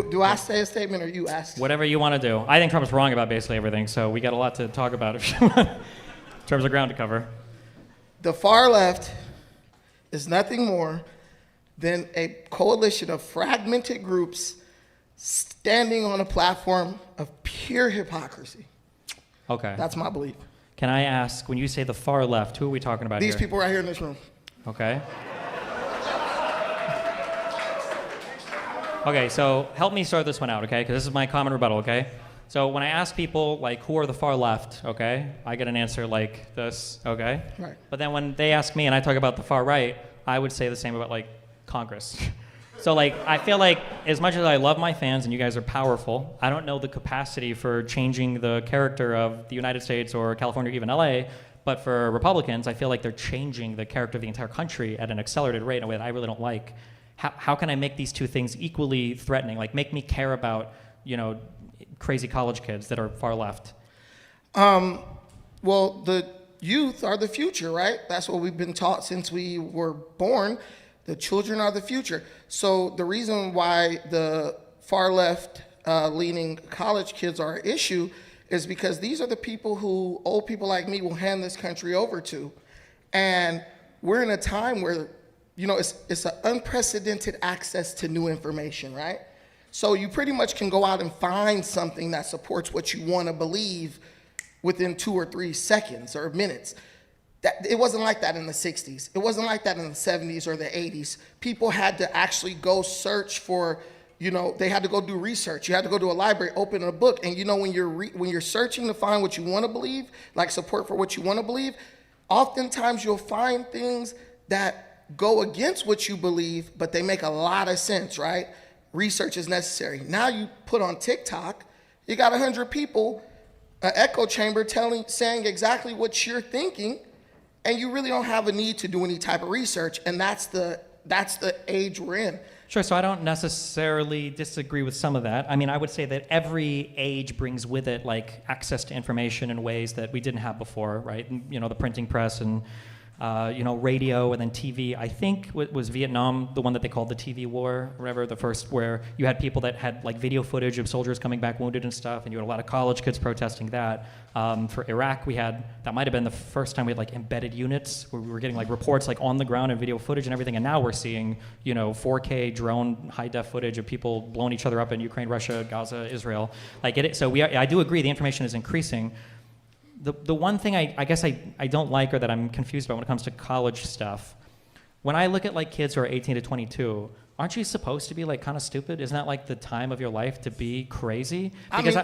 Do I say a statement or you ask? Whatever you want to do. I think Trump's wrong about basically everything, so we got a lot to talk about if you want, in terms of ground to cover. The far left is nothing more than a coalition of fragmented groups standing on a platform of pure hypocrisy. Okay. That's my belief. Can I ask, when you say the far left, who are we talking about here? These people right here in this room. Okay. Okay, so help me sort this one out, okay? Because this is my common rebuttal, okay? So when I ask people, like, who are the far left, okay? I get an answer like this, okay? Right. But then when they ask me and I talk about the far right, I would say the same about, like, Congress. So, like, I feel like as much as I love my fans and you guys are powerful, I don't know the capacity for changing the character of the United States or California or even LA, but for Republicans, I feel like they're changing the character of the entire country at an accelerated rate in a way that I really don't like. How can I make these two things equally threatening? Like, make me care about, you know, crazy college kids that are far left? Well, the youth are the future, right? That's what we've been taught since we were born. The children are the future. So the reason why the far left leaning college kids are an issue is because these are the people who old people like me will hand this country over to. And we're in a time where, you know, it's an unprecedented access to new information, right? So you pretty much can go out and find something that supports what you want to believe within 2 or 3 seconds or minutes. It wasn't like that in the 60s. It wasn't like that in the 70s or the 80s. People had to actually go search for, you know, they had to go do research. You had to go to a library, open a book, and you know, when you're searching to find what you want to believe, like support for what you want to believe, oftentimes you'll find things that go against what you believe, but they make a lot of sense, right? Research is necessary. Now you put on TikTok, you got 100 people, an echo chamber saying exactly what you're thinking, and you really don't have a need to do any type of research, and that's the age we're in. Sure, so I don't necessarily disagree with some of that. I mean, I would say that every age brings with it, like, access to information in ways that we didn't have before, right? And, you know, the printing press and, you know, radio and then TV. I think was Vietnam the one that they called the TV war, or whatever, the first, where you had people that had, like, video footage of soldiers coming back wounded and stuff, and you had a lot of college kids protesting that. For Iraq, that might have been the first time we had, like, embedded units, where we were getting, like, reports, like, on the ground and video footage and everything, and now we're seeing, you know, 4K drone high-def footage of people blowing each other up in Ukraine, Russia, Gaza, Israel. Like, I do agree the information is increasing. The one thing I guess I don't like, or that I'm confused about when it comes to college stuff, when I look at, like, kids who are 18 to 22, aren't you supposed to be, like, kind of stupid? Isn't that, like, the time of your life to be crazy? Because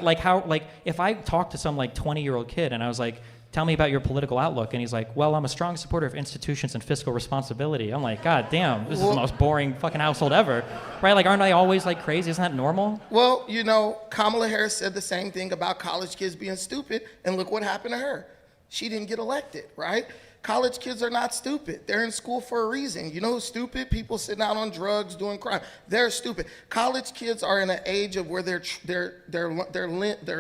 if I talk to some, like, 20-year-old kid and I was like, tell me about your political outlook, and he's like, well, I'm a strong supporter of institutions and fiscal responsibility. I'm like, God damn, this is the most boring fucking household ever, right? Like, aren't I always, like, crazy? Isn't that normal? Well, you know, Kamala Harris said the same thing about college kids being stupid, and look what happened to her. She didn't get elected, right? College kids are not stupid. They're in school for a reason. You know who's stupid? People sitting out on drugs, doing crime. They're stupid. College kids are in an age of where they're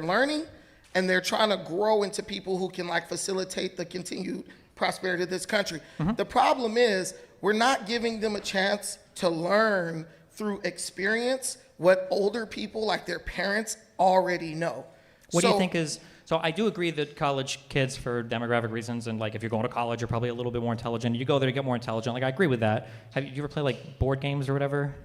learning, and they're trying to grow into people who can, like, facilitate the continued prosperity of this country. Mm-hmm. The problem is we're not giving them a chance to learn through experience what older people, like their parents, already know. What do you think is... So I do agree that college kids, for demographic reasons, and, like, if you're going to college, you're probably a little bit more intelligent. You go there to get more intelligent. Like, I agree with that. Have you ever play, like, board games or whatever?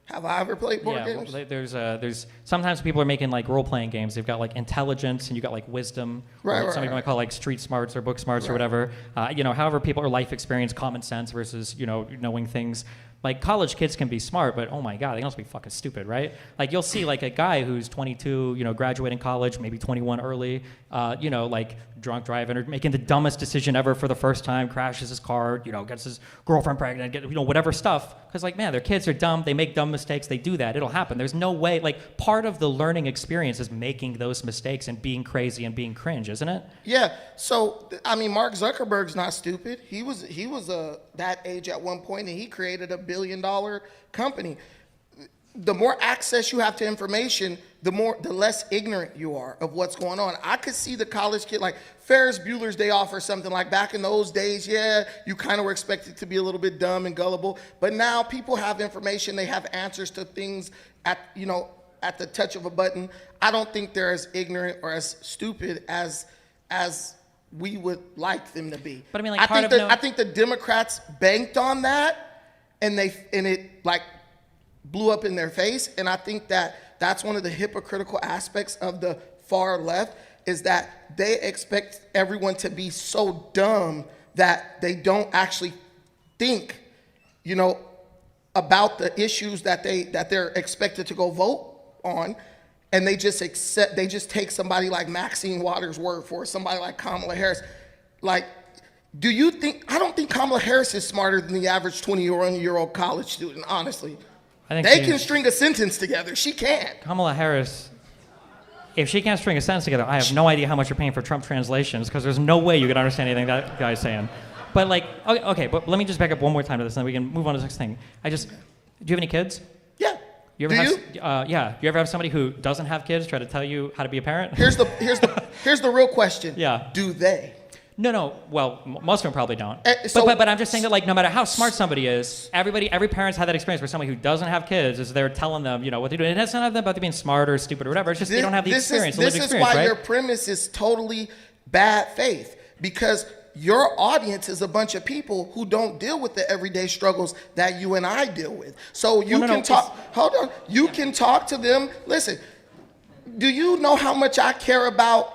Have I ever played board games? Well, there's sometimes people are making, like, role-playing games. They've got, like, intelligence, and you got, like, wisdom. Right, some people might call, like, street smarts or book smarts or whatever. You know, however people are life experience, common sense versus, you know, knowing things. Like, college kids can be smart, but oh my God, they can also be fucking stupid, right? Like, you'll see, like, a guy who's 22, you know, graduating college, maybe 21 early, you know, like, drunk driving or making the dumbest decision ever for the first time, crashes his car, you know, gets his girlfriend pregnant, you know, whatever stuff. Because, like, man, their kids are dumb, they make dumb mistakes, they do that, it'll happen. There's no way, like, part of the learning experience is making those mistakes and being crazy and being cringe, isn't it? Yeah, so, I mean, Mark Zuckerberg's not stupid. He was that age at one point, and he created a billion-dollar company. The more access you have to information, the less ignorant you are of what's going on. I could see the college kid, like Ferris Bueller's Day Off or something, like back in those days, yeah, you kind of were expected to be a little bit dumb and gullible, but now people have information, they have answers to things at, you know, at the touch of a button. I don't think they're as ignorant or as stupid as we would like them to be. But I mean, like, I think the Democrats banked on that, and it like blew up in their face. And I think that's one of the hypocritical aspects of the far left, is that they expect everyone to be so dumb that they don't actually think, about the issues that they're expected to go vote on, and they just take somebody like Maxine Waters' word for it, somebody like Kamala Harris. Like, I don't think Kamala Harris is smarter than the average 21-year-old college student, honestly. I think they can string a sentence together. She can't. Kamala Harris, if she can't string a sentence together, I have no idea how much you're paying for Trump translations, because there's no way you could understand anything that guy's saying. But like, okay, but let me just back up one more time to this, and then we can move on to the next thing. Do you have any kids? Yeah. Do you? Yeah. You ever have somebody who doesn't have kids try to tell you how to be a parent? Here's the real question. Yeah. Do they? No. Well, most of them probably don't. So- but I'm just saying that, like, no matter how smart somebody is, every parent's had that experience where somebody who doesn't have kids is there telling them, what they're doing. And it's not about them being smart or stupid or whatever. It's just they don't have the experience, the lived experience, This is why right? your premise is totally bad faith, because your audience is a bunch of people who don't deal with the everyday struggles that you and I deal with. So you can talk. Hold on. You can talk to them. Listen, do you know how much I care about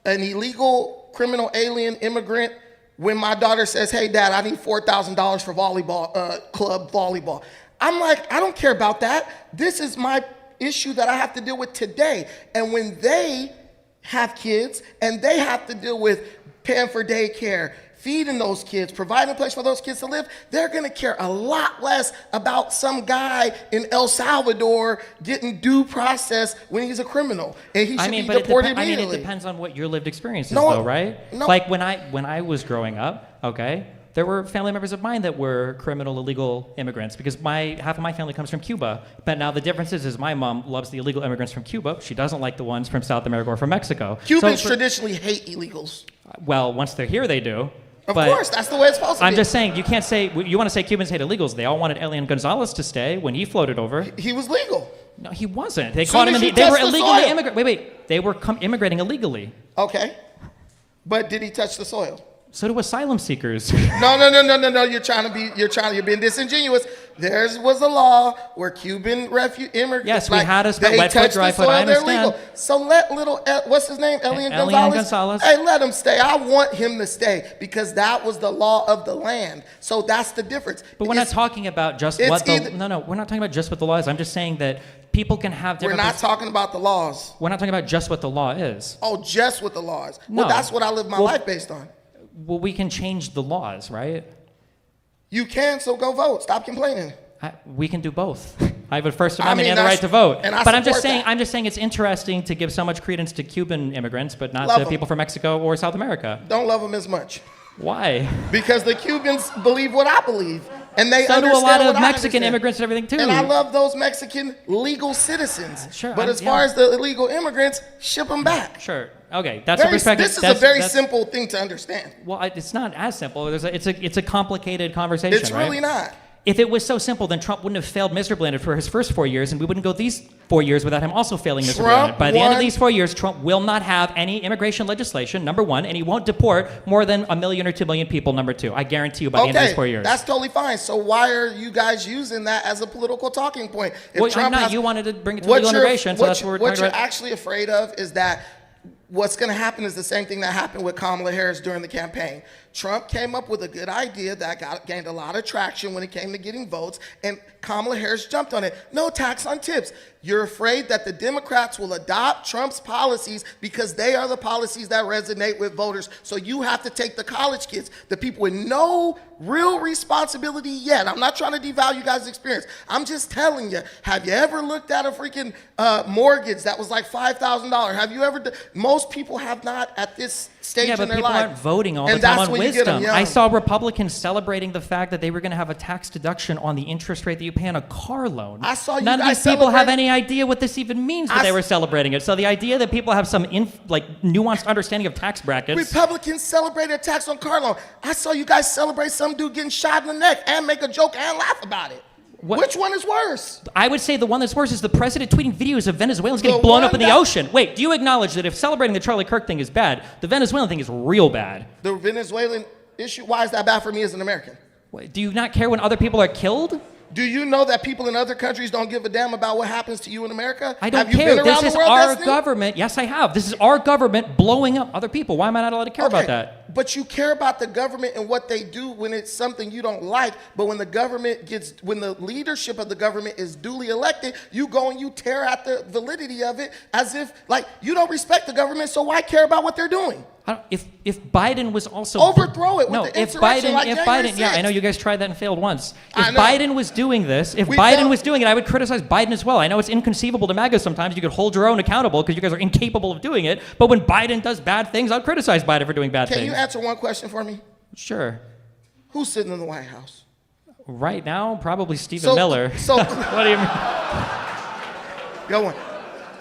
an illegal criminal alien immigrant when my daughter says, "Hey, Dad, I need $4,000 for club volleyball"? I'm like, I don't care about that. This is my issue that I have to deal with today. And when they have kids and they have to deal with paying for daycare, feeding those kids, providing a place for those kids to live, they're going to care a lot less about some guy in El Salvador getting due process when he's a criminal and he should be deported immediately. It depends on what your lived experience is, though, right? No. Like when I was growing up, okay, there were family members of mine that were criminal illegal immigrants, because half of my family comes from Cuba. But now the difference is my mom loves the illegal immigrants from Cuba. She doesn't like the ones from South America or from Mexico. Cubans traditionally hate illegals. Well, once they're here, they do. Of course, that's the way it's supposed to be. I'm just saying, you can't say, you want to say Cubans hate illegals. They all wanted Elian Gonzalez to stay when he floated over. He was legal. No, he wasn't. They caught him they were illegally immigrating. Wait. They were immigrating illegally. Okay. But did he touch the soil? So do asylum seekers. No. You're being disingenuous. There was a law where Cuban immigrants. Yes, we had us wet foot, dry foot. I understand. So let what's his name? Elian Gonzalez. Hey, let him stay. I want him to stay because that was the law of the land. So that's the difference. But we're not talking about just what the we're not talking about just what the law is. I'm just saying that people can have different. We're not talking about the laws. We're not talking about just what the law is. Oh, just what the law is. No. Well, that's what I live my life based on. Well, we can change the laws, right? You can, so go vote. Stop complaining. We can do both. I have a First Amendment and the right to vote. But I'm just saying it's interesting to give so much credence to Cuban immigrants, but not to people from Mexico or South America. Don't love them as much. Why? Because the Cubans believe what I believe. And they so do a lot of understand. Mexican immigrants and everything, too. And I love those Mexican legal citizens. Sure. But as far as the illegal immigrants, ship them back. Sure. Okay, that's a perspective. This is a very simple thing to understand. Well, it's not as simple. It's a complicated conversation. It's really not. If it was so simple, then Trump wouldn't have failed miserably for his first 4 years, and we wouldn't go these 4 years without him also failing miserably. By the end of these 4 years, Trump will not have any immigration legislation, number one, and he won't deport more than 1 million or 2 million people, number two. I guarantee you by the end of these 4 years. That's totally fine. So why are you guys using that as a political talking point? You wanted to bring it to legal immigration, so that's what we're talking about. What you're actually afraid of is that what's going to happen is the same thing that happened with Kamala Harris during the campaign. Trump came up with a good idea that gained a lot of traction when it came to getting votes, and Kamala Harris jumped on it. No tax on tips. You're afraid that the Democrats will adopt Trump's policies because they are the policies that resonate with voters. So you have to take the college kids, the people with no real responsibility yet. I'm not trying to devalue you guys' experience. I'm just telling you, have you ever looked at a freaking mortgage that was like $5,000? Have you ever? Most people have not at this stage in their life. Yeah, but people aren't voting all the time on wisdom. I saw Republicans celebrating the fact that they were going to have a tax deduction on the interest rate that you pay on a car loan. I saw you None guys of these people have any idea what this even means, but they were celebrating it. So the idea that people have some nuanced understanding of tax brackets. Republicans celebrated a tax on car loan. I saw you guys celebrate some dude getting shot in the neck and make a joke and laugh about it. Which one is worse? I would say the one that's worse is the president tweeting videos of Venezuelans getting The blown one up in the that- ocean. Wait, do you acknowledge that if celebrating the Charlie Kirk thing is bad, the Venezuelan thing is real bad? The Venezuelan issue, why is that bad for me as an American? Wait, do you not care when other people are killed? Do you know that people in other countries don't give a damn about what happens to you in America? I don't Have you care. been This around is the world, our Destiny? government. Yes, I have. This is our government blowing up other people. Why am I not allowed to care about that? But you care about the government and what they do when it's something you don't like. But when when the leadership of the government is duly elected, you go and you tear at the validity of it as if, like, you don't respect the government, so why care about what they're doing? If Biden was also Overthrow it with no, the if insurrection Biden, like if January Biden, yeah, I 6th. know you guys tried that and failed once. I If know. Biden was doing this, if We Biden failed. was doing it, I would criticize Biden as well. I know it's inconceivable to MAGA sometimes. You could hold your own accountable because you guys are incapable of doing it. But when Biden does bad things, I'll criticize Biden for doing bad Can things. you answer one question for me? Sure. Who's sitting in the White House? Right now, probably Stephen Miller. So, What do you mean? go on.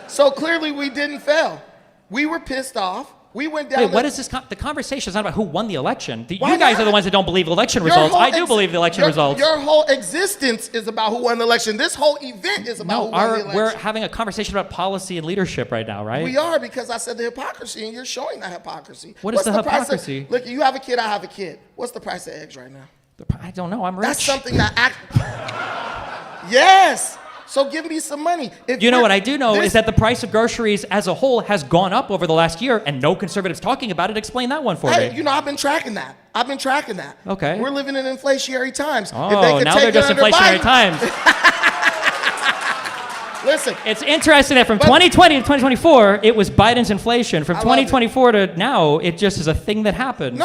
So clearly we didn't fail. We were pissed off. We went down. Wait, what is this? The conversation is not about who won the election. You Why guys not? are the ones that don't believe election Your results. whole I do believe the election results. Your whole existence is about who won the election. This whole event is about who won the election. We're having a conversation about policy and leadership right now, right? We are, because I said the hypocrisy, and you're showing that hypocrisy. What is the price of- hypocrisy? Look, you have a kid, I have a kid. What's the price of eggs right now? I don't know. I'm rich. That's something that Yes. So give me some money. If You know we're- what I do know this- is that the price of groceries as a whole has gone up over the last year, and no conservatives talking about it. Explain that one for Hey, me. you know, I've been tracking that. Okay. We're living in inflationary times. Oh, If they could now take they're it just under inflationary Biden- times. Listen, It's interesting that from But- 2020 to 2024, it was Biden's inflation. From I love 2024 to now, it just is a thing that happens.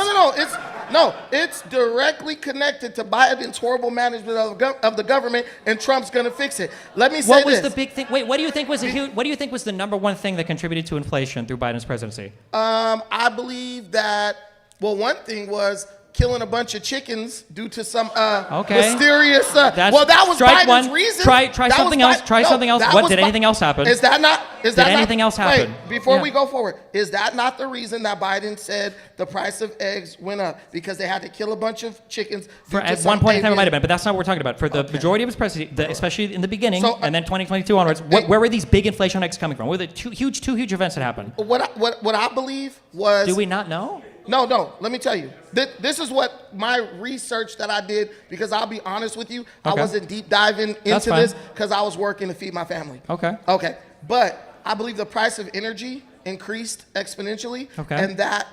it's directly connected to Biden's horrible management of the government, and Trump's going to fix it. Let me say What was this. the big thing? Wait, what do you think was what do you think was the number one thing that contributed to inflation through Biden's presidency? I believe that, well, one thing was killing a bunch of chickens due to some mysterious. That was strike Biden's one. reason. Try That something was else. Try no, something else. that What was did anything else happen? Is that not? Did anything else happen? Wait, before Yeah. we go forward, is that not the reason that Biden said the price of eggs went up? Because they had to kill a bunch of chickens. For, due to at some one point in time, it avian- might have been, but that's not what we're talking about. For the majority of his presidency, especially in the beginning, So, and then 2022 onwards, where were these big inflation hikes coming from? Where were the two huge events that happened? What I believe was. Do we not know? No. Let me tell you. This is what my research that I did, because I'll be honest with you, I Okay. wasn't deep diving That's into fine. this because I was working to feed my family. Okay. Okay. But I believe the price of energy increased exponentially. Okay. And that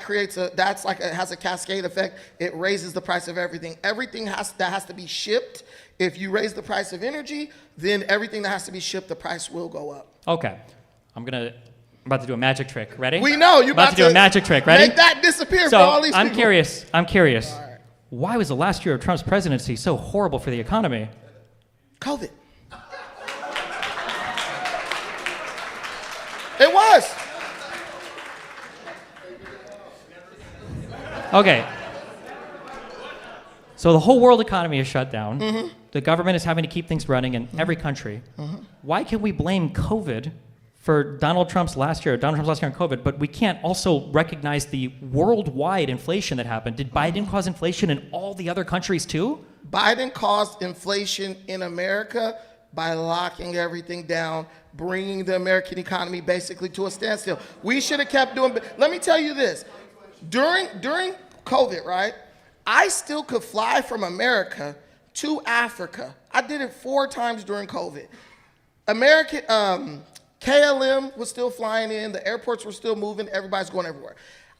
creates it has a cascade effect. It raises the price of everything. Everything has to be shipped. If you raise the price of energy, then everything that has to be shipped, the price will go up. Okay. I'm about to do a magic trick. Ready? We know you're about to do a magic trick. Ready? Make that disappear So for all these I'm people. curious. right. Why was the last year of Trump's presidency so horrible for the economy? COVID. It was. Okay. So the whole world economy is shut down. Mm-hmm. The government is having to keep things running in every country. Why can we blame COVID for Donald Trump's last year on COVID, but we can't also recognize the worldwide inflation that happened? Did Biden cause inflation in all the other countries too? Biden caused inflation in America by locking everything down, bringing the American economy basically to a standstill. We should have kept doing. Let me tell you this: during COVID, right? I still could fly from America to Africa. I did it 4 times during COVID. KLM was still flying in, the airports were still moving, everybody's going everywhere.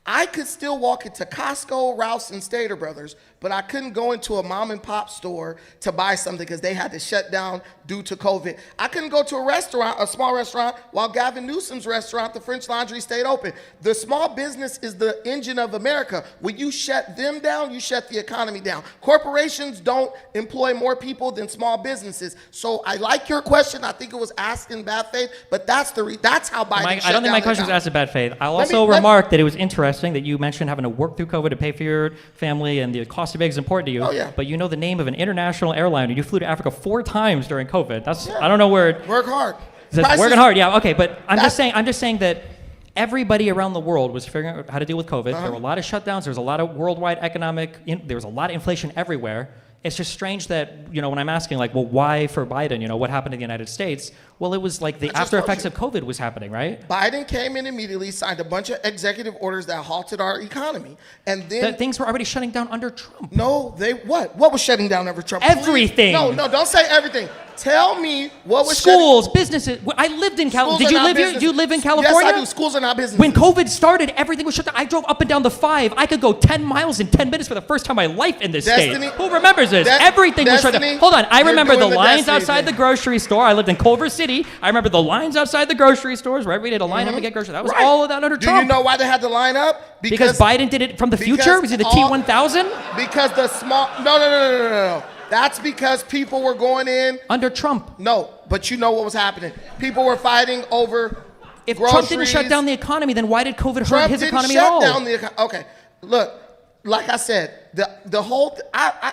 I could still walk into Costco, Rouse, and Stater Brothers, but I couldn't go into a mom and pop store to buy something because they had to shut down due to COVID. I couldn't go to a small restaurant, while Gavin Newsom's restaurant, the French Laundry, stayed open. The small business is the engine of America. When you shut them down, you shut the economy down. Corporations don't employ more people than small businesses. So I like your question. I think it was asked in bad faith, but that's how Biden shut I don't think my down question was the asked in bad faith. I'll Let me- also let- remark that it was interesting that you mentioned having to work through COVID to pay for your family, and the cost of eggs is important to you. Oh, yeah. But you know the name of an international airline, and you flew to Africa 4 times during COVID. I don't know where it. Work hard. Working hard, yeah, okay, but I'm That's- just saying that everybody around the world was figuring out how to deal with COVID. There were a lot of shutdowns. There was a lot of worldwide there was a lot of inflation everywhere. it's just strange that, when I'm asking, like, well, why for Biden? What happened in the United States? Well, it was like the after effects of COVID was happening, right? Biden came in immediately, signed a bunch of executive orders that halted our economy. And then... That things were already shutting down under Trump. No, what? What was shutting down under Trump? Everything. Please. No, don't say everything. Tell me what was schools, businesses. I lived in California. Did you live here? Did you live in California? Yes, I do. Schools are not businesses. When COVID started, everything was shut down. I drove up and down the 5. I could go 10 miles in 10 minutes for the first time in my life in this state. Who remembers this? Everything was shut down. Hold on. I remember the lines outside the grocery store. I lived in Culver City. I remember the lines outside the grocery stores where everybody had to line up and get groceries. That was all of that under Trump. Do you know why they had to line up? Because Biden did it from the future? Was it the T-1000? Because the small... No. That's because people were going in... Under Trump. No, but you know what was happening. People were fighting over If groceries. Trump didn't shut down the economy, then why did COVID hurt his economy at all? Trump didn't shut down the economy. Okay, look, like I said, the whole...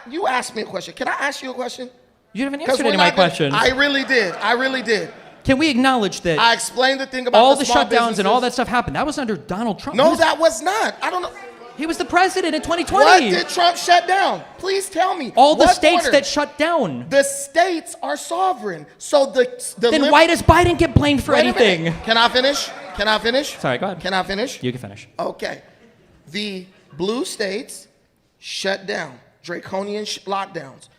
you asked me a question. Can I ask you a question? You haven't answered any of my questions. I really did. Can we acknowledge that I explained the thing about all the the small shutdowns businesses. and all that stuff happened? That was under Donald Trump. No, that was not. I don't know. He was the president in 2020. What did Trump shut down? Please tell me. All the states that shut down. The states are sovereign. So then why does Biden get blamed for anything? Can I finish? Sorry, go ahead. Can I finish? You can finish. Okay. The blue states shut down, draconian lockdowns.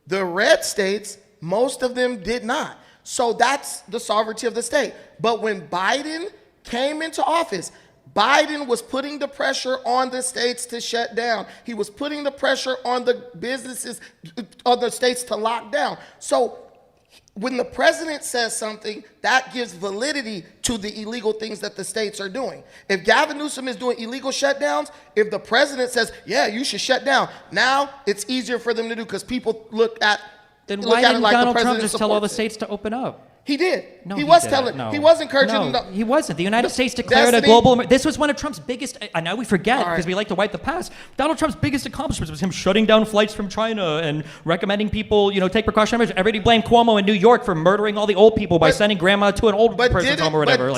The red states, most of them did not. So that's the sovereignty of the state. But when Biden came into office, Biden was putting the pressure on the states to shut down. He was putting the pressure on the businesses, on the states to lock down. So when the president says something, that gives validity to the illegal things that the states are doing. If Gavin Newsom is doing illegal shutdowns, if the president says, yeah, you should shut down, now it's easier for them to do because people look at Then why didn't Donald Trump just tell all the states to open up? He did. No, he was encouraging them. No, he wasn't. The United States declared a global... This was one of Trump's biggest... I know we forget because we like to wipe the past. Donald Trump's biggest accomplishments was him shutting down flights from China and recommending people, take precautionary measures. Everybody blamed Cuomo in New York for murdering all the old people by sending grandma to an old person's home or whatever.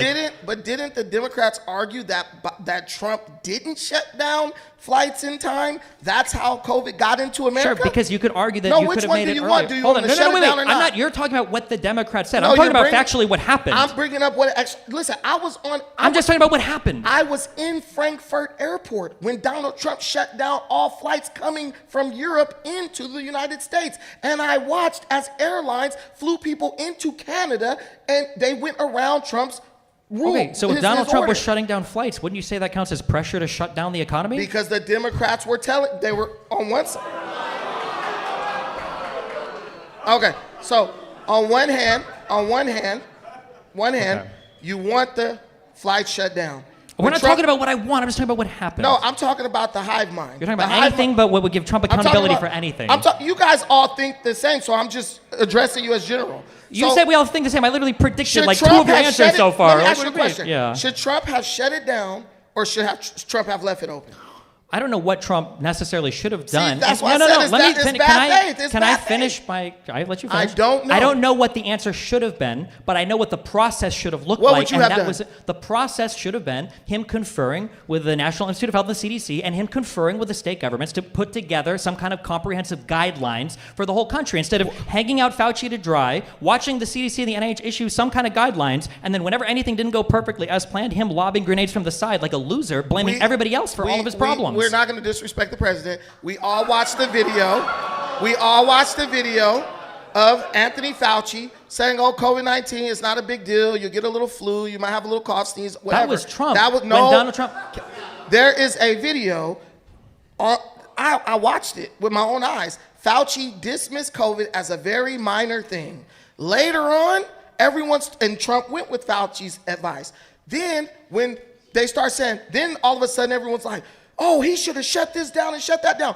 But didn't the Democrats argue that Trump didn't shut down flights in time? That's how COVID got into America? Sure, because you could argue that you could have made it earlier. Do you want to shut it down or not? You're talking about what the Democrats said. I'm talking about factually what happened. I'm bringing up what actually... Listen, I'm just talking about what happened. I was in Frankfurt Airport when Donald Trump shut down all flights coming from Europe into the United States. And I watched as airlines flew people into Canada and they went around Trump's rule. Okay, so if Donald Trump was shutting down flights, wouldn't you say that counts as pressure to shut down the economy? Because the Democrats were they were on one side. Okay, so on one hand, you want the flight shut down. We're not talking about what I want. I'm just talking about what happened. No, I'm talking about the hive mind. You're talking about anything but what would give Trump accountability for anything. You guys all think the same, so I'm just addressing you as general. You said we all think the same. I literally predicted like 2 of your answers so far. Let me ask you a question. Yeah. Should Trump have shut it down or should Trump have left it open? I don't know what Trump necessarily should have done. See, that's why I said Can I finish my... I let you finish. I don't know. I don't know what the answer should have been, but I know what the process should have looked like. What would you have done? The process should have been him conferring with the National Institute of Health and the CDC and him conferring with the state governments to put together some kind of comprehensive guidelines for the whole country. Instead of hanging out Fauci to dry, watching the CDC and the NIH issue some kind of guidelines, and then whenever anything didn't go perfectly as planned, him lobbing grenades from the side like a loser, blaming everybody else for all of his problems. We're not going to disrespect the president. We all watched the video of Anthony Fauci saying, "Oh, COVID-19 is not a big deal. You get a little flu, you might have a little cough, sneeze, whatever." That was Trump. When Donald Trump. There is a video. I watched it with my own eyes. Fauci dismissed COVID as a very minor thing. Later on, and Trump went with Fauci's advice. Then when they start saying, then all of a sudden everyone's like, "Oh, he should have shut this down and shut that down."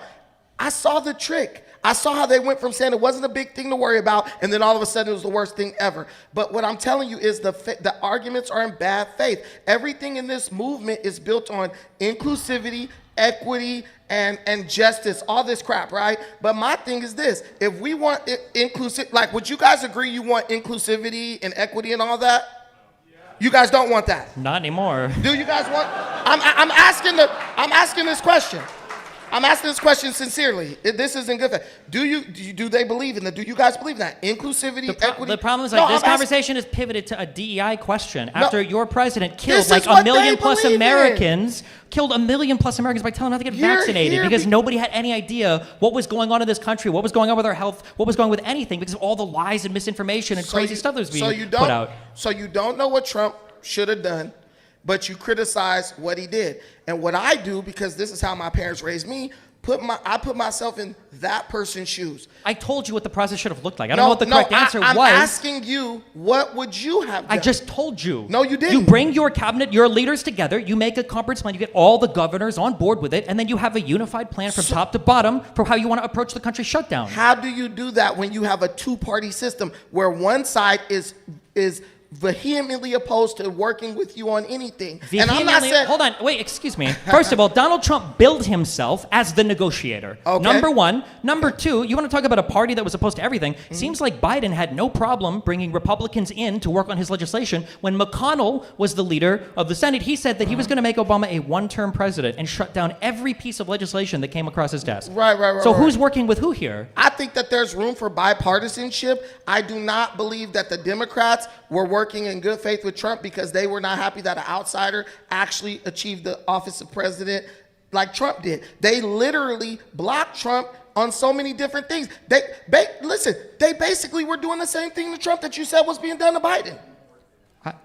I saw the trick. I saw how they went from saying it wasn't a big thing to worry about, and then all of a sudden it was the worst thing ever. But what I'm telling you is the arguments are in bad faith. Everything in this movement is built on inclusivity, equity, and justice, all this crap, right? But my thing is this: if we want inclusive, like, would you guys agree you want inclusivity and equity and all that? You guys don't want that. Not anymore. Do you guys want? I'm asking this question. I'm asking this question sincerely. This isn't good. Do they believe in that? Do you guys believe in that? Inclusivity, equity? The problem is No, this I'm conversation is pivoted to a DEI question after your president killed This like is what a million they plus believe in. Americans, killed a million plus Americans by telling them not to get vaccinated here because nobody had any idea what was going on in this country, what was going on with our health, what was going on with anything because of all the lies and misinformation and crazy stuff that was being put out. So you don't know what Trump should have done, but you criticize what he did. And what I do, because this is how my parents raised me, I put myself in that person's shoes. I told you what the process should have looked like. I don't know what the correct answer was. I'm asking you, what would you have done? I just told you. No, you didn't. You bring your cabinet, your leaders together, you make a conference plan, you get all the governors on board with it, and then you have a unified plan from top to bottom for how you want to approach the country shutdown. How do you do that when you have a two-party system where one side is vehemently opposed to working with you on anything? And I'm not saying... Hold on, wait, excuse me. First of all, Donald Trump billed himself as the negotiator. Okay. Number one. Number two, you want to talk about a party that was opposed to everything. Seems like Biden had no problem bringing Republicans in to work on his legislation. When McConnell was the leader of the Senate, he said that he was going to make Obama a one-term president and shut down every piece of legislation that came across his desk. Right. So who's working with who here? I think that there's room for bipartisanship. I do not believe that the Democrats were working in good faith with Trump because they were not happy that an outsider actually achieved the office of president like Trump did. They literally blocked Trump on so many different things. They basically were doing the same thing to Trump that you said was being done to Biden.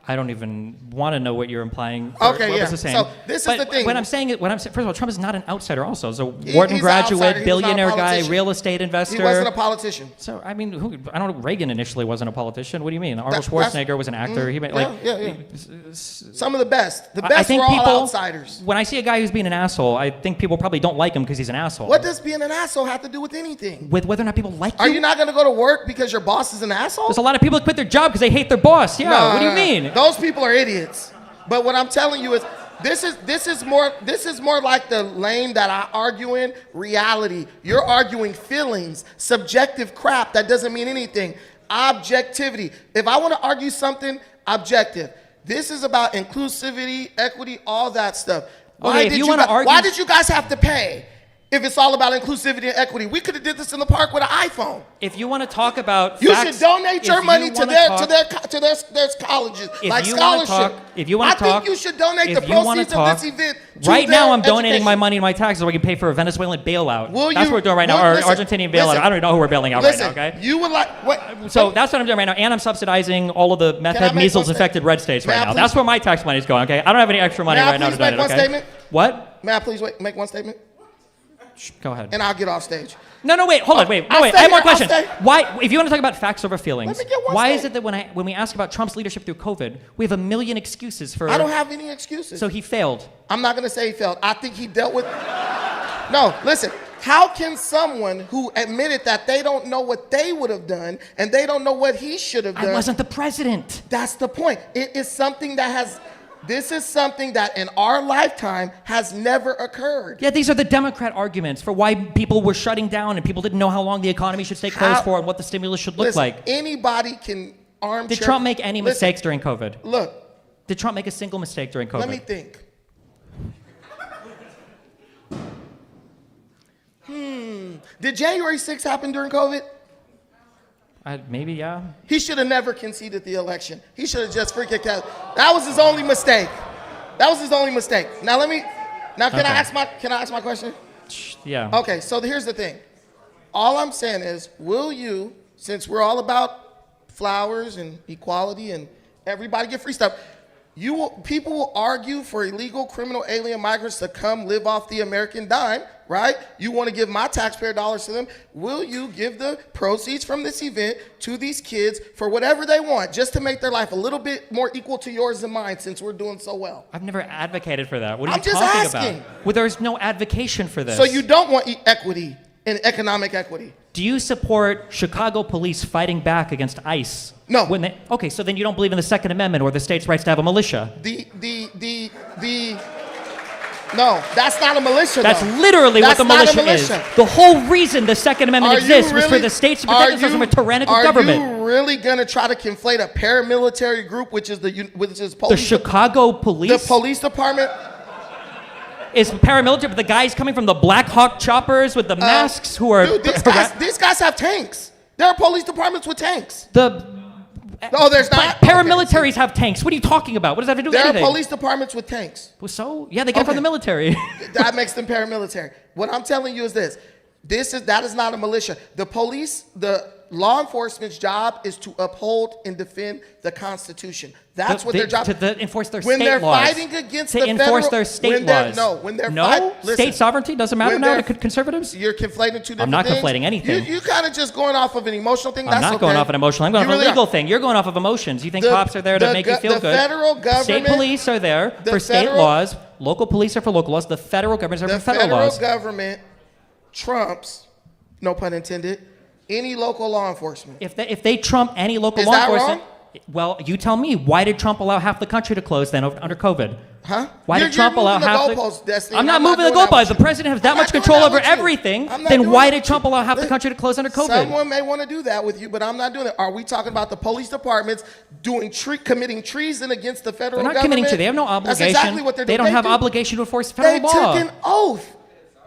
I don't even want to know what you're implying. Okay, what was the saying. So this is the thing. When I'm saying, first of all, Trump is not an outsider. Also, so Wharton he's graduate, billionaire guy, politician. real estate investor. He wasn't a politician. So I mean, I don't know. Reagan initially wasn't a politician. What do you mean? Arnold Schwarzenegger was an actor. Some of the best. The best were all outsiders. When I see a guy who's being an asshole, I think people probably don't like him because he's an asshole. What does being an asshole have to do with anything? With whether or not people like you? Are you not going to go to work because your boss is an asshole? There's a lot of people that quit their job because they hate their boss. Yeah. What do you mean? Those people are idiots. But what I'm telling you is this is more like the lane that I argue in, reality. You're arguing feelings, subjective crap that doesn't mean anything. Objectivity. If I want to argue something, objective. This is about inclusivity, equity, all that stuff. Why did you guys have to pay? If it's all about inclusivity and equity, we could have did this in the park with an iPhone. If you want to talk about you should donate your money to their colleges, like scholarship. I think you should donate the proceeds of this event to right now, I'm their donating education. my money and my taxes so we can pay for a Venezuelan bailout. Will That's you- what we're doing right now, will- or listen, Argentinian bailout. listen, I don't even know who we're bailing out Listen, right now, okay? you would like what? So that's what I'm doing right now, and I'm subsidizing all of the meth head, make measles one infected red states May right I now. please- That's where my tax money is going, okay? I don't have any extra money May I right now to please donate, make one okay? statement? What? May I please make one statement? Go ahead. And I'll get off stage. No, wait, hold on, wait. I'll I stay have more here, I'll questions. stay. Why, if you want to talk about facts over feelings, Let me get one why stay. is it that when we ask about Trump's leadership through COVID, we have a million excuses for... I don't have any excuses. So he failed. I'm not going to say he failed. I think he dealt with... No, listen. How can someone who admitted that they don't know what they would have done and they don't know what he should have done... I wasn't the president. That's the point. It is something that has... This is something that in our lifetime has never occurred. Yeah, these are the Democrat arguments for why people were shutting down and people didn't know how long the economy should stay closed for and what the stimulus should look like. Anybody can armchair... Did Trump make any mistakes during COVID? Look. Did Trump make a single mistake during COVID? Let me think. Did January 6th happen during COVID? Maybe, yeah. He should have never conceded the election. He should have just freaking kept. That was his only mistake. Now can I ask my question? Yeah. Okay, so here's the thing. All I'm saying is, will you, since we're all about flowers and equality and everybody get free stuff, people will argue for illegal criminal alien migrants to come live off the American dime, right? You want to give my taxpayer dollars to them. Will you give the proceeds from this event to these kids for whatever they want, just to make their life a little bit more equal to yours and mine since we're doing so well? I've never advocated for that. What are I'm you just talking asking. about? Well, there's no advocation for this. So you don't want equity and economic equity? Do you support Chicago police fighting back against ICE? No. Okay, so then you don't believe in the Second Amendment or the state's rights to have a militia. No, that's not a militia. That's though. literally That's what the not a militia is. The whole reason the Second Amendment exists was for the states to protect themselves from a tyrannical government. Are you really gonna try to conflate a paramilitary group, which is police? The Chicago police? The police department. is paramilitary, but the guys coming from the Black Hawk choppers with the masks who are... Dude, these guys have tanks. There are police departments with tanks. Oh, there's not? Paramilitaries have tanks. What are you talking about? What does that have to do with anything? There are police departments with tanks. Well, so? Yeah, they get it from the military. That makes them paramilitary. What I'm telling you is this. That is not a militia. The law enforcement's job is to uphold and defend the Constitution. That's what their job is. To enforce their when state they're laws. fighting against to the enforce federal, their state laws. when they're listen, state sovereignty doesn't matter now to conservatives? You're conflating two different things. I'm not conflating anything. You kind of just going off of an emotional thing. I'm not going off an emotional. I'm going off a legal thing. You're going off of emotions. You think cops are there to make you feel good. The federal government. State police are there for state laws. Local police are for local laws. The federal government is there for federal laws. The federal government trumps, no pun intended, any local law enforcement. If they trump any local law enforcement, well, you tell me, why did Trump allow half the country to close then under COVID? Huh? Why did Trump allow half the... I'm not moving the goalposts. The president has that much control over everything. Then why did Trump allow half the country to close under COVID? Someone may want to do that with you, but I'm not doing it. Are we talking about the police departments committing treason against the federal government? They're not committing treason. They have no obligation. That's exactly what they're doing. They don't have obligation to enforce federal law. They took an oath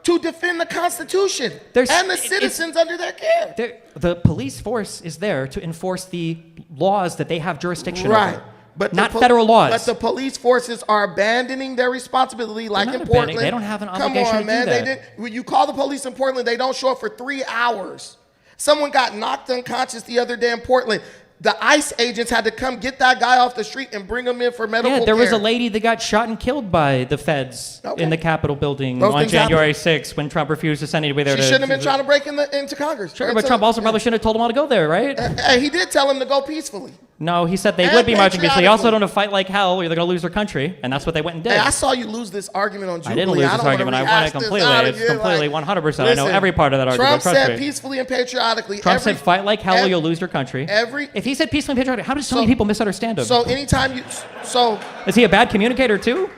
to defend the Constitution and the citizens under their care. The police force is there to enforce the laws that they have jurisdiction over. But not federal laws. But the police forces are abandoning their responsibility, like in Portland. They don't have an obligation Come on, to man. do that. They didn't. When you call the police in Portland, they don't show up for 3 hours. Someone got knocked unconscious the other day in Portland. The ICE agents had to come get that guy off the street and bring him in for medical care. Yeah, there was a lady that got shot and killed by the feds in the Capitol building on January 6th when Trump refused to send anybody there. She shouldn't have been trying to break into Congress. Sure, but Trump also probably shouldn't have told him all to go there, right? He did tell him to go peacefully. No, he said they would be marching peacefully. He also don't fight like hell or they're going to lose their country, and that's what they went and did. Hey, I saw you lose this argument on Jubilee. I didn't lose this argument. I won it completely. It's completely 100%. I know every part of that argument. Trump said peacefully and patriotically. Trump said fight like hell or you'll lose your country. If he said peacefully and patriotically, how did so many people misunderstand him? So anytime you... Is he a bad communicator too?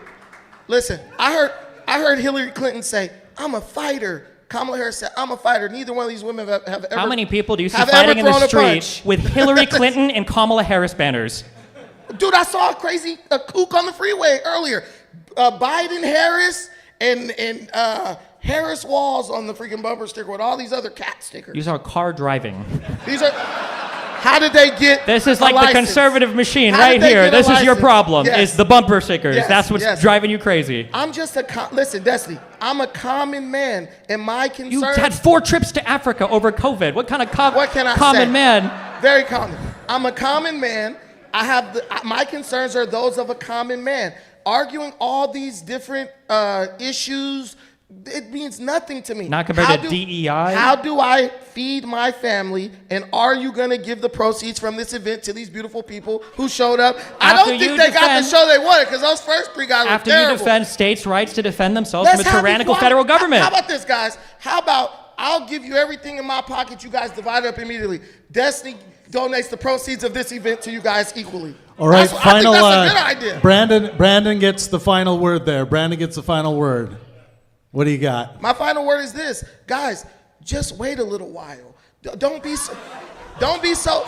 Listen, I heard Hillary Clinton say, I'm a fighter. Kamala Harris said, I'm a fighter. Neither one of these women have ever... How many people do you see fighting in the street with Hillary Clinton and Kamala Harris banners? Dude, I saw a kook on the freeway earlier. Biden Harris and Harris Walls on the freaking bumper sticker with all these other cat stickers. These are car driving. These are... How did they get This is like the conservative machine right here. This is your problem, is the bumper stickers. That's what's driving you crazy. I'm just listen, Destiny, I'm a common man, and my concern... You had 4 trips to Africa over COVID. What kind of common say? man? Very common. I'm a common man. My concerns are those of a common man. Arguing all these different issues, it means nothing to me. Not compared to DEI? How do I feed my family, and are you going to give the proceeds from this event to these beautiful people who showed up? I don't think they got the show they wanted, because those first 3 guys were terrible. After you defend states' rights to defend themselves from a tyrannical federal government. How about this, guys? How about I'll give you everything in my pocket, you guys divide up immediately. Destiny donates the proceeds of this event to you guys equally. All right, I think that's a good idea. Brandon gets the final word there. Brandon gets the final word. What do you got? My final word is this. Guys, just wait a little while. Don't be so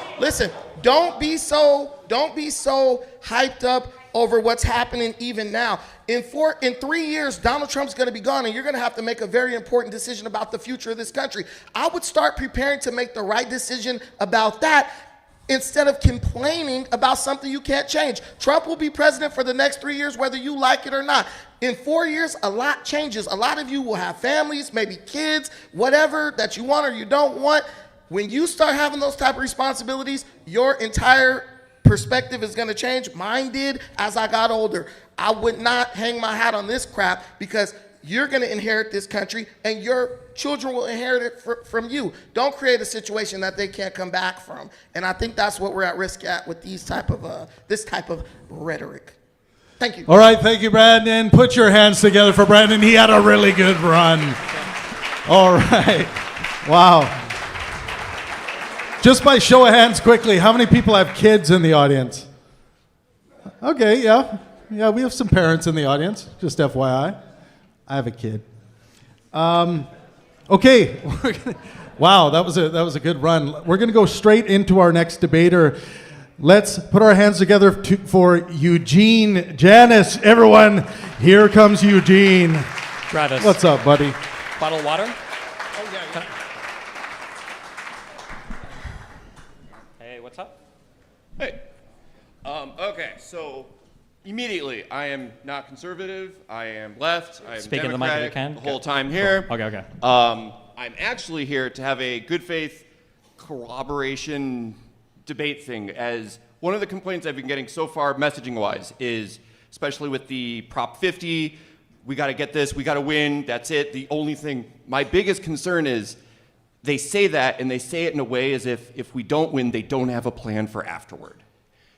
hyped up over what's happening even now. In 3 years, Donald Trump's going to be gone, and you're going to have to make a very important decision about the future of this country. I would start preparing to make the right decision about that instead of complaining about something you can't change. Trump will be president for the next 3 years, whether you like it or not. In 4 years, a lot changes. A lot of you will have families, maybe kids, whatever that you want or you don't want. When you start having those type of responsibilities, your entire perspective is going to change. Mine did as I got older. I would not hang my hat on this crap because you're going to inherit this country and your children will inherit it from you. Don't create a situation that they can't come back from. And I think that's what we're at risk at with this type of rhetoric. Thank you. All right, thank you, Brandon. Put your hands together for Brandon. He had a really good run. All right. Wow. Just by show of hands quickly, how many people have kids in the audience? Okay, yeah. Yeah, we have some parents in the audience, just FYI. I have a kid. Okay. Wow, that was a good run. We're going to go straight into our next debater. Let's put our hands together for Eugene Janis. Everyone, here comes Eugene. Travis. What's up, buddy? Bottle of water? Oh, yeah. Hey, what's up? Hey. Okay, so immediately, I am not conservative. I am left. I am Speak into the mic if you Democratic can. the whole time here. Okay. I'm actually here to have a good faith corroboration debate thing, as one of the complaints I've been getting so far messaging-wise is, especially with the Prop 50, we got to get this, we got to win, that's it. The only thing, my biggest concern is they say that, and they say it in a way as if we don't win, they don't have a plan for afterward.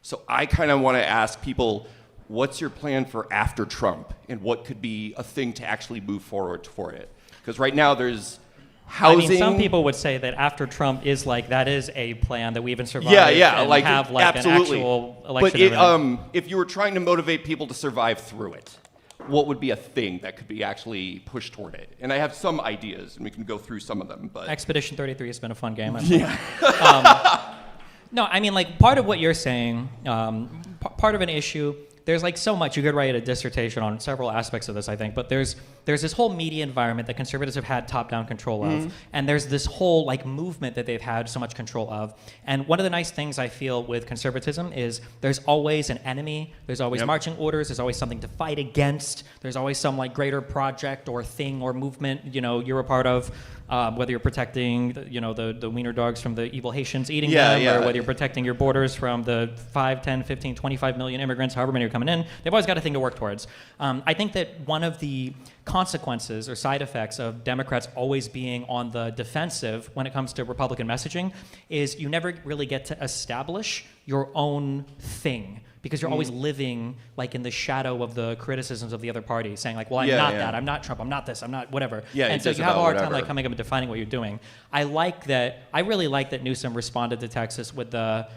So I kind of want to ask people, what's your plan for after Trump, and what could be a thing to actually move forward for it? Because right now there's housing. I mean, some people would say that after Trump is like, that is a plan that we even survived. Yeah, and like have like absolutely. an actual election. But and everything. if you were trying to motivate people to survive through it, what would be a thing that could be actually pushed toward it? And I have some ideas, and we can go through some of them. But Expedition 33 has been a fun game. yeah, No, I mean, like, part of what you're saying, part of an issue, there's like so much. You could write a dissertation on several aspects of this, I think, but there's this whole media environment that conservatives have had top-down control of, and there's this whole like movement that they've had so much control of. And one of the nice things I feel with conservatism is there's always an enemy, there's always marching orders, there's always something to fight against, there's always some like greater project or thing or movement, you know, you're a part of. Whether you're protecting, the wiener dogs from the evil Haitians eating them, or whether you're protecting your borders from the 5, 10, 15, 25 million immigrants, however many are coming in, they've always got a thing to work towards. I think that one of the consequences or side effects of Democrats always being on the defensive when it comes to Republican messaging is you never really get to establish your own thing, because you're always living like in the shadow of the criticisms of the other party, saying like, well, I'm not that, I'm not Trump, I'm not this, I'm not whatever. Yeah, and it's so just you have a about hard time whatever. like coming up and defining what you're doing. I really like that Newsom responded to Texas with the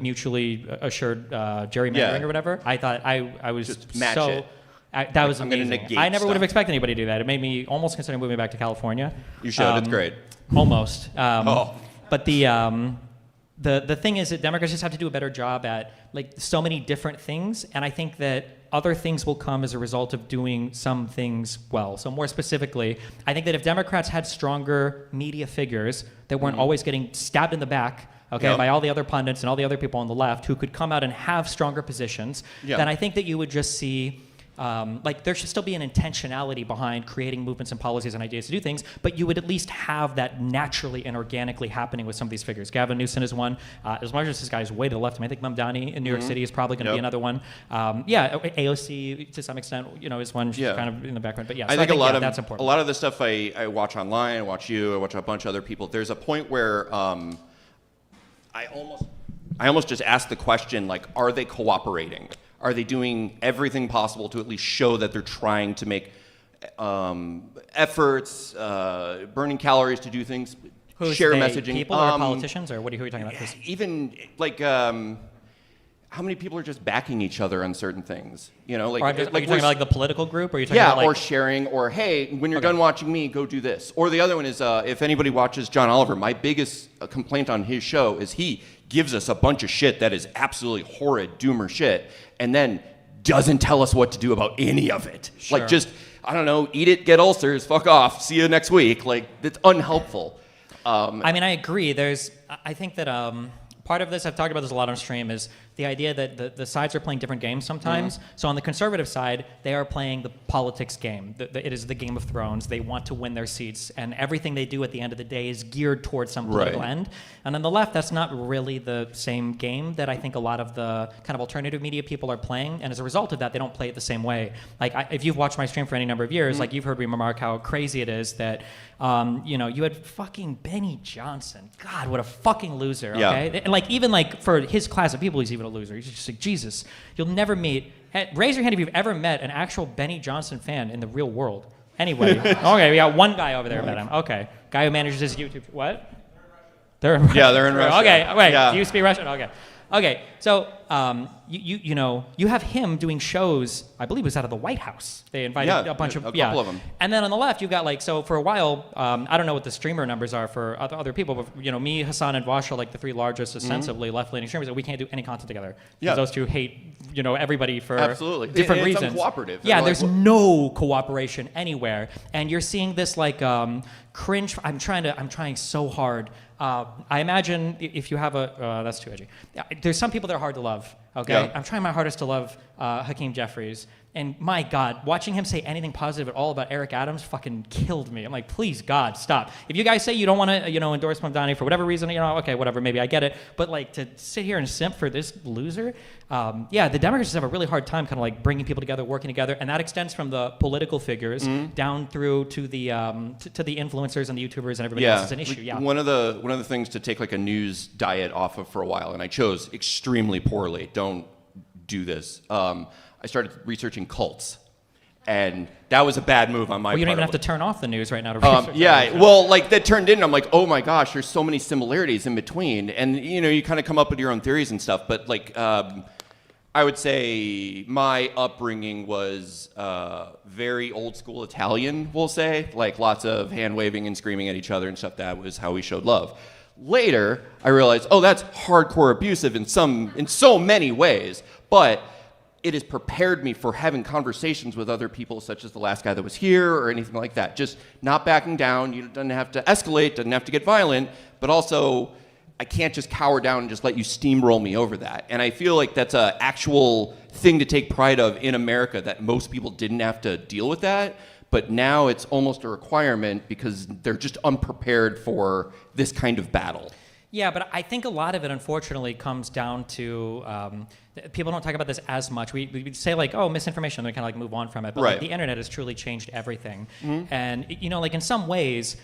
mutually assured gerrymandering or whatever. I thought I was Just match so. it. That was I'm gonna amazing. negate I never would have stuff. expected anybody to do that. It made me almost consider moving back to California. you should. It's great. Almost. Oh. But the thing is that Democrats just have to do a better job at like so many different things, and I think that other things will come as a result of doing some things well. So more specifically, I think that if Democrats had stronger media figures that weren't always getting stabbed in the back, by all the other pundits and all the other people on the left who could come out and have stronger positions, then I think that you would just see there should still be an intentionality behind creating movements and policies and ideas to do things, but you would at least have that naturally and organically happening with some of these figures. Gavin Newsom is one. As much as this guy is way to the left, I think Mamdani in New York City is probably going to be another one. AOC to some extent, is one. She's kind of in the background, but I think that's important. a lot of the stuff I watch online, I watch you, I watch a bunch of other people. There's a point where I almost just ask the question, like, are they cooperating? Are they doing everything possible to at least show that they're trying to make efforts, burning calories to do things, share they, messaging? People or politicians, or who are you talking about? Even like how many people are just backing each other on certain things? Are you talking about like the political group, or are you talking about like, or sharing, or hey, when you're done watching me, go do this. Or the other one is if anybody watches John Oliver, my biggest complaint on his show is he gives us a bunch of shit that is absolutely horrid doomer shit, and then doesn't tell us what to do about any of it. Sure. Like just, I don't know, eat it, get ulcers, fuck off, see you next week. Like, it's unhelpful. I mean, I agree. I think that part of this, I've talked about this a lot on stream, is the idea that the sides are playing different games sometimes. So on the conservative side, they are playing the politics game. It is the Game of Thrones. They want to win their seats, and everything they do at the end of the day is geared towards some political end. And on the left, that's not really the same game that I think a lot of the kind of alternative media people are playing. And as a result of that, they don't play it the same way. Like, if you've watched my stream for any number of years, like, you've heard me remark how crazy it is that, you had fucking Benny Johnson. God, what a fucking loser, okay? Yeah. And like, even like for his class of people, he's even a loser. He's just like, Jesus, you'll never meet, raise your hand if you've ever met an actual Benny Johnson fan in the real world. Anyway, okay, we got one guy over there who met him. Okay, guy who manages his YouTube, what? They're in Russia. Yeah, they're in Russia. Okay, wait, Yeah. do you speak Russian? Okay, so you have him doing shows. I believe it was out of the White House. They invited a bunch of couple of them. And then on the left, you've got like, so for a while, I don't know what the streamer numbers are for other people, but me, Hassan, and Vash are like the three largest ostensibly left-leaning streamers, and we can't do any content together. Yeah. Those two hate everybody for Absolutely. different And it's reasons. uncooperative. Yeah, They're there's like, no cooperation anywhere, and you're seeing this like cringe. I'm trying so hard. I imagine if you have that's too edgy. There's some people that are hard to love. Okay, Yeah. I'm trying my hardest to love Hakeem Jeffries, and my God, watching him say anything positive at all about Eric Adams fucking killed me. I'm like, please God, stop. If you guys say you don't want to, endorse Mamdani for whatever reason, okay, whatever, maybe I get it. But like to sit here and simp for this loser, the Democrats just have a really hard time kind of like bringing people together, working together, and that extends from the political figures down through to the influencers and the YouTubers and everybody else. It's an issue. Like, Yeah. One of the things to take like a news diet off of for a while, and I chose extremely poorly. Don't do this. I started researching cults, and that was a bad move on my part. Well, you don't even have to turn off the news right now to research. Well, like that turned in. I'm like, oh my gosh, there's so many similarities in between, and you kind of come up with your own theories and stuff. But like, I would say my upbringing was very old school Italian. We'll say like lots of hand waving and screaming at each other and stuff. That was how we showed love. Later, I realized, oh, that's hardcore abusive in so many ways, but it has prepared me for having conversations with other people, such as the last guy that was here or anything like that. Just not backing down. You don't have to escalate, doesn't have to get violent, but also I can't just cower down and just let you steamroll me over that. And I feel like that's an actual thing to take pride of in America, that most people didn't have to deal with that. But now it's almost a requirement because they're just unprepared for this kind of battle. Yeah, but I think a lot of it, unfortunately, comes down to people don't talk about this as much. We say like, oh, misinformation, and we kind of like move on from it. But like, the internet has truly changed everything. And like in some ways,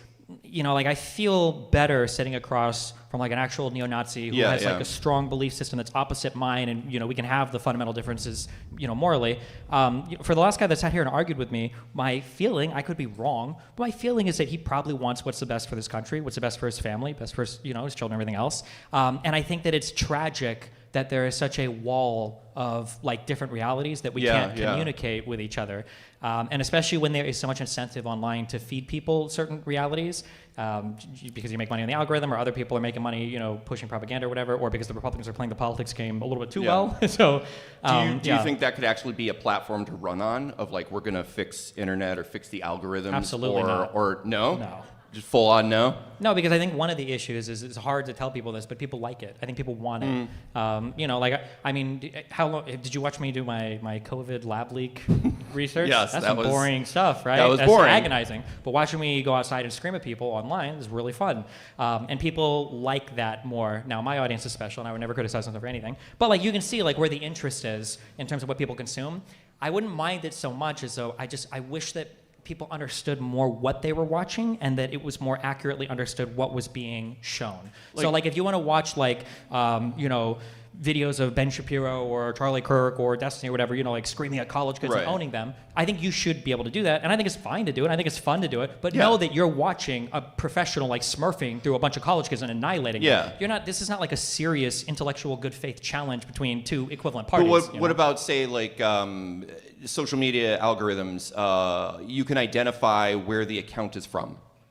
like I feel better sitting across from like an actual neo-Nazi who has like a strong belief system that's opposite mine, and we can have the fundamental differences, morally. For the last guy that sat here and argued with me, my feeling, I could be wrong, but my feeling is that he probably wants what's the best for this country, what's the best for his family, best for his, his children, everything else. And I think that it's tragic that there is such a wall of like different realities that we can't communicate with each other. And especially when there is so much incentive online to feed people certain realities, because you make money on the algorithm, or other people are making money, pushing propaganda or whatever, or because the Republicans are playing the politics game a little bit too well. So, do you think that could actually be a platform to run on? Of like, we're gonna fix internet or fix the algorithms? Absolutely not. Or no? No. Just full on no? No, because I think one of the issues is it's hard to tell people this, but people like it. I think people want it. How long did you watch me do my COVID lab leak research? Yes, that's that some was boring stuff, right? That's boring, boring, agonizing. But watching me go outside and scream at people online is really fun, and people like that more. Now, my audience is special, and I would never criticize them for anything. But like you can see like where the interest is in terms of what people consume. I wouldn't mind it so much as though I wish that people understood more what they were watching, and that it was more accurately understood what was being shown. So like if you want to watch like videos of Ben Shapiro or Charlie Kirk or Destiny or whatever, like screaming at college kids and owning them, I think you should be able to do that, and I think it's fine to do it. I think it's fun to do it, but know that you're watching a professional like smurfing through a bunch of college kids and annihilating them. You're not. This is not like a serious intellectual good faith challenge between two equivalent parties. But what about say like social media algorithms? You can identify where the account is from.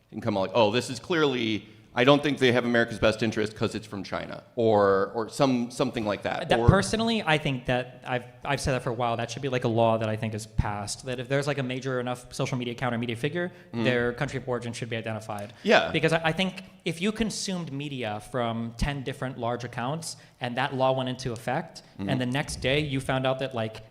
You can come like, oh, this is clearly, I don't think they have America's best interest because it's from China, or something like that. Personally, I think that I've said that for a while. That should be like a law that I think is passed. That if there's like a major enough social media account or media figure, their country of origin should be identified. Yeah. Because I think if you consumed media from 10 different large accounts and that law went into effect, and the next day you found out that like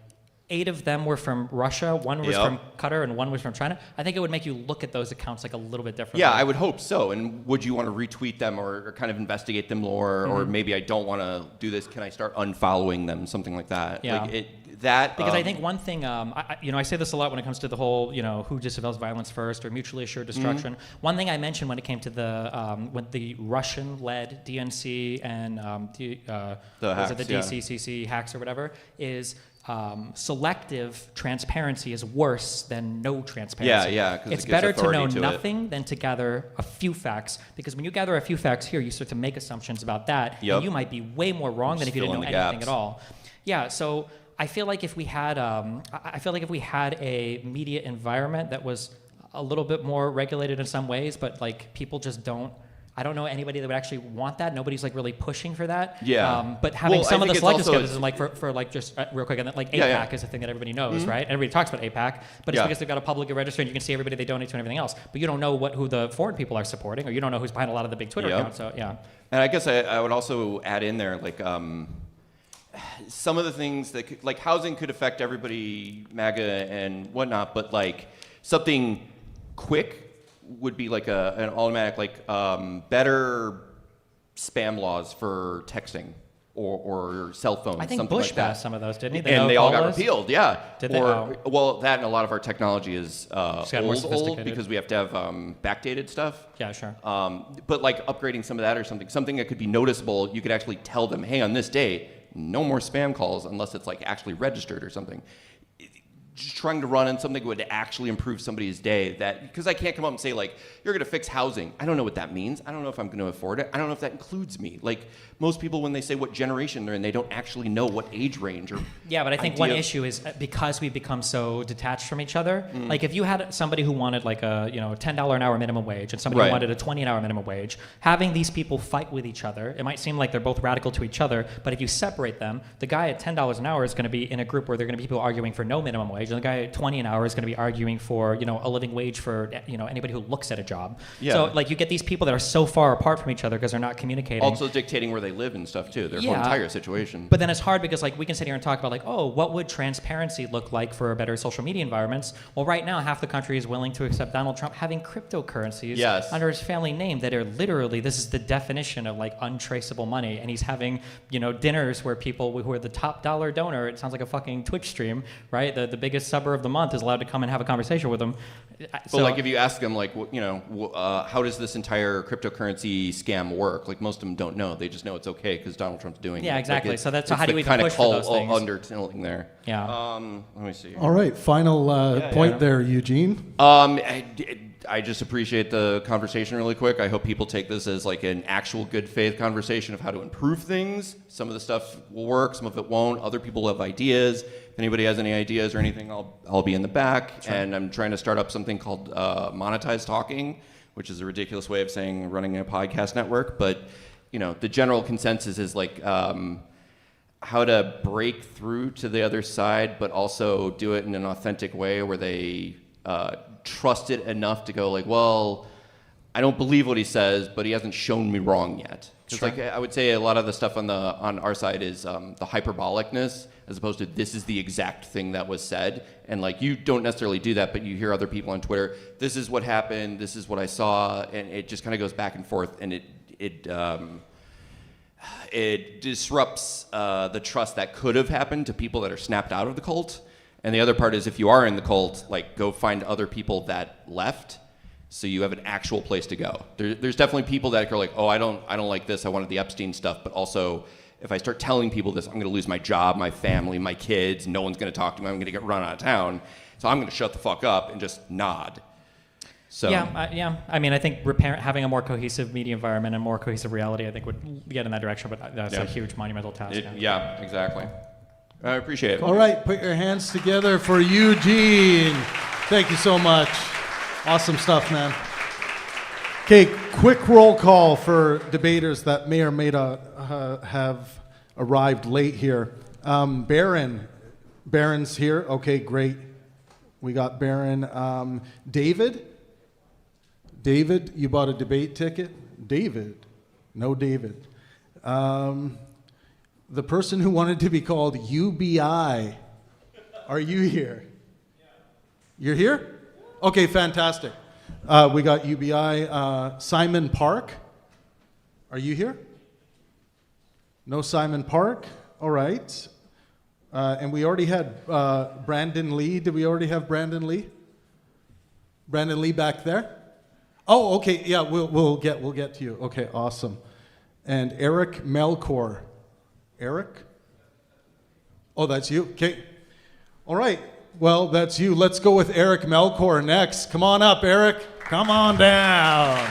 8 of them were from Russia, 1 was from Qatar, and 1 was from China, I think it would make you look at those accounts like a little bit differently. Yeah, I would hope so. And would you want to retweet them or kind of investigate them more? Or maybe I don't want to do this. Can I start unfollowing them? Something like that. Yeah. Because I think one thing, I say this a lot when it comes to the whole, who disavows violence first or mutually assured destruction. One thing I mentioned when it came to the Russian-led DNC and the hacks, DCCC hacks or whatever is selective transparency is worse than no transparency. Yeah, 'cause it it's gives better to know authority to it. nothing than to gather a few facts, because when you gather a few facts here, you start to make assumptions about that, Yep. and you might be way more wrong than Just if you didn't fill know in the anything gaps. at all. Yeah, so I feel like if we had, a media environment that was a little bit more regulated in some ways, but like people just don't. I don't know anybody that would actually want that. Nobody's like really pushing for that. Yeah. But having Well, some I of the think it's selective also- skepticism, like for like just real quick, and then, like APAC Yeah, yeah. is a thing that everybody knows, right? Everybody talks about APAC, but it's Yeah. because they've got a public register and you can see everybody they donate to and everything else. But you don't know who the foreign people are supporting, or you don't know who's behind a lot of the big Twitter Yep. accounts. So yeah. And I guess I would also add in there, like, some of the things that could, like housing could affect everybody, MAGA and whatnot, but like something quick would be like an automatic, like better spam laws for texting or cell phones. I think something Bush like that. passed some of those, didn't he? The And they all got no-call list? repealed, yeah. Did they? Or, Oh. well, that and a lot of our technology is Just got more old sophisticated. because we have to have backdated stuff. Yeah, sure. But like upgrading some of that or something that could be noticeable, you could actually tell them, hey, on this day, no more spam calls unless it's like actually registered or something. Just trying to run on something that would actually improve somebody's day, that because I can't come up and say like, you're going to fix housing. I don't know what that means. I don't know if I'm going to afford it. I don't know if that includes me. Like most people, when they say what generation they're in, they don't actually know what age range or Yeah, but I think one idea- issue is because we've become so detached from each other. Like if you had somebody who wanted like a $10 an hour minimum wage and somebody who Right. wanted a 20 an hour minimum wage, having these people fight with each other, it might seem like they're both radical to each other, but if you separate them, the guy at $10 an hour is going to be in a group where they're going to be people arguing for no minimum wage, and the guy at 20 an hour is going to be arguing for a living wage for anybody who looks at a job. Yeah. So like you get these people that are so far apart from each other because they're not communicating. Also dictating where they live and stuff too. Their whole Yeah. entire situation. But then it's hard because like we can sit here and talk about like, oh, what would transparency look like for better social media environments? Well, right now half the country is willing to accept Donald Trump having cryptocurrencies Yes. under his family name that are literally, this is the definition of like untraceable money, and he's having dinners where people who are the top dollar donor, it sounds like a fucking Twitch stream, right? The biggest subber of the month is allowed to come and have a conversation with him. But like if you ask them like how does this entire cryptocurrency scam work? Like most of them don't know. They just know it's okay because Donald Trump's doing it. Yeah, exactly. Like So that's it's how do the we even kind of push for those cult things? undertone there. Yeah. Let me see. All right, final point there, Eugene. I just appreciate the conversation really quick. I hope people take this as like an actual good faith conversation of how to improve things. Some of the stuff will work, some of it won't. Other people have ideas. If anybody has any ideas or anything, I'll be in the back. Sure. And I'm trying to start up something called Monetized Talking, which is a ridiculous way of saying running a podcast network. But the general consensus is like how to break through to the other side, but also do it in an authentic way where they trust it enough to go like, well, I don't believe what he says, but he hasn't shown me wrong yet. Because like I would say a lot of the stuff on our side is the hyperbolicness, as opposed to this is the exact thing that was said. And like you don't necessarily do that, but you hear other people on Twitter, this is what happened, this is what I saw, and it just kind of goes back and forth, and it disrupts the trust that could have happened to people that are snapped out of the cult. And the other part is if you are in the cult, like go find other people that left, so you have an actual place to go. There's definitely people that are like, oh, I don't like this. I wanted the Epstein stuff, but also if I start telling people this, I'm going to lose my job, my family, my kids. No one's going to talk to me. I'm going to get run out of town. So I'm going to shut the fuck up and just nod. So Yeah. I mean, I think having a more cohesive media environment and more cohesive reality, I think would get in that direction. But that's a huge monumental task. Yeah, exactly. I appreciate it. All right, put your hands together for Eugene. Thank you so much. Awesome stuff, man. Okay, quick roll call for debaters that may or may not have arrived late here. Baron's here. Okay, great. We got Baron. David, you bought a debate ticket? David. No David. The person who wanted to be called UBI. Are you here? You're here? Okay, fantastic. We got UBI. Simon Park. Are you here? No Simon Park? All right. And we already had Brandon Lee. Did we already have Brandon Lee? Brandon Lee back there? Oh, okay. Yeah, we'll get to you. Okay, awesome. And Eric Melkor. Eric? Oh, that's you. Okay. All right. Well, that's you. Let's go with Eric Melkor next. Come on up, Eric. Come on down.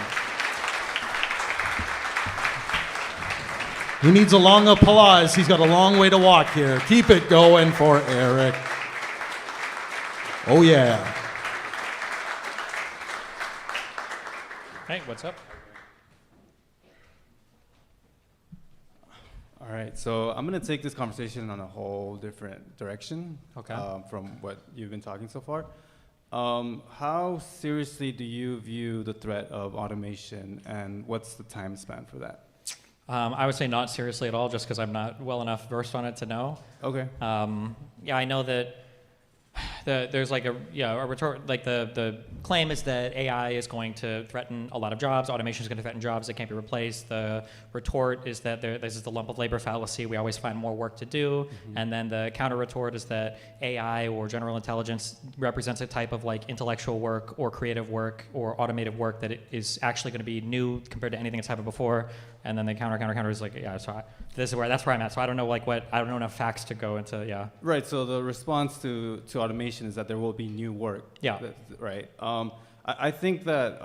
He needs a long applause. He's got a long way to walk here. Keep it going for Eric. Oh, yeah. Hey, what's up? All right, so I'm going to take this conversation on a whole different direction Okay. From what you've been talking so far. How seriously do you view the threat of automation, and what's the time span for that? I would say not seriously at all, just because I'm not well enough versed on it to know. Okay. Yeah, I know that there's like a retort, like the claim is that AI is going to threaten a lot of jobs. Automation is going to threaten jobs that can't be replaced. The retort is that this is the lump of labor fallacy. We always find more work to do. And then the counter retort is that AI or general intelligence represents a type of like intellectual work or creative work or automated work that is actually going to be new compared to anything that's happened before. And then the counter is like, yeah, so that's where I'm at. So I don't know I don't know enough facts to go into, yeah. Right, so the response to automation is that there will be new work. Yeah. Right. I think that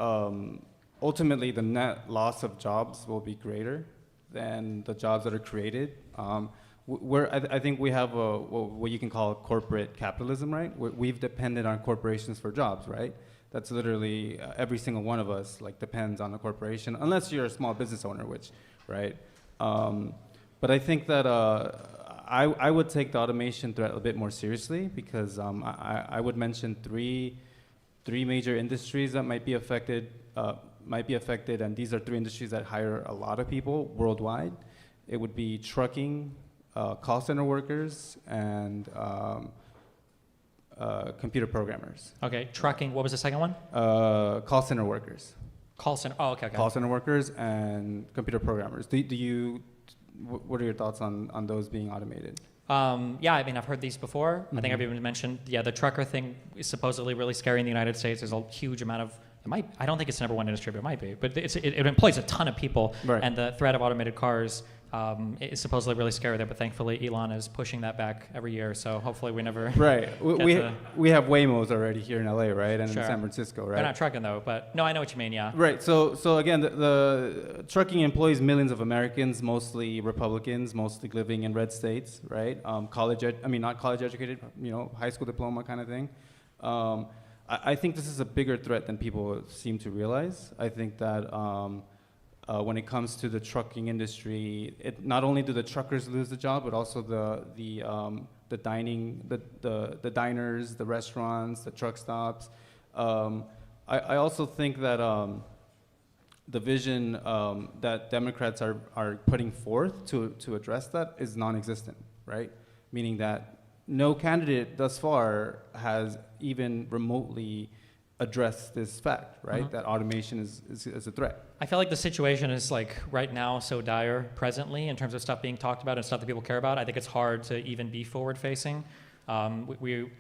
ultimately the net loss of jobs will be greater than the jobs that are created. I think we have what you can call corporate capitalism, right? We've depended on corporations for jobs, right? That's literally every single one of us like depends on a corporation, unless you're a small business owner, which, right? But I think that I would take the automation threat a bit more seriously because I would mention three major industries that might be affected, and these are three industries that hire a lot of people worldwide. It would be trucking, call center workers, and computer programmers. Okay, trucking, what was the second one? Call center workers. Call center, oh, okay. Call center workers and computer programmers. What are your thoughts on those being automated? Yeah, I mean, I've heard these before. I think I've even mentioned, the trucker thing is supposedly really scary in the United States. There's a huge amount of, I don't think it's the number one industry, but it might be. But it employs a ton of people, right. And the threat of automated cars is supposedly really scary there, but thankfully Elon is pushing that back every year, so hopefully we never Right. We have Waymos already here in LA, right? And Sure. in San Francisco, right? They're not trucking though, but no, I know what you mean, yeah. Right. So again, the trucking employs millions of Americans, mostly Republicans, mostly living in red states, right? Not college educated, high school diploma kind of thing. I think this is a bigger threat than people seem to realize. I think that when it comes to the trucking industry, not only do the truckers lose the job, but also the diners, the restaurants, the truck stops. I also think that the vision that Democrats are putting forth to address that is non-existent, right? Meaning that no candidate thus far has even remotely address this fact, right? That automation is a threat. I feel like the situation is like right now so dire presently in terms of stuff being talked about and stuff that people care about. I think it's hard to even be forward facing. We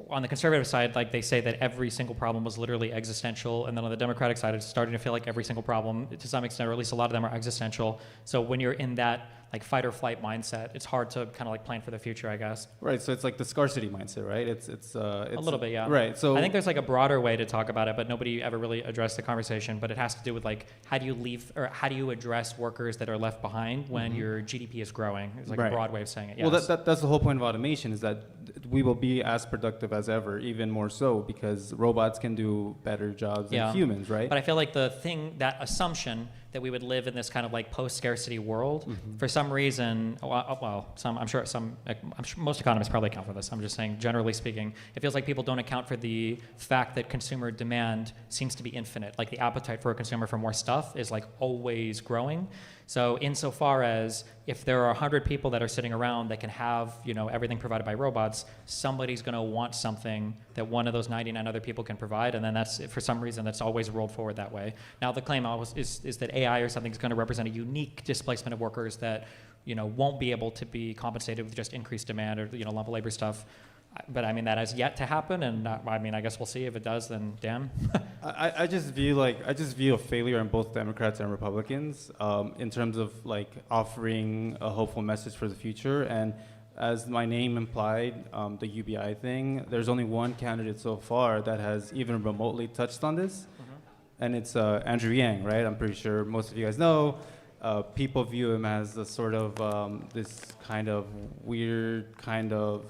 on the conservative side, like they say that every single problem was literally existential, and then on the Democratic side, it's starting to feel like every single problem, to some extent, or at least a lot of them, are existential. So when you're in that like fight or flight mindset, it's hard to kind of like plan for the future, I guess. Right. So it's like the scarcity mindset, right? It's a little bit, yeah. Right. So I think there's like a broader way to talk about it, but nobody ever really addressed the conversation. But it has to do with like how do you address workers that are left behind when your GDP is growing? It's like a broad way of saying it. Yes. Well, that's the whole point of automation, is that we will be as productive as ever, even more so, because robots can do better jobs than humans, right? But I feel like that assumption that we would live in this kind of like post-scarcity world, for some reason, I'm sure most economists probably account for this. I'm just saying, generally speaking, it feels like people don't account for the fact that consumer demand seems to be infinite. Like the appetite for a consumer for more stuff is like always growing. So insofar as if there are 100 people that are sitting around that can have, everything provided by robots, somebody's going to want something that one of those 99 other people can provide, and then that's, for some reason, that's always rolled forward that way. Now, the claim is that AI or something is going to represent a unique displacement of workers that, won't be able to be compensated with just increased demand or, lump of labor stuff. But I mean, that has yet to happen, and I guess we'll see. If it does, then damn. I just view a failure on both Democrats and Republicans in terms of like offering a hopeful message for the future. And as my name implied, the UBI thing, there's only one candidate so far that has even remotely touched on this, and it's Andrew Yang, right? I'm pretty sure most of you guys know. People view him as a sort of this kind of weird kind of,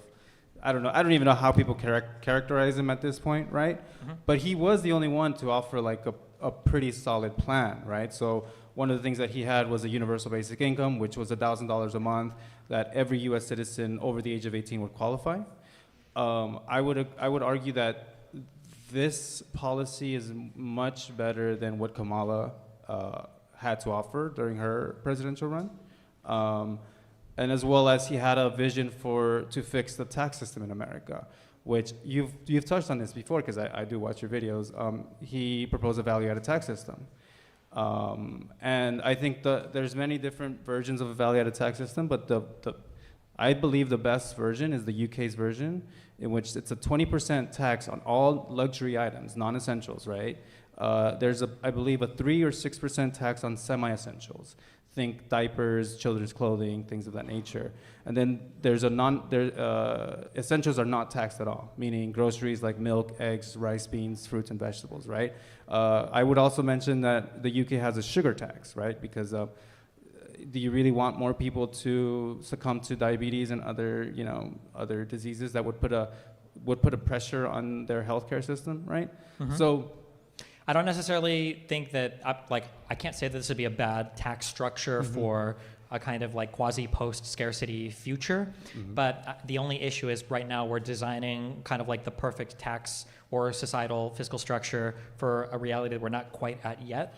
I don't know, I don't even know how people characterize him at this point, right? But he was the only one to offer like a pretty solid plan, right? So one of the things that he had was a universal basic income, which was $1,000 a month that every U.S. citizen over the age of 18 would qualify. I would argue that this policy is much better than what Kamala had to offer during her presidential run, and as well as he had a vision to fix the tax system in America, which you've touched on this before because I do watch your videos. He proposed a value-added tax system. And I think there's many different versions of a value-added tax system, but I believe the best version is the UK's version, in which it's a 20% tax on all luxury items, non-essentials, right? There's I believe a 3 or 6% tax on semi-essentials. Think diapers, children's clothing, things of that nature. And then there's essentials are not taxed at all, meaning groceries like milk, eggs, rice, beans, fruits, and vegetables, right? I would also mention that the UK has a sugar tax, right? Because do you really want more people to succumb to diabetes and other diseases that would put a pressure on their healthcare system, right? So I don't necessarily think that, I can't say that this would be a bad tax structure for a kind of like quasi-post-scarcity future, but the only issue is right now we're designing kind of like the perfect tax or societal fiscal structure for a reality that we're not quite at yet.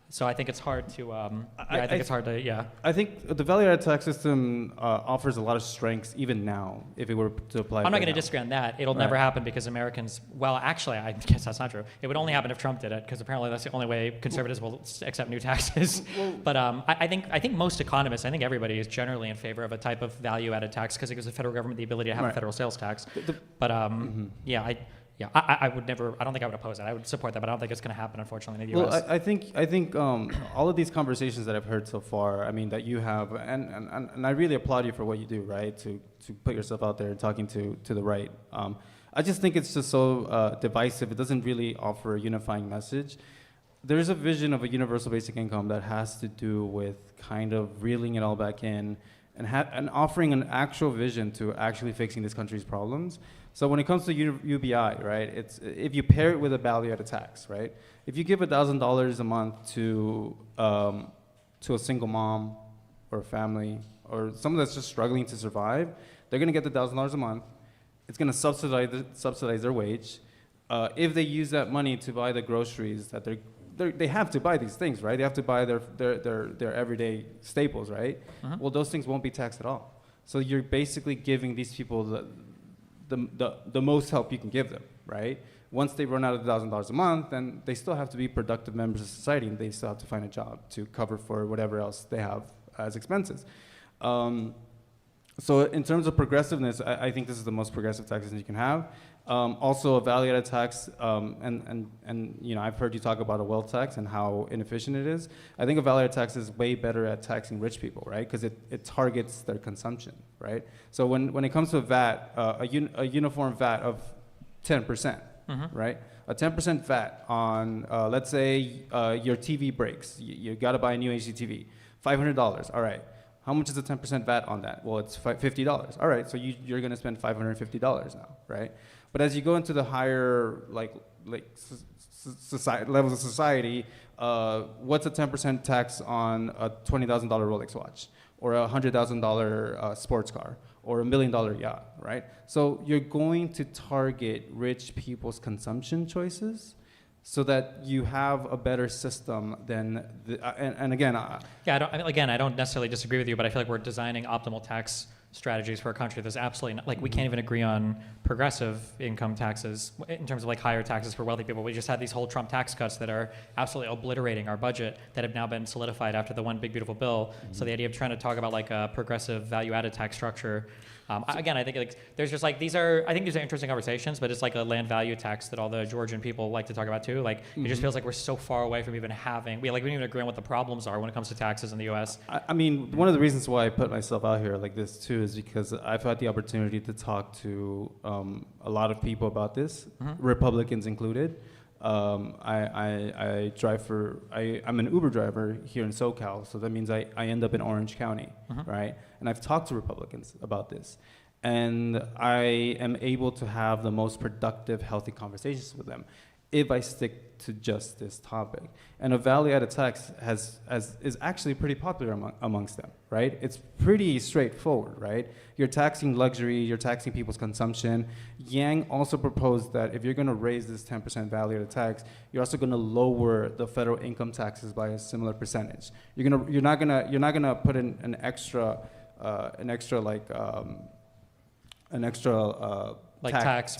So I think it's hard to, I think the value-added tax system offers a lot of strengths even now, if it were to apply. I'm not going to disagree on that. It'll never happen because Americans, well, actually, I guess that's not true. It would only happen if Trump did it, because apparently that's the only way conservatives will accept new taxes. But I think most economists, I think everybody is generally in favor of a type of value-added tax because it gives the federal government the ability to have a federal sales tax. I would never. I don't think I would oppose it. I would support that, but I don't think it's going to happen, unfortunately, in the U.S. Well, I think all of these conversations that I've heard so far, I mean, that you have, and I really applaud you for what you do, right? To put yourself out there and talking to the right. I just think it's just so divisive. It doesn't really offer a unifying message. There's a vision of a universal basic income that has to do with kind of reeling it all back in and offering an actual vision to actually fixing this country's problems. So when it comes to UBI, right, it's if you pair it with a value-added tax, right? If you give $1,000 a month to a single mom or a family or someone that's just struggling to survive, they're going to get the $1,000 a month. It's going to subsidize their wage. If they use that money to buy the groceries that they have to buy these things, right? They have to buy their everyday staples, right? Well, those things won't be taxed at all. So you're basically giving these people the most help you can give them, right? Once they run out of $1,000 a month, then they still have to be productive members of society, and they still have to find a job to cover for whatever else they have as expenses. So in terms of progressiveness, I think this is the most progressive tax system you can have. Also, a value-added tax, and I've heard you talk about a wealth tax and how inefficient it is. I think a value-added tax is way better at taxing rich people, right? Because it targets their consumption, right? So when it comes to a VAT, a uniform VAT of 10%, right? A 10% VAT on, let's say, your TV breaks. You got to buy a new HDTV, $500. All right. How much is the 10% VAT on that? Well, it's $50. All right, so you're going to spend $550 now, right? But as you go into the higher levels of society, what's a 10% tax on a $20,000 Rolex watch, or a $100,000 sports car, or $1 million yacht, right? So you're going to target rich people's consumption choices, so that you have a better system than and again. I don't necessarily disagree with you, but I feel like we're designing optimal tax strategies for a country that's absolutely not, we can't even agree on progressive income taxes in terms of higher taxes for wealthy people. We just had these whole Trump tax cuts that are absolutely obliterating our budget that have now been solidified after the one big beautiful bill. So the idea of trying to talk about a progressive value-added tax structure Again, I think like there's just like I think these are interesting conversations, but it's like a land value tax that all the Georgian people like to talk about too. Like it just feels like we're so far away from even having we don't even agree on what the problems are when it comes to taxes in the U.S. I mean, one of the reasons why I put myself out here like this too is because I've had the opportunity to talk to a lot of people about this, Republicans included. I drive I'm an Uber driver here in SoCal, so that means I end up in Orange County, right? And I've talked to Republicans about this, and I am able to have the most productive, healthy conversations with them if I stick to just this topic. And a value-added tax is actually pretty popular amongst them, right? It's pretty straightforward, right? You're taxing luxury, you're taxing people's consumption. Yang also proposed that if you're going to raise this 10% value-added tax, you're also going to lower the federal income taxes by a similar percentage. You're not gonna put in an extra tax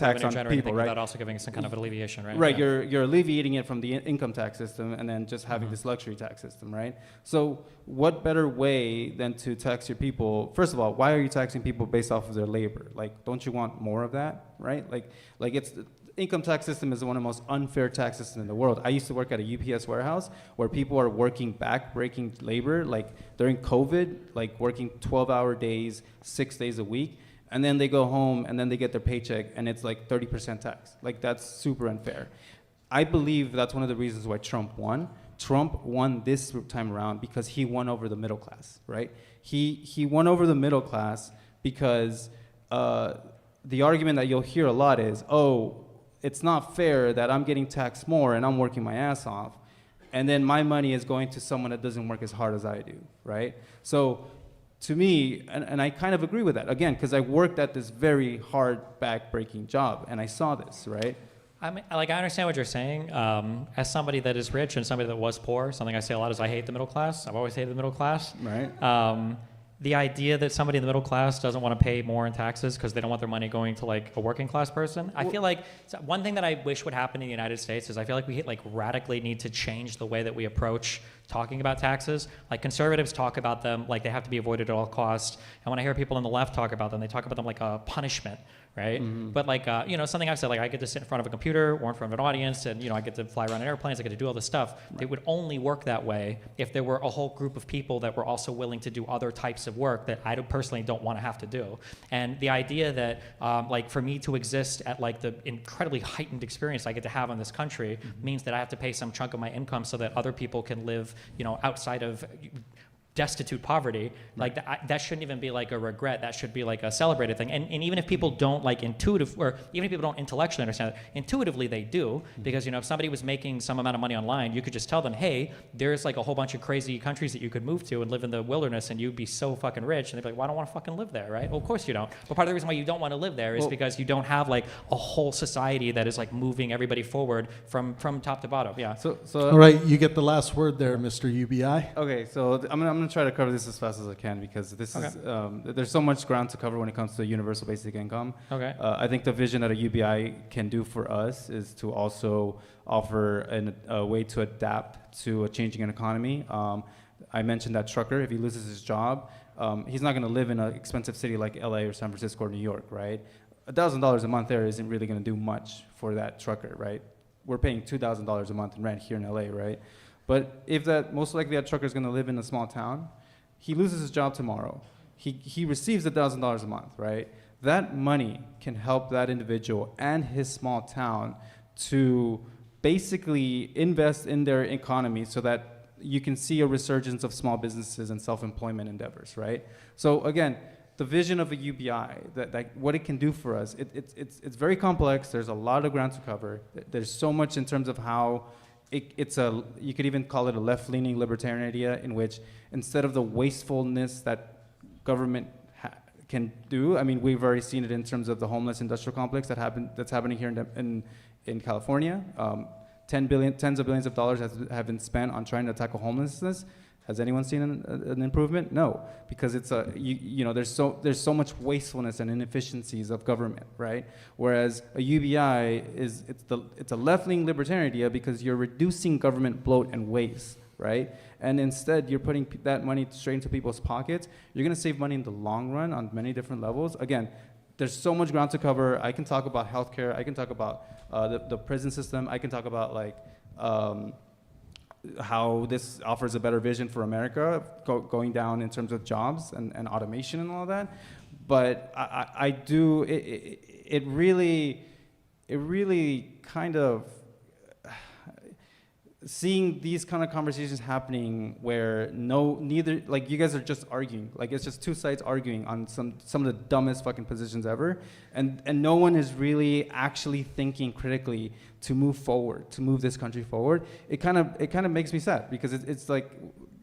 on generating people, thing right? without also giving some kind of alleviation, right? Right, Yeah. you're alleviating it from the income tax system and then just having this luxury tax system, right? So what better way than to tax your people? First of all, why are you taxing people based off of their labor? Like, don't you want more of that, right? Like it's income tax system is one of the most unfair tax systems in the world. I used to work at a UPS warehouse where people are working back-breaking labor, like during COVID, like working 12-hour days, 6 days a week. And then they go home and then they get their paycheck and it's like 30% tax. Like that's super unfair. I believe that's one of the reasons why Trump won. Trump won this time around because he won over the middle class, right? He won over the middle class because the argument that you'll hear a lot is, oh, it's not fair that I'm getting taxed more and I'm working my ass off, and then my money is going to someone that doesn't work as hard as I do, right? So to me, and I kind of agree with that, again, because I worked at this very hard back-breaking job, and I saw this, right? I mean, like, I understand what you're saying. As somebody that is rich and somebody that was poor, something I say a lot is I hate the middle class. I've always hated the middle class. Right. The idea that somebody in the middle class doesn't want to pay more in taxes because they don't want their money going to like a working class person. I feel like one thing that I wish would happen in the United States is I feel like we like radically need to change the way that we approach talking about taxes. Like conservatives talk about them like they have to be avoided at all costs. And when I hear people on the left talk about them, they talk about them like a punishment, right? But like, something I've said, like I get to sit in front of a computer or in front of an audience and, I get to fly around in airplanes, I get to do all this stuff. Right. It would only work that way if there were a whole group of people that were also willing to do other types of work that I personally don't want to have to do. And the idea that, like for me to exist at like the incredibly heightened experience I get to have in this country means that I have to pay some chunk of my income so that other people can live, outside of destitute poverty, like that shouldn't even be like a regret. That should be like a celebrated thing. And even if people don't like even if people don't intellectually understand it, intuitively they do, because if somebody was making some amount of money online, you could just tell them, hey, there's like a whole bunch of crazy countries that you could move to and live in the wilderness and you'd be so fucking rich. And they'd be like, well, I don't want to fucking live there, right? Well, of course you don't. But part of the reason why you don't want to live there is because you don't have like a whole society that is like moving everybody forward from top to bottom. Yeah. So all right, you get the last word there, Mr. UBI. Okay, so I'm gonna try to cover this as fast as I can because this is there's so much ground to cover when it comes to universal basic income. Okay. I think the vision that a UBI can do for us is to also offer a way to adapt to a changing economy. I mentioned that trucker, if he loses his job, he's not going to live in an expensive city like LA or San Francisco or New York, right? $1,000 a month there isn't really going to do much for that trucker, right? We're paying $2,000 a month in rent here in LA, right? But if most likely that trucker is going to live in a small town, he loses his job tomorrow. He receives $1,000 a month, right? That money can help that individual and his small town to basically invest in their economy so that you can see a resurgence of small businesses and self-employment endeavors, right? So again, the vision of a UBI, that what it can do for us, it's very complex. There's a lot of ground to cover. There's so much in terms of how you could even call it a left-leaning libertarian idea in which instead of the wastefulness that government can do, I mean, we've already seen it in terms of the homeless industrial complex that's happening here in California. Tens of billions of dollars have been spent on trying to tackle homelessness. Has anyone seen an improvement? No, because there's so much wastefulness and inefficiencies of government, right? Whereas a UBI it's a left-leaning libertarian idea because you're reducing government bloat and waste right? And instead, you're putting that money straight into people's pockets. You're going to save money in the long run on many different levels. Again, there's so much ground to cover. I can talk about healthcare. I can talk about the prison system. I can talk about like how this offers a better vision for America, going down in terms of jobs and automation and all that. But I do, it really kind of, seeing these kind of conversations happening where neither, like you guys are just arguing, like it's just two sides arguing on some of the dumbest fucking positions ever, and no one is really actually thinking critically to move forward, to move this country forward. It kind of makes me sad, because it's like,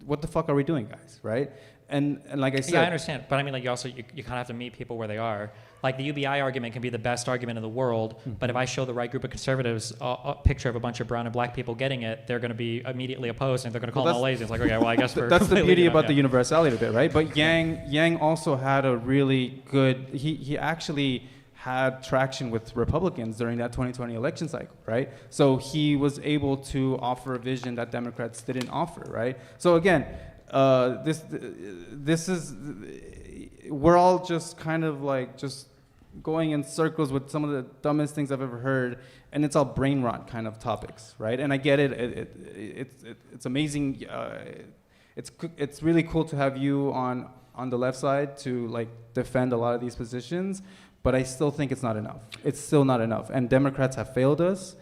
what the fuck are we doing, guys, right? And like I said, yeah, I understand, but I mean, like you kind of have to meet people where they are. Like the UBI argument can be the best argument in the world, but if I show the right group of conservatives a picture of a bunch of brown and black people getting it, they're going to be immediately opposed, and they're going to call them all lazy. It's like, okay, well, I guess we're that's the beauty about the yeah. universality of it, right? But Yang also had a really good. He actually had traction with Republicans during that 2020 election cycle, right? So he was able to offer a vision that Democrats didn't offer, right? So again, this is, we're all just kind of like just going in circles with some of the dumbest things I've ever heard, and it's all brain rot kind of topics, right? And I get it. It's amazing. It's really cool to have you on the left side to like defend a lot of these positions, but I still think it's not enough. It's still not enough, and Democrats have failed us.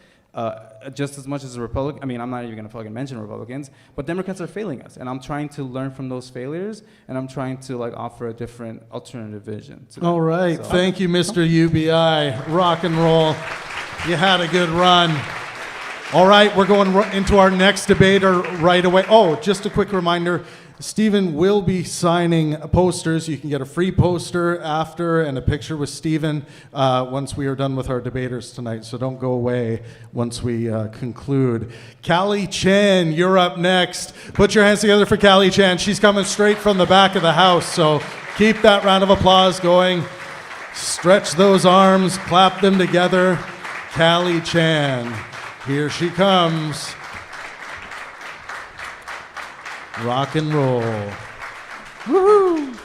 Just as much as the Republican, I mean, I'm not even gonna fucking mention Republicans, but Democrats are failing us, and I'm trying to learn from those failures, and I'm trying to like offer a different alternative vision. All right, thank you, Mr. UBI. Rock and roll. You had a good run. All right, we're going into our next debater right away. Oh, just a quick reminder, Stephen will be signing posters. You can get a free poster after and a picture with Stephen once we are done with our debaters tonight, so don't go away once we conclude. Callie Chan, you're up next. Put your hands together for Callie Chan. She's coming straight from the back of the house, so keep that round of applause going. Stretch those arms, clap them together. Callie Chan, here she comes. Rock and roll. Woohoo!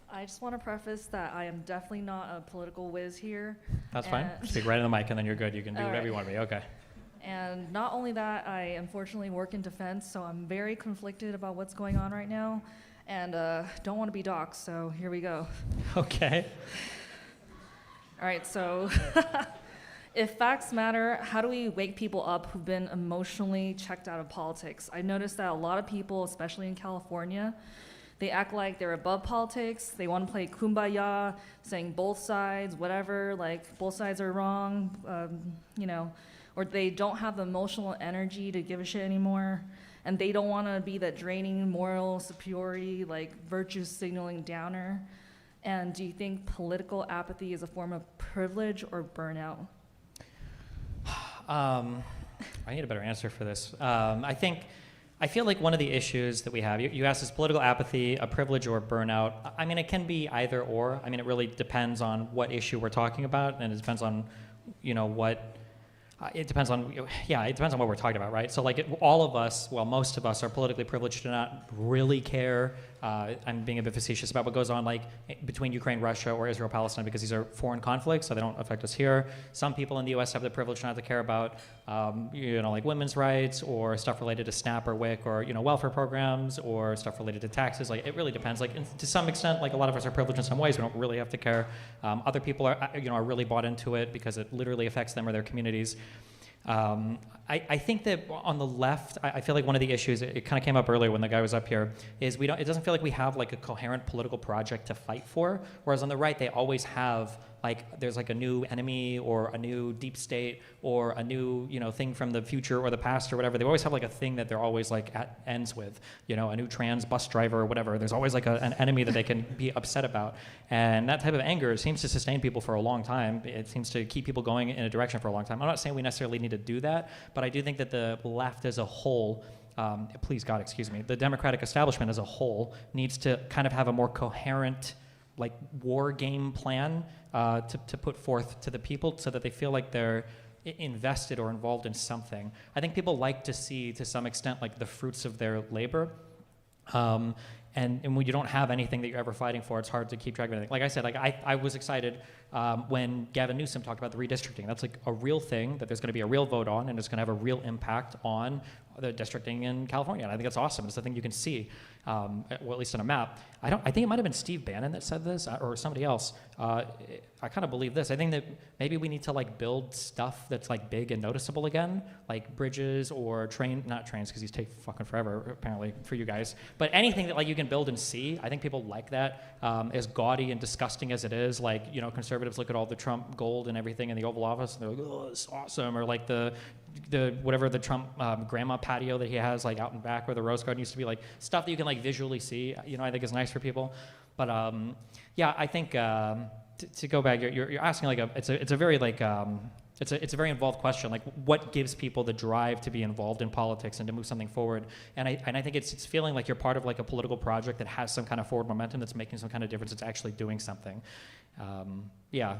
I just want to preface that I am definitely not a political whiz here. That's fine. Speak right in the mic, and then you're good. You can do All whatever right. you want to be. Okay. And not only that, I unfortunately work in defense, so I'm very conflicted about what's going on right now, and don't want to be doxxed, so here we go. Okay. All right, so if facts matter, how do we wake people up who've been emotionally checked out of politics? I noticed that a lot of people, especially in California, they act like they're above politics. They want to play kumbaya, saying both sides, whatever, like both sides are wrong, or they don't have the emotional energy to give a shit anymore. And they don't want to be that draining moral superiority, like virtue signaling downer. And do you think political apathy is a form of privilege or burnout? I need a better answer for this. I feel like one of the issues that we have, you asked, is political apathy a privilege or burnout? I mean, it can be either or. I mean, it really depends on what issue we're talking about, and it depends on, it depends on what we're talking about, right? So like all of us, well, most of us are politically privileged to not really care. I'm being a bit facetious about what goes on like between Ukraine, Russia, or Israel, Palestine, because these are foreign conflicts, so they don't affect us here. Some people in the U.S. have the privilege not to care about, like women's rights or stuff related to SNAP or WIC or, welfare programs or stuff related to taxes. Like it really depends. Like to some extent, like a lot of us are privileged in some ways. We don't really have to care. Other people are really bought into it because it literally affects them or their communities. I think that on the left, I feel like one of the issues, it kind of came up earlier when the guy was up here, is it doesn't feel like we have like a coherent political project to fight for, whereas on the right, they always have like, there's like a new enemy or a new deep state or a new, thing from the future or the past or whatever. They always have like a thing that they're always like ends with, a new trans bus driver or whatever. There's always like an enemy that they can be upset about. And that type of anger seems to sustain people for a long time. It seems to keep people going in a direction for a long time. I'm not saying we necessarily need to do that, but I do think that the left as a whole, the Democratic establishment as a whole needs to kind of have a more coherent like war game plan to put forth to the people so that they feel like they're invested or involved in something. I think people like to see, to some extent, like the fruits of their labor. And when you don't have anything that you're ever fighting for, it's hard to keep track of anything. Like I said, like I was excited when Gavin Newsom talked about the redistricting. That's like a real thing that there's going to be a real vote on, and it's going to have a real impact on the districting in California. And I think that's awesome. It's something you can see, well, at least on a map. I think it might have been Steve Bannon that said this, or somebody else. I kind of believe this. I think that maybe we need to like build stuff that's like big and noticeable again, like bridges or not trains, because these take fucking forever apparently for you guys. But anything that like you can build and see, I think people like that. As gaudy and disgusting as it is, like, you know, conservatives look at all the Trump gold and everything in the Oval Office and they're like, oh, it's awesome. Or like the whatever the Trump grandma patio that he has like out and back where the Rose Garden used to be, like stuff that you can like visually see, you know, I think is nice for people. But yeah, I think to go back, you're asking like it's a very like it's a very involved question, like what gives people the drive to be involved in politics and to move something forward. And I think it's feeling like you're part of like a political project that has some kind of forward momentum, that's making some kind of difference, it's actually doing something. Yeah,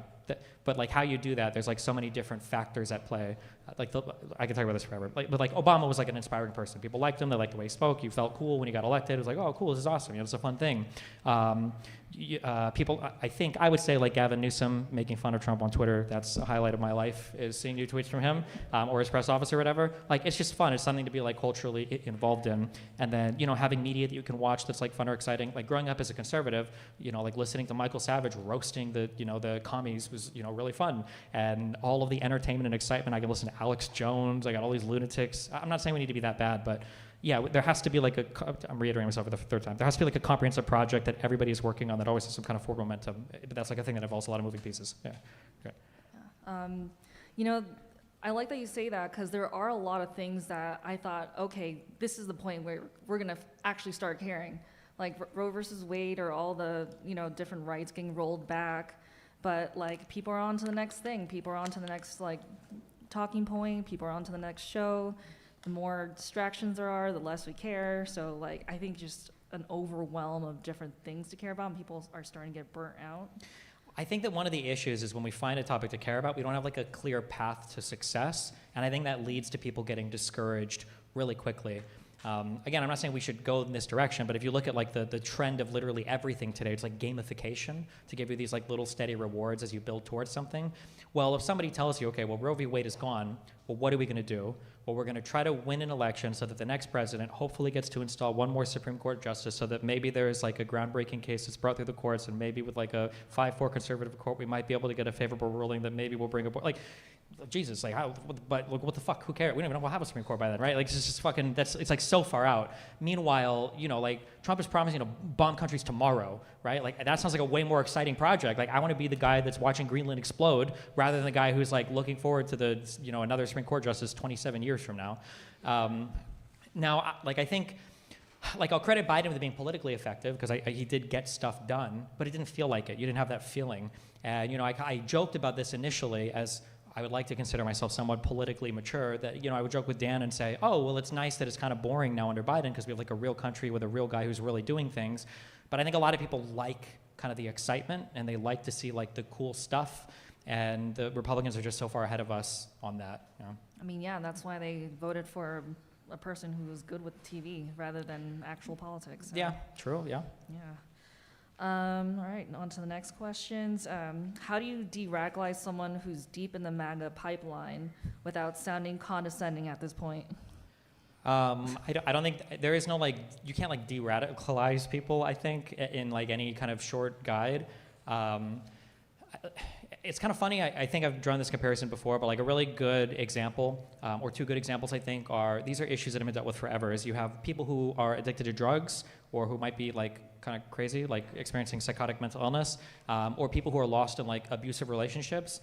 but like how you do that, there's like so many different factors at play. Like I could talk about this forever. But like Obama was like an inspiring person. People liked him. They liked the way he spoke. You felt cool when he got elected. It was like, oh, cool, this is awesome. You know, it's a fun thing. People, I think I would say like Gavin Newsom making fun of Trump on Twitter. That's a highlight of my life, is seeing new tweets from him or his press office or whatever. Like it's just fun. It's something to be like culturally involved in. And then, you know, having media that you can watch that's like fun or exciting. Like growing up as a conservative, you know, like listening to Michael Savage roasting the commies was, you know, really fun. And all of the entertainment and excitement, I can listen to Alex Jones. I got all these lunatics. I'm not saying we need to be that bad, but yeah, there has to be like I'm reiterating myself for the third time. There has to be like a comprehensive project that everybody is working on that always has some kind of forward momentum. But that's like a thing that involves a lot of moving pieces. Yeah. Great. You know, I like that you say that, because there are a lot of things that I thought, okay, this is the point where we're going to actually start caring. Like Roe versus Wade, or all the, you know, different rights getting rolled back. But like people are on to the next thing. People are on to the next like talking point. People are on to the next show. The more distractions there are, the less we care. So like I think just an overwhelm of different things to care about, and people are starting to get burnt out. I think that one of the issues is when we find a topic to care about, we don't have like a clear path to success. And I think that leads to people getting discouraged really quickly. Again, I'm not saying we should go in this direction, but if you look at like the trend of literally everything today, it's like gamification to give you these like little steady rewards as you build towards something. Well, if somebody tells you, okay, well, Roe v. Wade is gone, well, what are we going to do? Well, we're going to try to win an election so that the next president hopefully gets to install one more Supreme Court justice, so that maybe there is like a groundbreaking case that's brought through the courts, and maybe with like a 5-4 conservative court, we might be able to get a favorable ruling that maybe will bring about, like, Jesus, like how, but look, what the fuck, who cares? We don't even know we'll have a Supreme Court by then, right? Like, it's just fucking, it's like so far out. Meanwhile, you know, like Trump is promising to bomb countries tomorrow, right? Like that sounds like a way more exciting project. Like I want to be the guy that's watching Greenland explode rather than the guy who's like looking forward to the, you know, another Supreme Court justice 27 years from now. Now, like I think, like I'll credit Biden with being politically effective because he did get stuff done, but it didn't feel like it. You didn't have that feeling. And, you know, I joked about this initially as I would like to consider myself somewhat politically mature, that, you know, I would joke with Dan and say, oh, well, it's nice that it's kind of boring now under Biden because we have like a real country with a real guy who's really doing things. But I think a lot of people like kind of the excitement, and they like to see like the cool stuff. And the Republicans are just so far ahead of us on that. You know? I mean, yeah, that's why they voted for a person who was good with TV rather than actual politics. So. Yeah, true, yeah. Yeah. All right, on to the next questions. How do you de-radicalize someone who's deep in the MAGA pipeline without sounding condescending at this point? I don't think there is no like, you can't like de-radicalize people, I think, in like any kind of short guide. It's kind of funny, I think I've drawn this comparison before, but like a really good example, or two good examples I think are, these are issues that have been dealt with forever, is you have people who are addicted to drugs, or who might be like kind of crazy, like experiencing psychotic mental illness, or people who are lost in like abusive relationships.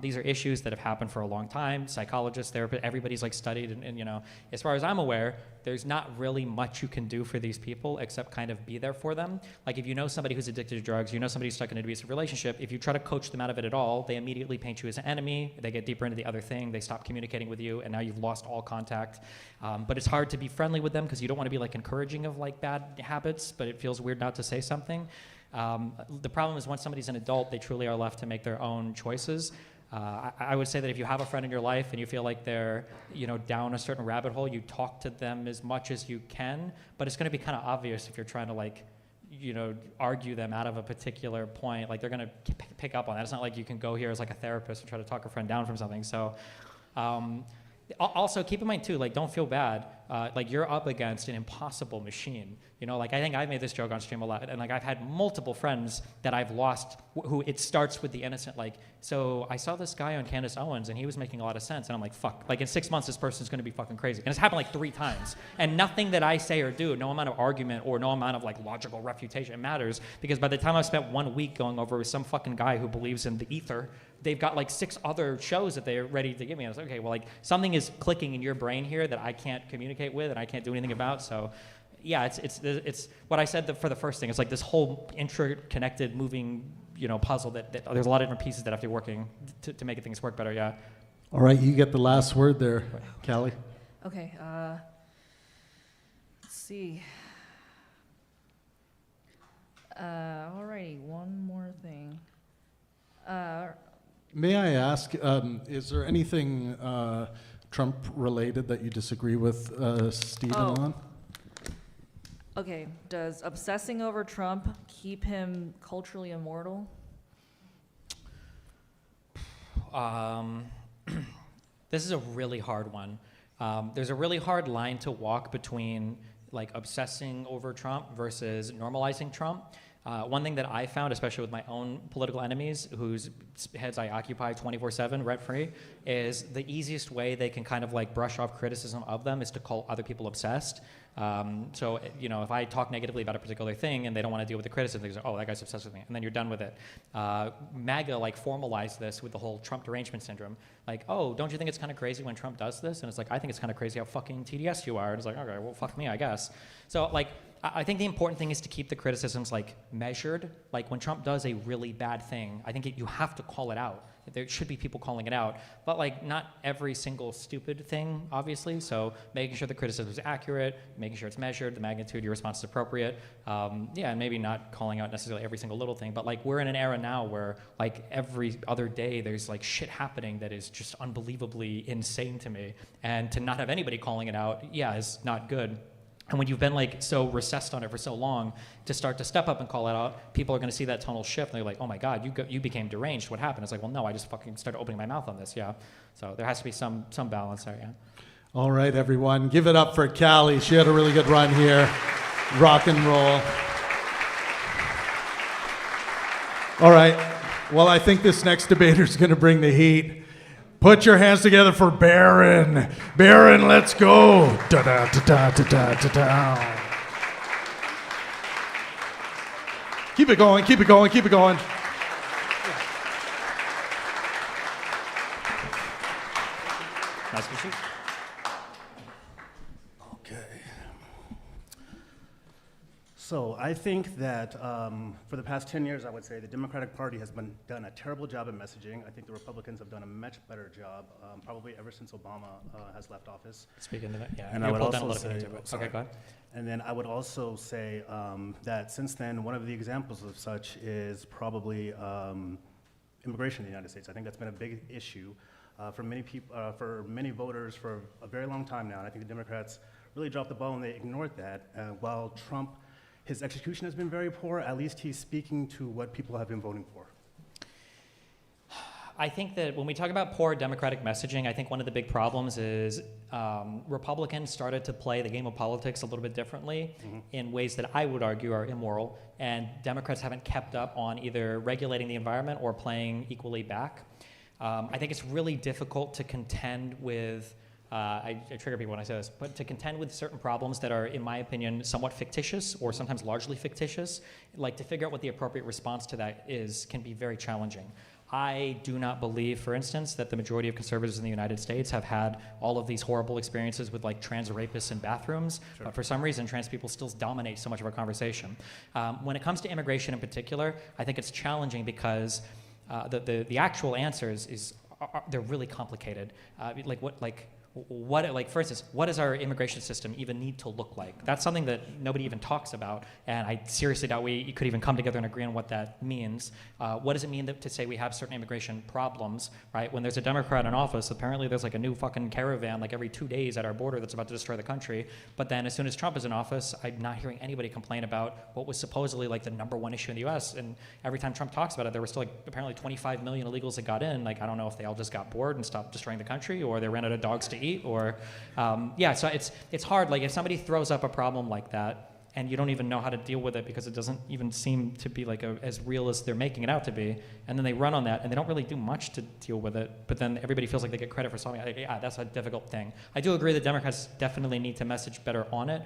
These are issues that have happened for a long time. Psychologists, therapists, everybody's like studied, and you know, as far as I'm aware, there's not really much you can do for these people except kind of be there for them. Like if you know somebody who's addicted to drugs, you know somebody who's stuck in an abusive relationship, if you try to coach them out of it at all, they immediately paint you as an enemy, they get deeper into the other thing, they stop communicating with you, and now you've lost all contact. But it's hard to be friendly with them because you don't want to be like encouraging of like bad habits, but it feels weird not to say something. The problem is once somebody's an adult, they truly are left to make their own choices. I would say that if you have a friend in your life and you feel like they're, down a certain rabbit hole, you talk to them as much as you can, but it's going to be kind of obvious if you're trying to argue them out of a particular point. Like they're going to pick up on that. It's not like you can go here as like a therapist and try to talk a friend down from something. So also keep in mind too, like don't feel bad. Like you're up against an impossible machine. I think I've made this joke on stream a lot, and like I've had multiple friends that I've lost who it starts with the innocent, like, so I saw this guy on Candace Owens and he was making a lot of sense, and I'm like, fuck, like in 6 months this person's gonna be fucking crazy. And it's happened like 3 times. And nothing that I say or do, no amount of argument or no amount of like logical refutation matters, because by the time I've spent 1 week going over with some fucking guy who believes in the ether, they've got like 6 other shows that they're ready to give me. And I was like, okay, well, like something is clicking in your brain here that I can't communicate with and I can't do anything about. So yeah, it's what I said for the first thing. It's like this whole interconnected moving, puzzle that there's a lot of different pieces that have to be working to make things work better. Yeah. All right, you get the last word there, Callie. Okay. Let's see. Alrighty, one more thing. May I ask, is there anything Trump related that you disagree with Stephen on? Okay, does obsessing over Trump keep him culturally immortal? This is a really hard one. There's a really hard line to walk between like obsessing over Trump versus normalizing Trump. One thing that I found, especially with my own political enemies, whose heads I occupy 24/7, rent-free, is the easiest way they can kind of like brush off criticism of them is to call other people obsessed. So, if I talk negatively about a particular thing and they don't want to deal with the criticism, they say, oh, that guy's obsessed with me, and then you're done with it. MAGA like formalized this with the whole Trump derangement syndrome. Like, oh, don't you think it's kind of crazy when Trump does this? And it's like, I think it's kind of crazy how fucking TDS you are. And it's like, okay, well, fuck me, I guess. So, like, I think the important thing is to keep the criticisms like measured. Like when Trump does a really bad thing, I think you have to call it out. There should be people calling it out, but like not every single stupid thing, obviously. So making sure the criticism is accurate, making sure it's measured, the magnitude of your response is appropriate. And maybe not calling out necessarily every single little thing, but like we're in an era now where like every other day there's like shit happening that is just unbelievably insane to me, and to not have anybody calling it out, is not good. And when you've been like so recessed on it for so long, to start to step up and call it out, people are going to see that tonal shift and they're like, oh my God, you became deranged. What happened? It's like, well, no, I just fucking started opening my mouth on this. Yeah. So there has to be some balance there. Yeah. All right, everyone, give it up for Callie. She had a really good run here. Rock and roll. All right. Well, I think this next debater is going to bring the heat. Put your hands together for Baron. Baron, let's go. Da-da, da-da, da-da, da-da. Keep it going, keep it going, keep it going. Nice to see you. Okay. So I think that for the past 10 years, I would say the Democratic Party has done a terrible job at messaging. I think the Republicans have done a much better job, probably ever since Obama has left office. Speaking to that, yeah. And You I would pulled down a also little say, bit into it. Okay, go ahead. And then I would also say that since then, one of the examples of such is probably immigration in the United States. I think that's been a big issue for many people, for many voters for a very long time now. And I think the Democrats really dropped the ball and they ignored that. While Trump, his execution has been very poor, at least he's speaking to what people have been voting for. I think that when we talk about poor Democratic messaging, I think one of the big problems is Republicans started to play the game of politics a little bit differently in ways that I would argue are immoral, and Democrats haven't kept up on either regulating the environment or playing equally back. I think it's really difficult to contend with, I trigger people when I say this, but to contend with certain problems that are, in my opinion, somewhat fictitious or sometimes largely fictitious, like to figure out what the appropriate response to that is can be very challenging. I do not believe, for instance, that the majority of conservatives in the United States have had all of these horrible experiences with like trans rapists in bathrooms, but for some reason trans people still dominate so much of our conversation. When it comes to immigration in particular, I think it's challenging because like for instance, what does our immigration system even need to look like? That's something that nobody even talks about, and I seriously doubt we could even come together and agree on what that means. What does it mean to say we have certain immigration problems, right? When there's a Democrat in office, apparently there's like a new fucking caravan like every 2 days at our border that's about to destroy the country. But then as soon as Trump is in office, I'm not hearing anybody complain about what was supposedly like the #1 issue in the U.S. And every time Trump talks about it, there were still like apparently 25 million illegals that got in. Like I don't know if they all just got bored and stopped destroying the country, or they ran out of dogs to eat, or so it's hard. Like if somebody throws up a problem like that and you don't even know how to deal with it because it doesn't even seem to be like as real as they're making it out to be, and then they run on that and they don't really do much to deal with it, but then everybody feels like they get credit for solving it. Like, yeah, that's a difficult thing. I do agree that Democrats definitely need to message better on it.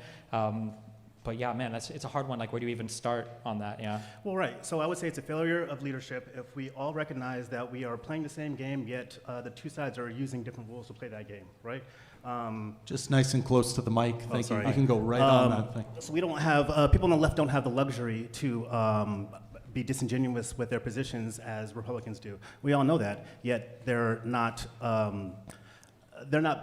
But yeah, man, it's a hard one. Like, where do you even start on that? Yeah. Well, right. So I would say it's a failure of leadership if we all recognize that we are playing the same game, yet the two sides are using different rules to play that game, right? Just nice and close to the mic. Thank you. sorry. You can go right on that thing. So we don't have, people on the left don't have the luxury to be disingenuous with their positions as Republicans do. We all know that, yet they're not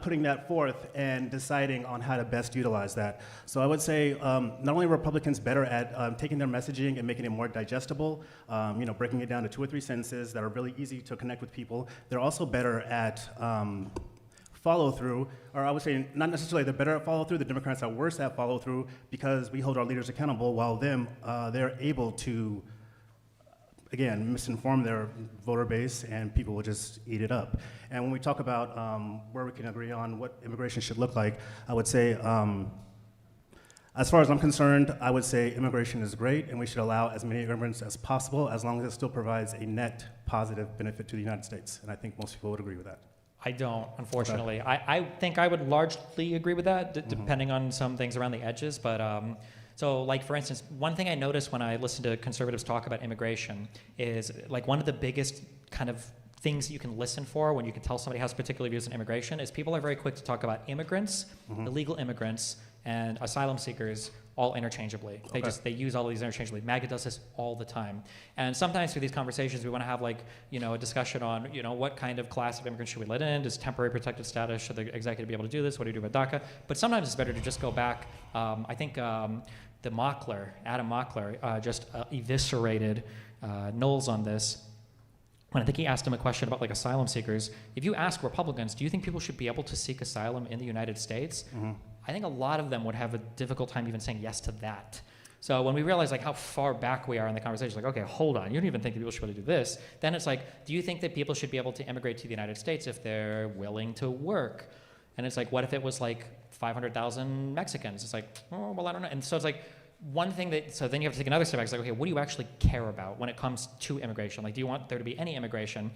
putting that forth and deciding on how to best utilize that. So I would say not only are Republicans better at taking their messaging and making it more digestible, breaking it down to 2 or 3 sentences that are really easy to connect with people, they're also better at follow through, or I would say not necessarily they're better at follow through, the Democrats are worse at follow through because we hold our leaders accountable, while they're able to, again, misinform their voter base and people will just eat it up. And when we talk about where we can agree on what immigration should look like, I would say, as far as I'm concerned, I would say immigration is great and we should allow as many immigrants as possible as long as it still provides a net positive benefit to the United States. And I think most people would agree with that. I don't, unfortunately. Okay. I think I would largely agree with that, depending on some things around the edges. But so, like, for instance, one thing I noticed when I listen to conservatives talk about immigration is, like, one of the biggest kind of things that you can listen for when you can tell somebody has particular views on immigration is people are very quick to talk about immigrants, illegal immigrants, and asylum seekers all interchangeably. They use all of these interchangeably. MAGA does this all the time. And sometimes through these conversations, we want to have a discussion on, what kind of class of immigrants should we let in? Does temporary protected status, should the executive be able to do this? What do you do about DACA? But sometimes it's better to just go back. I think Adam Mockler, just eviscerated Knowles on this. When I think he asked him a question about asylum seekers. If you ask Republicans, do you think people should be able to seek asylum in the United States? I think a lot of them would have a difficult time even saying yes to that. So when we realize how far back we are in the conversation, okay, hold on, you don't even think that people should be able to do this. Then it's do you think that people should be able to immigrate to the United States if they're willing to work? And it's what if it was 500,000 Mexicans? It's well, I don't know. And so it's one thing so then you have to take another step back. It's okay, what do you actually care about when it comes to immigration? Do you want there to be any immigration?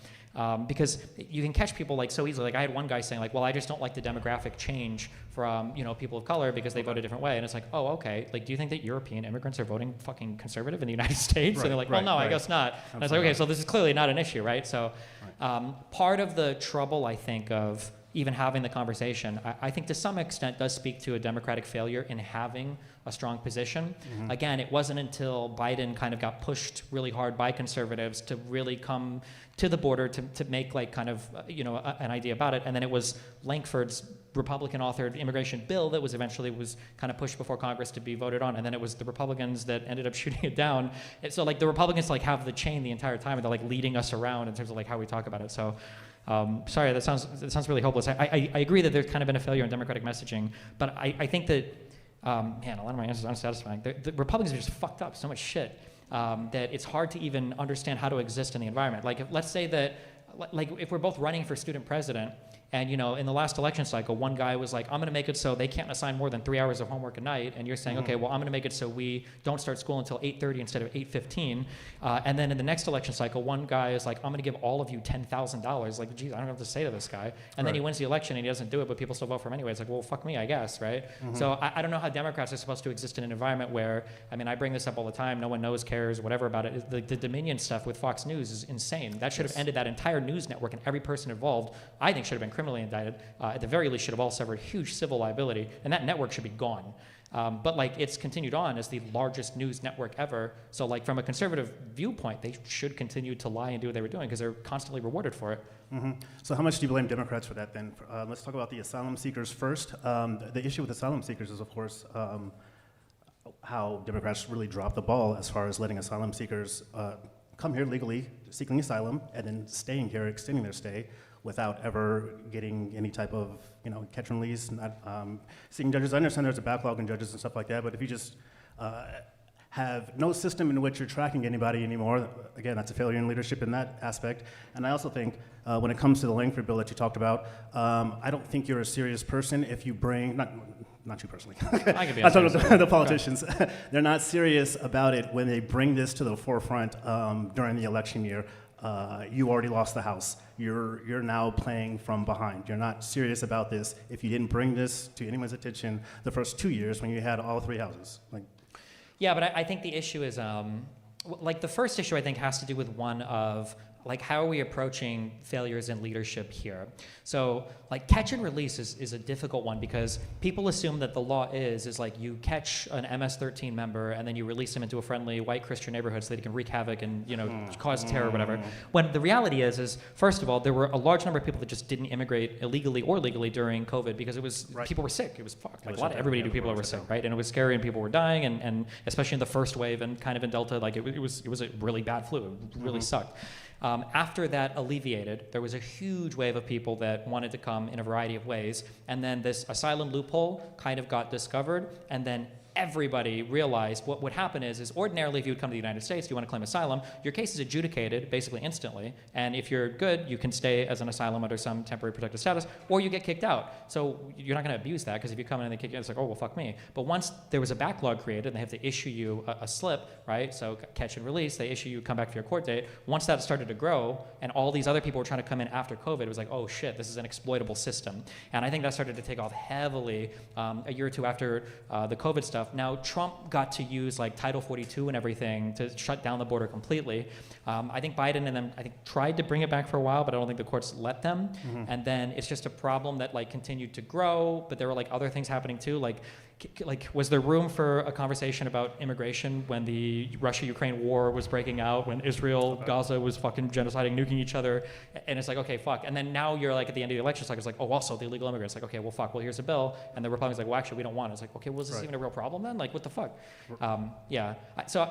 Because you can catch people so easily. I had one guy saying well, I just don't like the demographic change from, people of color because they vote a different way. And it's oh, okay. Do you think that European immigrants are voting fucking conservative in the United States? And they're well, no, I guess not. And I was okay, so this is clearly not an issue, right? So part of the trouble, I think, of even having the conversation, I think to some extent does speak to a Democratic failure in having a strong position. Again, it wasn't until Biden kind of got pushed really hard by conservatives to really come to the border to make an idea about it. And then it was Lankford's Republican-authored immigration bill that was eventually kind of pushed before Congress to be voted on. And then it was the Republicans that ended up shooting it down. And so the Republicans have the chain the entire time, and they're leading us around in terms of how we talk about it. So sorry, that sounds really hopeless. I agree that there's kind of been a failure in Democratic messaging, but I think that, a lot of my answers are unsatisfying. The Republicans are just fucked up so much shit that it's hard to even understand how to exist in the environment. Let's say that, if we're both running for student president, and in the last election cycle, one guy was I'm going to make it so they can't assign more than 3 hours of homework a night, and you're saying, okay, well, I'm going to make it so we don't start school until 8:30 instead of 8:15. And then in the next election cycle, one guy is I'm going to give all of you $10,000. Geez, I don't know what to say to this guy. And then he wins the election and he doesn't do it, but people still vote for him anyway. It's well, fuck me, I guess, right? So I don't know how Democrats are supposed to exist in an environment where, I bring this up all the time, no one knows, cares, whatever about it. The Dominion stuff with Fox News is insane. That should have ended that entire news network, and every person involved, I think, should have been criminally indicted. At the very least, should have all suffered huge civil liability, and that network should be gone. But like it's continued on as the largest news network ever. So like from a conservative viewpoint, they should continue to lie and do what they were doing because they're constantly rewarded for it. So how much do you blame Democrats for that then? Let's talk about the asylum seekers first. The issue with asylum seekers is, of course, how Democrats really dropped the ball as far as letting asylum seekers come here legally, seeking asylum, and then staying here, extending their stay, without ever getting any type of, catch and release, not seeing judges. I understand there's a backlog in judges and stuff like that, but if you just have no system in which you're tracking anybody anymore, again, that's a failure in leadership in that aspect. And I also think when it comes to the Langford bill that you talked about, I don't think you're a serious person if you bring, not you personally. I can be I'm talking about the politicians. They're not serious about it when they bring this to the forefront during the election year. You already lost the House. You're now playing from behind. You're not serious about this if you didn't bring this to anyone's attention the first 2 years when you had all three houses. Yeah, but I think the issue is, like the first issue I think has to do with one of, like how are we approaching failures in leadership here? So like catch and release is a difficult one because people assume that the law is like you catch an MS-13 member and then you release them into a friendly white Christian neighborhood so that he can wreak havoc and cause terror or whatever. When the reality is first of all, there were a large number of people that just didn't immigrate illegally or legally during COVID because it was people were sick. It was fucked. Like everybody knew people were sick, right? And it was scary and people were dying and especially in the first wave and kind of in Delta, like it was a really bad flu. It really sucked. After that alleviated, there was a huge wave of people that wanted to come in a variety of ways, and then this asylum loophole kind of got discovered, and then everybody realized what would happen is ordinarily if you would come to the United States, you want to claim asylum, your case is adjudicated basically instantly, and if you're good, you can stay as an asylum under some temporary protected status, or you get kicked out. So you're not going to abuse that, because if you come in and they kick you out, it's like, oh, well, fuck me. But once there was a backlog created, and they have to issue you a slip, right? So catch and release, they issue you, come back for your court date. Once that started to grow, and all these other people were trying to come in after COVID, it was like, oh shit, this is an exploitable system. And I think that started to take off heavily a year or two after the COVID stuff. Now, Trump got to use like Title 42 and everything to shut down the border completely. I think Biden and them, tried to bring it back for a while, but I don't think the courts let them. And then it's just a problem that like continued to grow, but there were like other things happening too. Like was there room for a conversation about immigration when the Russia-Ukraine war was breaking out, when Israel, Gaza was fucking genociding, nuking each other, and it's like, okay, fuck. And then now you're like at the end of the election cycle, it's like, oh, also the illegal immigrants. Like, okay, well, fuck. Well, here's a bill, and the Republicans like, well, actually, we don't want it. It's like, okay, well, is this even a real problem then? Like, what the fuck? Yeah. So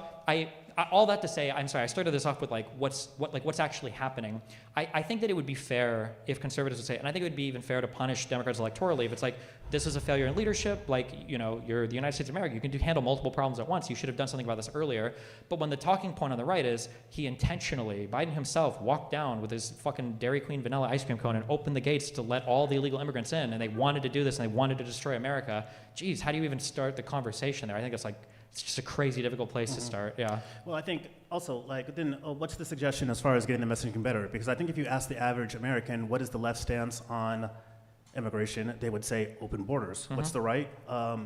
all that to say, I'm sorry, I started this off with like what's actually happening. I think that it would be fair if conservatives would say, and I think it would be even fair to punish Democrats electorally if it's like, this is a failure in leadership, like, you're the United States of America, you can handle multiple problems at once, you should have done something about this earlier. But when the talking point on the right is, he intentionally, Biden himself, walked down with his fucking Dairy Queen vanilla ice cream cone and opened the gates to let all the illegal immigrants in, and they wanted to do this, and they wanted to destroy America, geez, how do you even start the conversation there? I think it's just a crazy difficult place to start, yeah. Well, I think also, what's the suggestion as far as getting the messaging better? Because I think if you ask the average American, what is the left stance on immigration, they would say open borders. What's the right?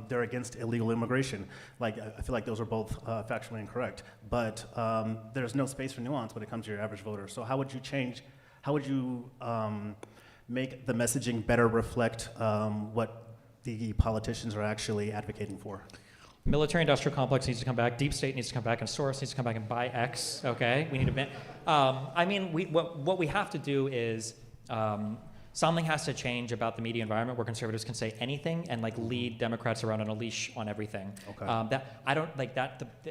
They're against illegal immigration. I feel like those are both factually incorrect. But there's no space for nuance when it comes to your average voter. So how would you make the messaging better reflect what the politicians are actually advocating for? Military-industrial complex needs to come back. Deep state needs to come back, and Soros needs to come back and buy X. Okay, we need to. What we have to do is something has to change about the media environment where conservatives can say anything and lead Democrats around on a leash on everything. Okay.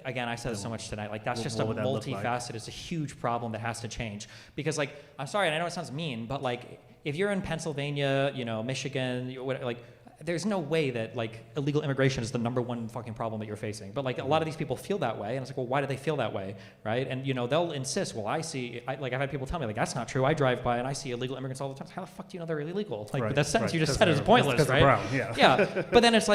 Again, I said this so much tonight. That's just a multifaceted. It's a huge problem that has to change because I'm sorry, and I know it sounds mean, but if you're in Pennsylvania, Michigan, there's no way that illegal immigration is the number one fucking problem that you're facing. But a lot of these people feel that way, and it's well, why do they feel that way, right? And they'll insist. Well, I've had people tell me that's not true. I drive by and I see illegal immigrants all the time. How the fuck do you know they're illegal? But that sentence you just said is pointless, right? Brown, yeah. Yeah. But then it's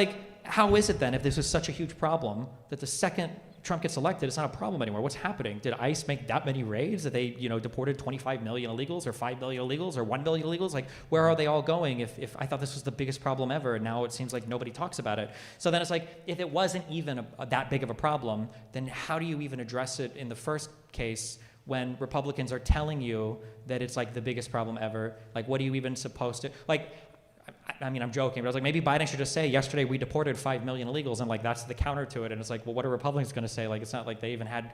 how is it then if this is such a huge problem that the second Trump gets elected, it's not a problem anymore? What's happening? Did ICE make that many raids that they, deported 25 million illegals or 5 million illegals or 1 million illegals? Where are they all going if I thought this was the biggest problem ever and now it seems like nobody talks about it? So then it's if it wasn't even that big of a problem, then how do you even address it in the first case when Republicans are telling you that it's the biggest problem ever? What are you even supposed to, I mean, I'm joking, but I was like, maybe Biden should just say, yesterday we deported 5 million illegals, and like that's the counter to it. And it's like, well, what are Republicans going to say? Like, it's not like they even had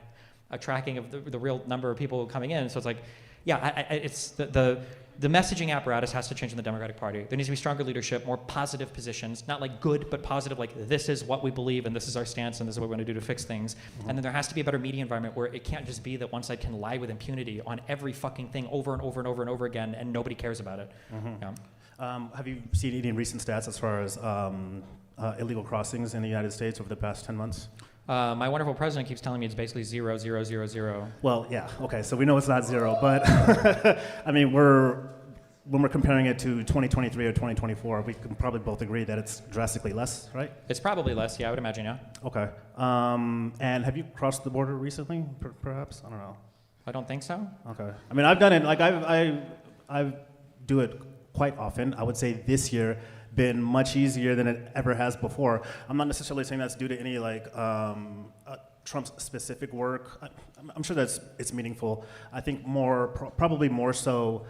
a tracking of the real number of people coming in. So it's like, yeah, it's the messaging apparatus has to change in the Democratic Party. There needs to be stronger leadership, more positive positions, not like good, but positive, like this is what we believe and this is our stance and this is what we're going to do to fix things. And then there has to be a better media environment where it can't just be that one side can lie with impunity on every fucking thing over and over and over and over again and nobody cares about it. Yeah. Have you seen any recent stats as far as illegal crossings in the United States over the past 10 months? My wonderful president keeps telling me it's basically 0, 0, 0, 0. Well, yeah, okay, so we know it's not zero, but I mean, when we're comparing it to 2023 or 2024, we can probably both agree that it's drastically less, right? It's probably less, yeah, I would imagine, yeah. Okay. And have you crossed the border recently, perhaps? I don't know. I don't think so. Okay. I mean, I've done it, like I do it quite often. I would say this year been much easier than it ever has before. I'm not necessarily saying that's due to any like Trump's specific work. I'm sure it's meaningful. I think probably more so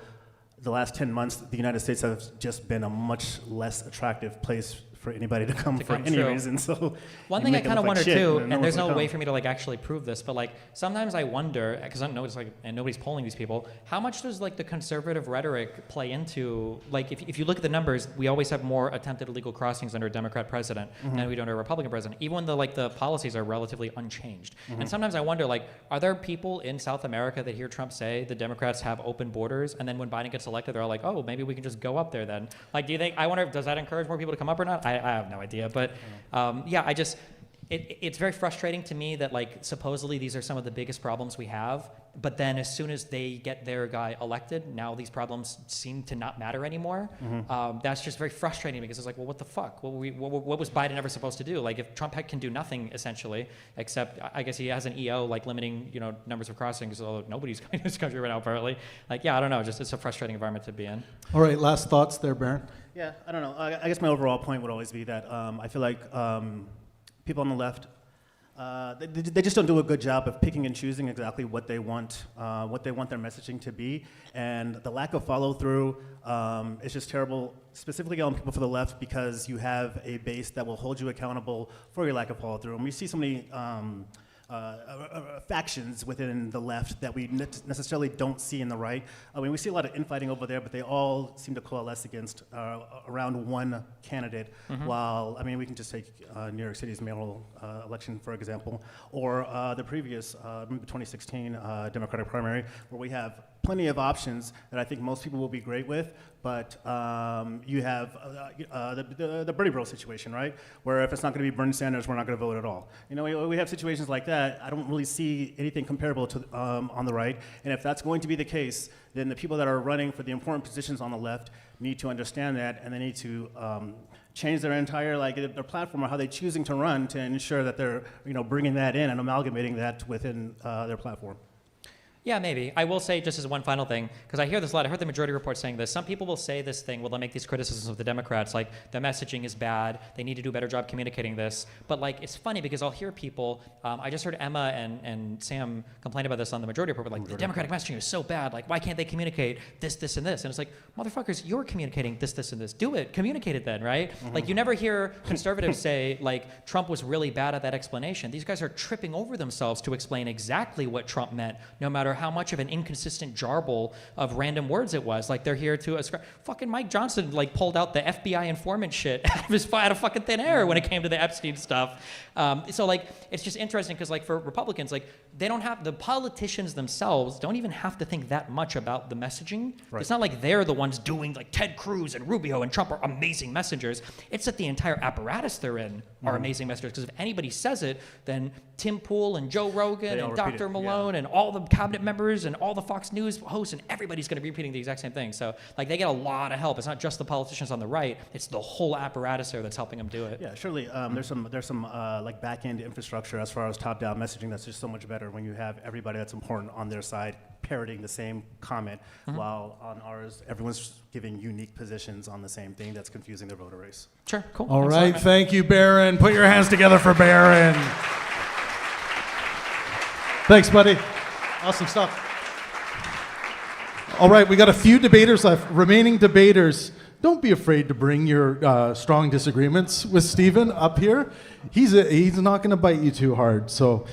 the last 10 months, the United States has just been a much less attractive place for anybody to come for any reason. So one thing I kind of wonder too, and there's no way for me to like actually prove this, but like sometimes I wonder, because I know it's like, and nobody's polling these people, how much does like the conservative rhetoric play into, like if you look at the numbers, we always have more attempted illegal crossings under a Democrat president than we do under a Republican president, even when the policies are relatively unchanged. And sometimes I wonder, like, are there people in South America that hear Trump say the Democrats have open borders, and then when Biden gets elected, they're all like, oh, maybe we can just go up there then. Like, do you think, I wonder, does that encourage more people to come up or not? I have no idea, but yeah, it's very frustrating to me that like supposedly these are some of the biggest problems we have, but then as soon as they get their guy elected, now these problems seem to not matter anymore. That's just very frustrating because it's like, well, what the fuck? What was Biden ever supposed to do? Like if Trump can do nothing essentially, except I guess he has an EO like limiting numbers of crossings, although nobody's going to this country right now apparently. Like yeah, I don't know, just it's a frustrating environment to be in. All right, last thoughts there, Baron. Yeah, I don't know. I guess my overall point would always be that I feel like people on the left, they just don't do a good job of picking and choosing exactly what they want their messaging to be, and the lack of follow through is just terrible. Specifically on people for the left because you have a base that will hold you accountable for your lack of follow through, and we see so many factions within the left that we necessarily don't see in the right. I mean, we see a lot of infighting over there, but they all seem to coalesce against around one candidate. While, I mean, we can just take New York City's mayoral election, for example, or the previous, 2016 Democratic primary, where we have plenty of options that I think most people will be great with, but you have the Bernie Bro situation, right? Where if it's not going to be Bernie Sanders, we're not going to vote at all. We have situations like that. I don't really see anything comparable to on the right, and if that's going to be the case, then the people that are running for the important positions on the left need to understand that, and they need to change their entire their platform or how they're choosing to run to ensure that they're bringing that in and amalgamating that within their platform. Yeah, maybe. I will say, just as one final thing, because I hear this a lot. I heard the majority report saying this. Some people will say this thing, they'll make these criticisms of the Democrats, like the messaging is bad, they need to do a better job communicating this. But like, it's funny because I'll hear people, I just heard Emma and Sam complain about this on the majority report, like the Democratic messaging is so bad, like why can't they communicate this, this, and this? And it's like, motherfuckers, you're communicating this, this, and this. Do it, communicate it then, right? Like you never hear conservatives say like Trump was really bad at that explanation. These guys are tripping over themselves to explain exactly what Trump meant, no matter how much of an inconsistent jarble of random words it was. Like they're here to ascribe. Fucking Mike Johnson like pulled out the FBI informant shit out of fucking thin air when it came to the Epstein stuff. So like it's just interesting because like for Republicans, like they don't have, the politicians themselves don't even have to think that much about the messaging. Right. It's not like they're the ones doing, like Ted Cruz and Rubio and Trump are amazing messengers. It's that the entire apparatus they're in are amazing messengers, because if anybody says it, then Tim Pool and Joe Rogan and Dr. Malone and all the cabinet members and all the Fox News hosts and everybody's going to be repeating the exact same thing. So like they get a lot of help. It's not just the politicians on the right, it's the whole apparatus there that's helping them do it. Yeah, surely there's some like back-end infrastructure as far as top-down messaging that's just so much better when you have everybody that's important on their side parroting the same comment, while on ours, everyone's giving unique positions on the same thing that's confusing their voter race. Sure, cool. All right, thank you, Baron. Put your hands together for Baron. Thanks, buddy. Awesome stuff. All right, we got a few debaters left. Remaining debaters, don't be afraid to bring your strong disagreements with Stephen up here. He's not going to bite you too hard. So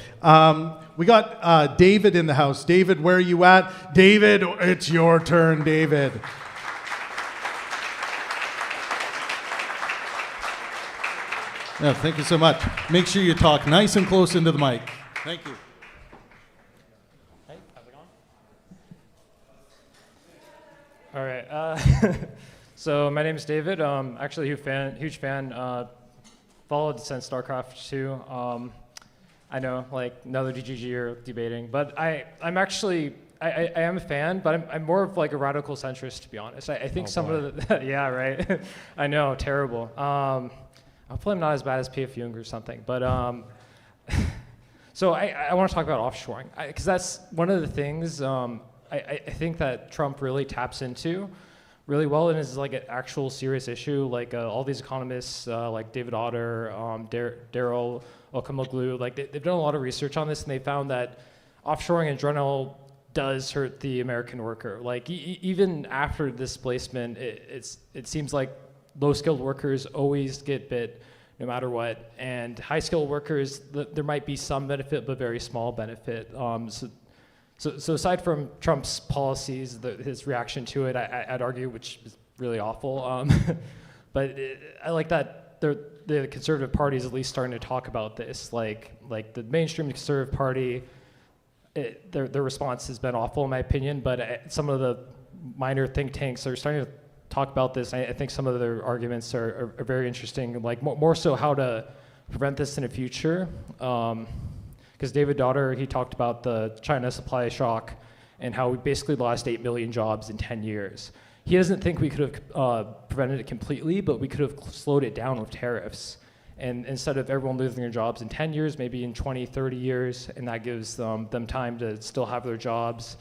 we got David in the house. David, where are you at? David, it's your turn, David. Yeah, thank you so much. Make sure you talk nice and close into the mic. Thank you. Hey, how's it going? All right. So my name is David. Actually, huge fan. Followed since StarCraft 2. I know, like another DGG you're debating, but I'm actually I am a fan, but I'm more of like a radical centrist, to be honest. I think some of the yeah, right. I know, terrible. Hopefully I'm not as bad as P.F. Jung or something, but so I want to talk about offshoring, because that's one of the things I think that Trump really taps into really well, and is like an actual serious issue. Like all these economists, like David Otter, Daryl Okamoglu, like they've done a lot of research on this, and they found that offshoring in general does hurt the American worker. Like even after displacement, it seems like low-skilled workers always get bit no matter what, and high-skilled workers, there might be some benefit, but very small benefit. So aside from Trump's policies, his reaction to it, I'd argue, which is really awful, but I like that the Conservative Party is at least starting to talk about this. Like the mainstream Conservative Party, their response has been awful in my opinion, but some of the minor think tanks are starting to talk about this. I think some of their arguments are very interesting, like more so how to prevent this in the future. Because David Daughter, he talked about the China supply shock and how we basically lost 8 million jobs in 10 years. He doesn't think we could have prevented it completely, but we could have slowed it down with tariffs. And instead of everyone losing their jobs in 10 years, maybe in 20, 30 years, and that gives them time to still have their jobs,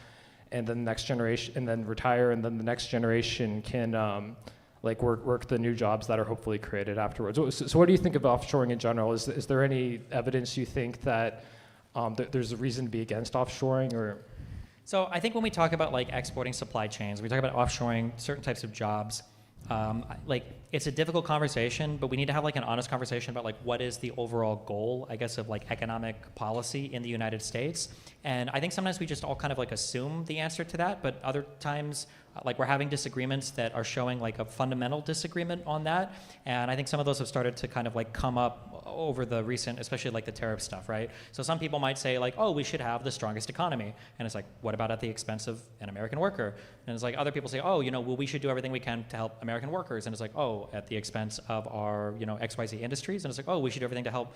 and then the next generation, and then retire, and then the next generation can like work the new jobs that are hopefully created afterwards. So what do you think of offshoring in general? Is there any evidence you think that there's a reason to be against offshoring, or? So I think when we talk about like exporting supply chains, we talk about offshoring certain types of jobs. Like it's a difficult conversation, but we need to have like an honest conversation about like what is the overall goal, I guess, of like economic policy in the United States. And I think sometimes we just all kind of like assume the answer to that, but other times like we're having disagreements that are showing like a fundamental disagreement on that. And I think some of those have started to kind of like come up over the recent, especially like the tariff stuff, right? So some people might say like, oh, we should have the strongest economy. And it's like, what about at the expense of an American worker? And it's like other people say, oh, well, we should do everything we can to help American workers. And it's like, oh, at the expense of our, XYZ industries. And it's like, oh, we should do everything to help,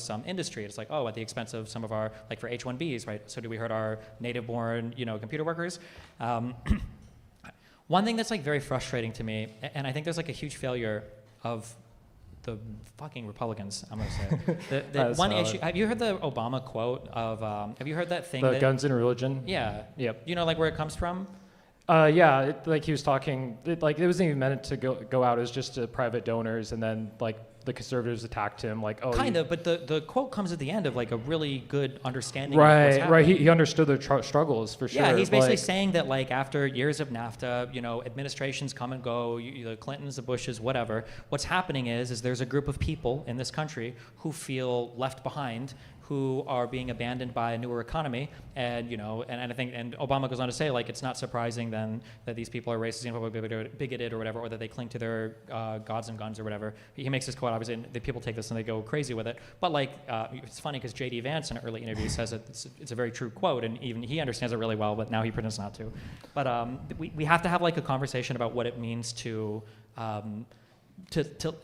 some industry. It's like, oh, at the expense of some of our, like for H-1Bs, right? So do we hurt our native-born, computer workers? One thing that's like very frustrating to me, and I think there's like a huge failure of the fucking Republicans, I'm gonna say. The one issue, have you heard the Obama quote of, have you heard that thing? The guns and religion? Yeah. Yep. You know like where it comes from? Yeah, like he was talking, it wasn't even meant to go out, it was just to private donors, and then like the conservatives attacked him, like, oh. Kind of, but the quote comes at the end of like a really good understanding of what's happening. Right, he understood the struggles for sure. Yeah, he's basically saying that like after years of NAFTA, administrations come and go, the Clintons, the Bushes, whatever. What's happening is there's a group of people in this country who feel left behind, who are being abandoned by a newer economy, and I think, and Obama goes on to say like it's not surprising then that these people are racist, bigoted or whatever, or that they cling to their gods and guns or whatever. He makes this quote, obviously, and the people take this and they go crazy with it. But like it's funny because J.D. Vance in an early interview says that it's a very true quote, and even he understands it really well, but now he pretends not to. But we have to have like a conversation about what it means to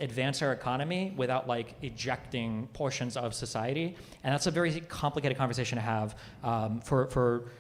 advance our economy without like ejecting portions of society, and that's a very complicated conversation to have for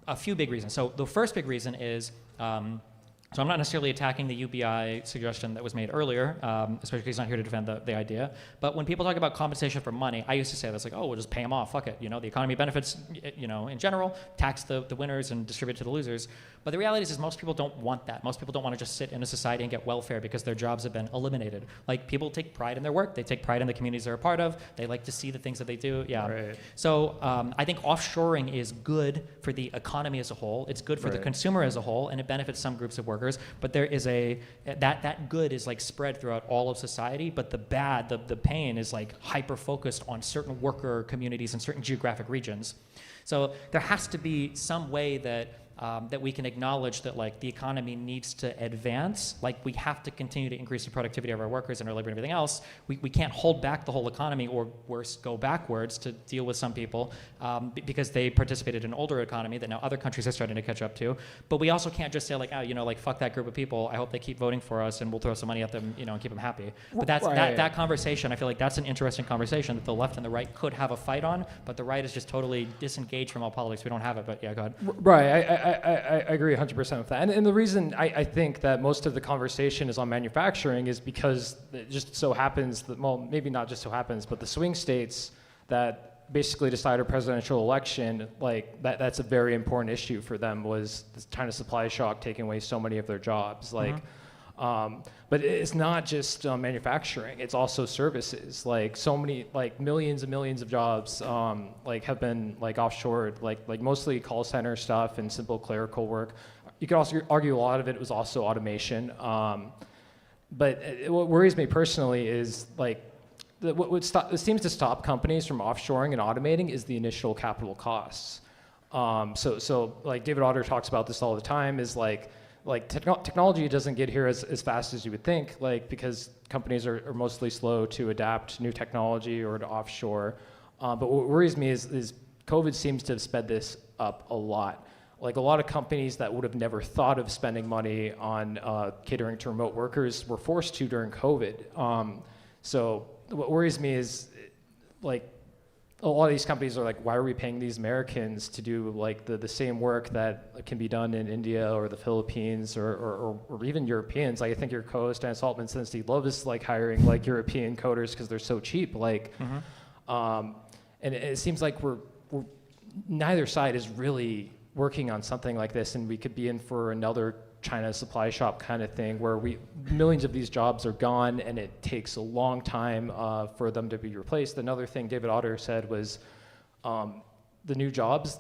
a few big reasons. So the first big reason is, so I'm not necessarily attacking the UBI suggestion that was made earlier, especially because he's not here to defend the idea. But when people talk about compensation for money, I used to say that's like, oh, we'll just pay them off, fuck it. The economy benefits, in general, tax the winners and distribute to the losers. But the reality is most people don't want that. Most people don't want to just sit in a society and get welfare because their jobs have been eliminated. Like people take pride in their work. They take pride in the communities they're a part of. They like to see the things that they do. Yeah. Right. So I think offshoring is good for the economy as a whole. It's good for the consumer as a whole, and it benefits some groups of workers. workers, but there is that good is like spread throughout all of society, but the bad, the pain is like hyper focused on certain worker communities and certain geographic regions. So there has to be some way that we can acknowledge that like the economy needs to advance. Like we have to continue to increase the productivity of our workers and our labor and everything else. We can't hold back the whole economy, or worse, go backwards to deal with some people because they participated in an older economy that now other countries are starting to catch up to. But we also can't just say like, oh, you know, like fuck that group of people. I hope they keep voting for us and we'll throw some money at them, you know, and keep them happy. But that's that conversation. I feel like that's an interesting conversation that the left and the right could have a fight on, but the right is just totally disengaged from all politics. We don't have it, but yeah, go ahead. Right, I agree 100% with that. And the reason I think that most of the conversation is on manufacturing is because it just so happens that, well, maybe not just so happens, but the swing states that basically decide a presidential election, like that's a very important issue for them, was this China supply shock taking away so many of their jobs. Like, but it's not just manufacturing, it's also services. Like so many, like millions and millions of jobs like have been like offshored, like mostly call center stuff and simple clerical work. You could also argue a lot of it was also automation. But what worries me personally is like, what seems to stop companies from offshoring and automating is the initial capital costs. So like David Otter talks about this all the time, is like technology doesn't get here as fast as you would think, like because companies are mostly slow to adapt new technology or to offshore. But what worries me is COVID seems to have sped this up a lot. Like a lot of companies that would have never thought of spending money on catering to remote workers were forced to during COVID. So what worries me is like a lot of these companies are like, why are we paying these Americans to do like the same work that can be done in India or the Philippines or even Europeans? Like I think your co-host Dan Saltman says he loves like hiring like European coders because they're so cheap. Like, and it seems like we're neither side is really working on something like this, and we could be in for another China supply shop kind of thing where millions of these jobs are gone and it takes a long time for them to be replaced. Another thing David Otter said was the new jobs,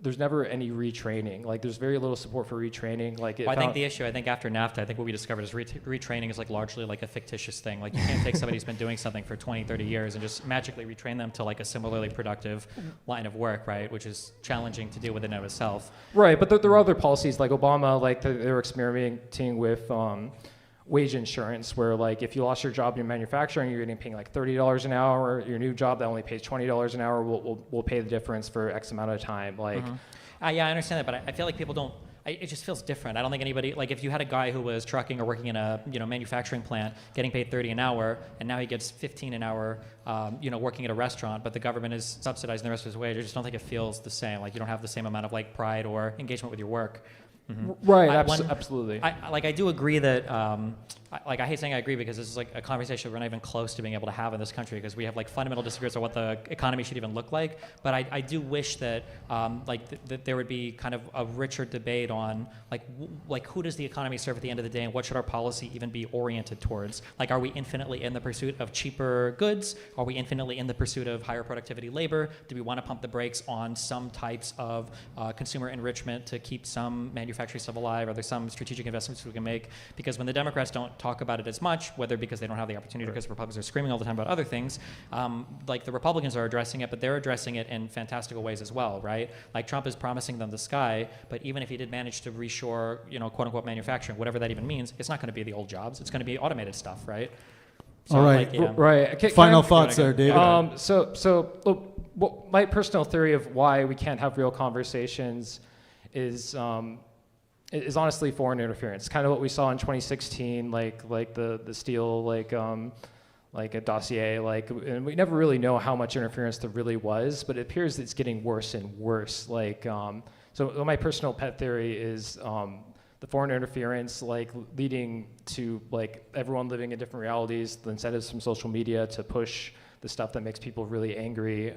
there's never any retraining. Like there's very little support for retraining. Like I think the issue, after NAFTA, I think what we discovered is retraining is like largely like a fictitious thing. Like you can't take somebody who's been doing something for 20, 30 years and just magically retrain them to like a similarly productive line of work, right? Which is challenging to do within and of itself. Right, but there are other policies like Obama, like they're experimenting with wage insurance, where like if you lost your job in manufacturing, you're getting paid like $30 an hour. Your new job that only pays $20 an hour will pay the difference for X amount of time. Like, yeah, I understand that, but I feel like people don't. It just feels different. I don't think anybody, like if you had a guy who was trucking or working in a manufacturing plant getting paid $30 an hour, and now he gets $15 an hour, working at a restaurant, but the government is subsidizing the rest of his wage. I just don't think it feels the same. Like you don't have the same amount of like pride or engagement with your work. Right, absolutely. I do agree that, I hate saying I agree because this is like a conversation we're not even close to being able to have in this country because we have like fundamental disagreements on what the economy should even look like. But I do wish that that there would be kind of a richer debate on like who does the economy serve at the end of the day and what should our policy even be oriented towards? Like, are we infinitely in the pursuit of cheaper goods? Are we infinitely in the pursuit of higher productivity labor? Do we want to pump the brakes on some types of consumer enrichment to keep some manufacturing stuff alive? Are there some strategic investments we can make? Because when the Democrats don't talk about it as much, whether because they don't have the opportunity or because Republicans are screaming all the time about other things, like the Republicans are addressing it, but they're addressing it in fantastical ways as well, right? Like Trump is promising them the sky, but even if he did manage to reshore, quote unquote manufacturing, whatever that even means, it's not going to be the old jobs. It's going to be automated stuff, right? So, all right, right. Final thoughts there, David. Well, my personal theory of why we can't have real conversations is honestly foreign interference. Kind of what we saw in 2016, like the Steele, like a dossier, and we never really know how much interference there really was, but it appears that it's getting worse and worse. So my personal pet theory is the foreign interference, leading to everyone living in different realities, the incentives from social media to push the stuff that makes people really angry.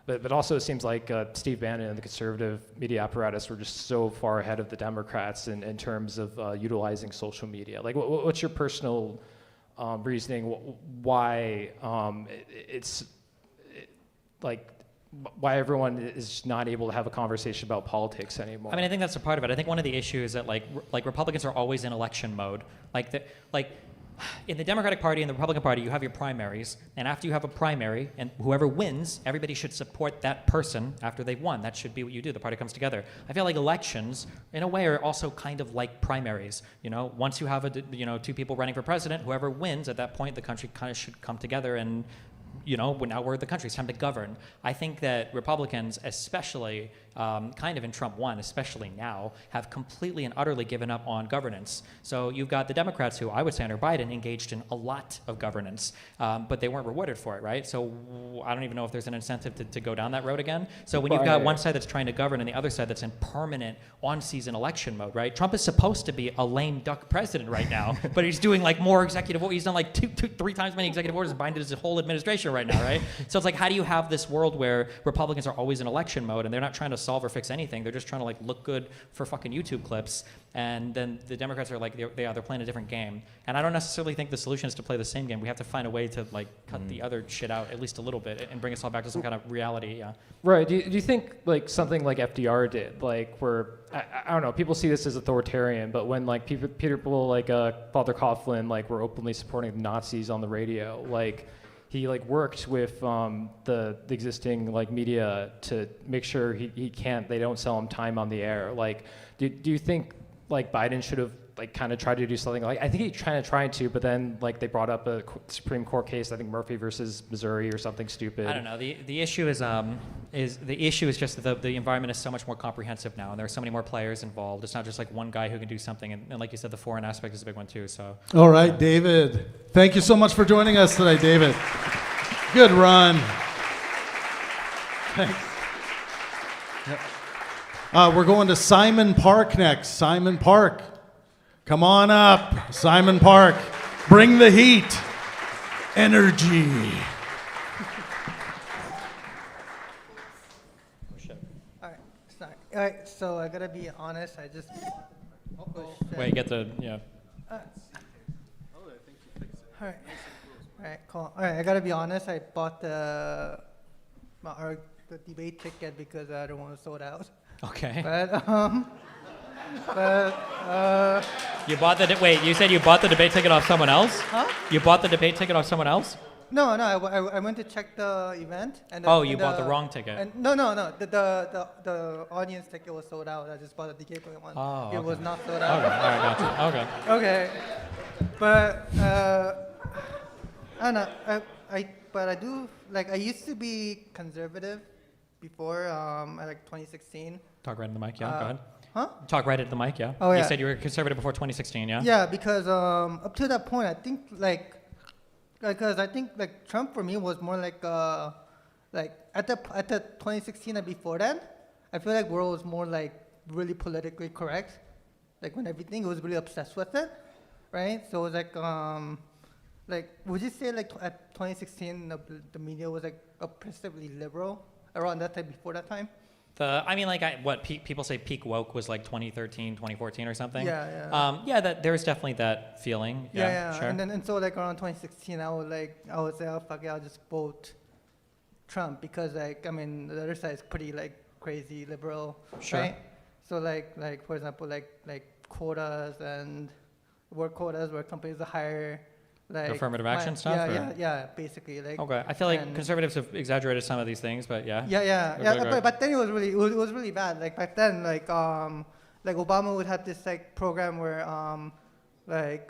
But also it seems like Steve Bannon and the conservative media apparatus were just so far ahead of the Democrats in terms of utilizing social media. Like, what's your personal reasoning why why everyone is not able to have a conversation about politics anymore. I mean, I think that's a part of it. I think one of the issues is that like Republicans are always in election mode. Like in the Democratic Party and the Republican Party, you have your primaries, and after you have a primary, and whoever wins, everybody should support that person after they've won. That should be what you do. The party comes together. I feel like elections, in a way, are also kind of like primaries. You know, once you have two people running for president, whoever wins at that point, the country kind of should come together and. Now we're the country. It's time to govern. I think that Republicans, especially kind of in Trump 1, especially now, have completely and utterly given up on governance. So you've got the Democrats who, I would say under Biden, engaged in a lot of governance, but they weren't rewarded for it, right? So I don't even know if there's an incentive to go down that road again. So when you've got one side that's trying to govern and the other side that's in permanent on-season election mode, right? Trump is supposed to be a lame duck president right now, but he's doing like more executive orders. He's done like three times many executive orders as Biden did his whole administration right now, right? So it's like, how do you have this world where Republicans are always in election mode and they're not trying to solve or fix anything? They're just trying to like look good for fucking YouTube clips. And then the Democrats are like, they're playing a different game. And I don't necessarily think the solution is to play the same game. We have to find a way to like cut the other shit out at least a little bit and bring us all back to some kind of reality. Yeah. Right. Do you think like something like FDR did, like where I don't know, people see this as authoritarian, but when like people like Father Coughlin like were openly supporting the Nazis on the radio, like he like worked with the existing like media to make sure they don't sell him time on the air. Like, do you think like Biden should have like kind of tried to do something like, I think he tried to, but then like they brought up a Supreme Court case, I think Murphy versus Missouri or something stupid. I don't know. The issue is just that the environment is so much more comprehensive now, and there are so many more players involved. It's not just like one guy who can do something, and like you said, the foreign aspect is a big one too. So. All right, David. Thank you so much for joining us today, David. Good run. Thanks. Yep. We're going to Simon Park next. Simon Park. Come on up, Simon Park. Bring the heat. Energy. All right, so I gotta be honest, I just... Wait, get the, yeah. All right, cool. All right, I gotta be honest, I bought the debate ticket because the other one was sold out. Okay. But you bought you said you bought the debate ticket off someone else? Huh? You bought the debate ticket off someone else? No, I went to check the event. And You bought the wrong ticket. And no. The audience ticket was sold out. I just bought the gateway one. Oh, It okay. was not sold out. Okay, all right, gotcha. Okay. Okay. But I don't know. I do like I used to be conservative before like 2016. Talk right into the mic, yeah, go ahead. Huh? Talk right into the mic, yeah. Oh, You yeah. said you were conservative before 2016, yeah? Yeah, because up to that point, I think because I think like Trump for me was more like at the 2016 and before that, I feel like world was more like really politically correct, like when everything was really obsessed with it, right? So it was like would you say like at 2016 the media was like oppressively liberal around that time before that time? People say peak woke was like 2013, 2014 or something. Yeah. That there's definitely that feeling. Yeah, sure. And so like around 2016, I would say, oh fuck it, I'll just vote Trump because like I mean the other side is pretty like crazy liberal, Sure. right? So like for example like quotas and work quotas where companies hire like Affirmative action stuff? Yeah, basically like. Okay, I feel like and- conservatives have exaggerated some of these things, but yeah. Yeah. But then it was really bad. Like back then, like Obama would have this like program where like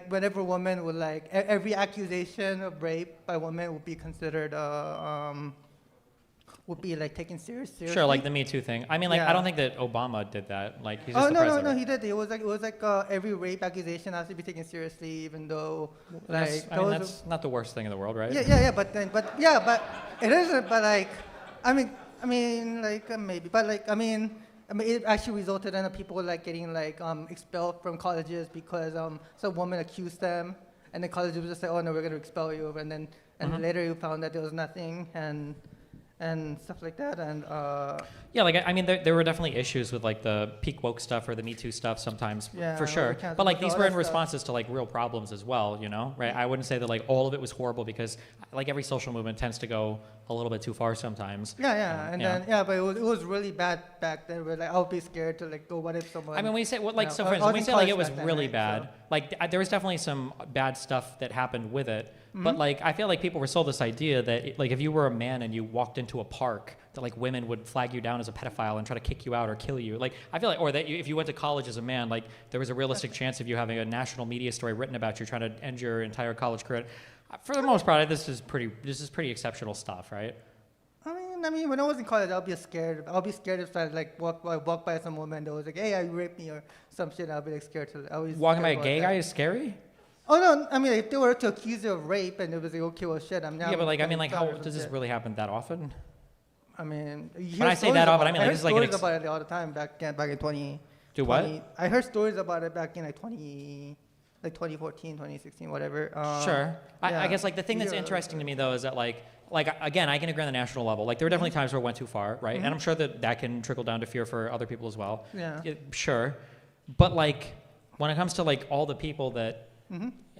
whenever women would like every accusation of rape by women would be considered would be like taken seriously. Sure, like the Me Too thing. I mean, like, I Yeah. don't think that Obama did that. Like, he's just the president. No, he did. It was like every rape accusation has to be taken seriously, even though like That's not the worst thing in the world, right? Yeah, but it isn't. But like, maybe. But like, I mean, it actually resulted in people like getting like expelled from colleges because some woman accused them, and the college was just like, oh no, we're gonna expel you, and then later you found that there was nothing and stuff like that, and Yeah, like I mean, there were definitely issues with like the peak woke stuff or the Me Too stuff sometimes, Yeah, for sure. cancel But like culture, these all were that in stuff. responses to like real problems as well, you know, right? I wouldn't say that like all of it was horrible because like every social movement tends to go a little bit too far sometimes. But it was really bad back then. Where like I would be scared to like go. What if someone? I mean, when we say what, like, you know, so I for was instance, when we in say like it college was back then, really right? bad, So- like there was definitely some bad stuff that happened with it. Mm-hmm. But like I feel like people were sold this idea that like if you were a man and you walked into a park, that like women would flag you down as a pedophile and try to kick you out or kill you. Like I feel like, or that if you went to college as a man, like there was a realistic chance of you having a national media story written about you trying to end your entire college career. For the most part, this is pretty exceptional stuff, right? I mean, when I was in college, I'll be scared. I'll be scared if I like walk by some woman that was like, "Hey, you raped me" or some shit. I'll be like scared to. I was Walking by scared a about gay that. guy is scary. Oh no! I mean, if they were to accuse you of rape and it was like, okay, well, shit, I'm now. Yeah, but like I mean, like how sorry, does this shit. really happen that often? I mean, you When hear I say stories that often, about I mean, it. like, heard this is like an stories about it all the time back in 20. Do what? 20 I heard stories about it back in like 2014, 2016, whatever. Sure. I yeah. guess like the thing that's Yeah. interesting to me though is that like again I can agree on the national level. Like there were definitely times where it went too far, right? And I'm sure that can trickle down to fear for other people as well. Yeah. Sure. But like when it comes to like all the people that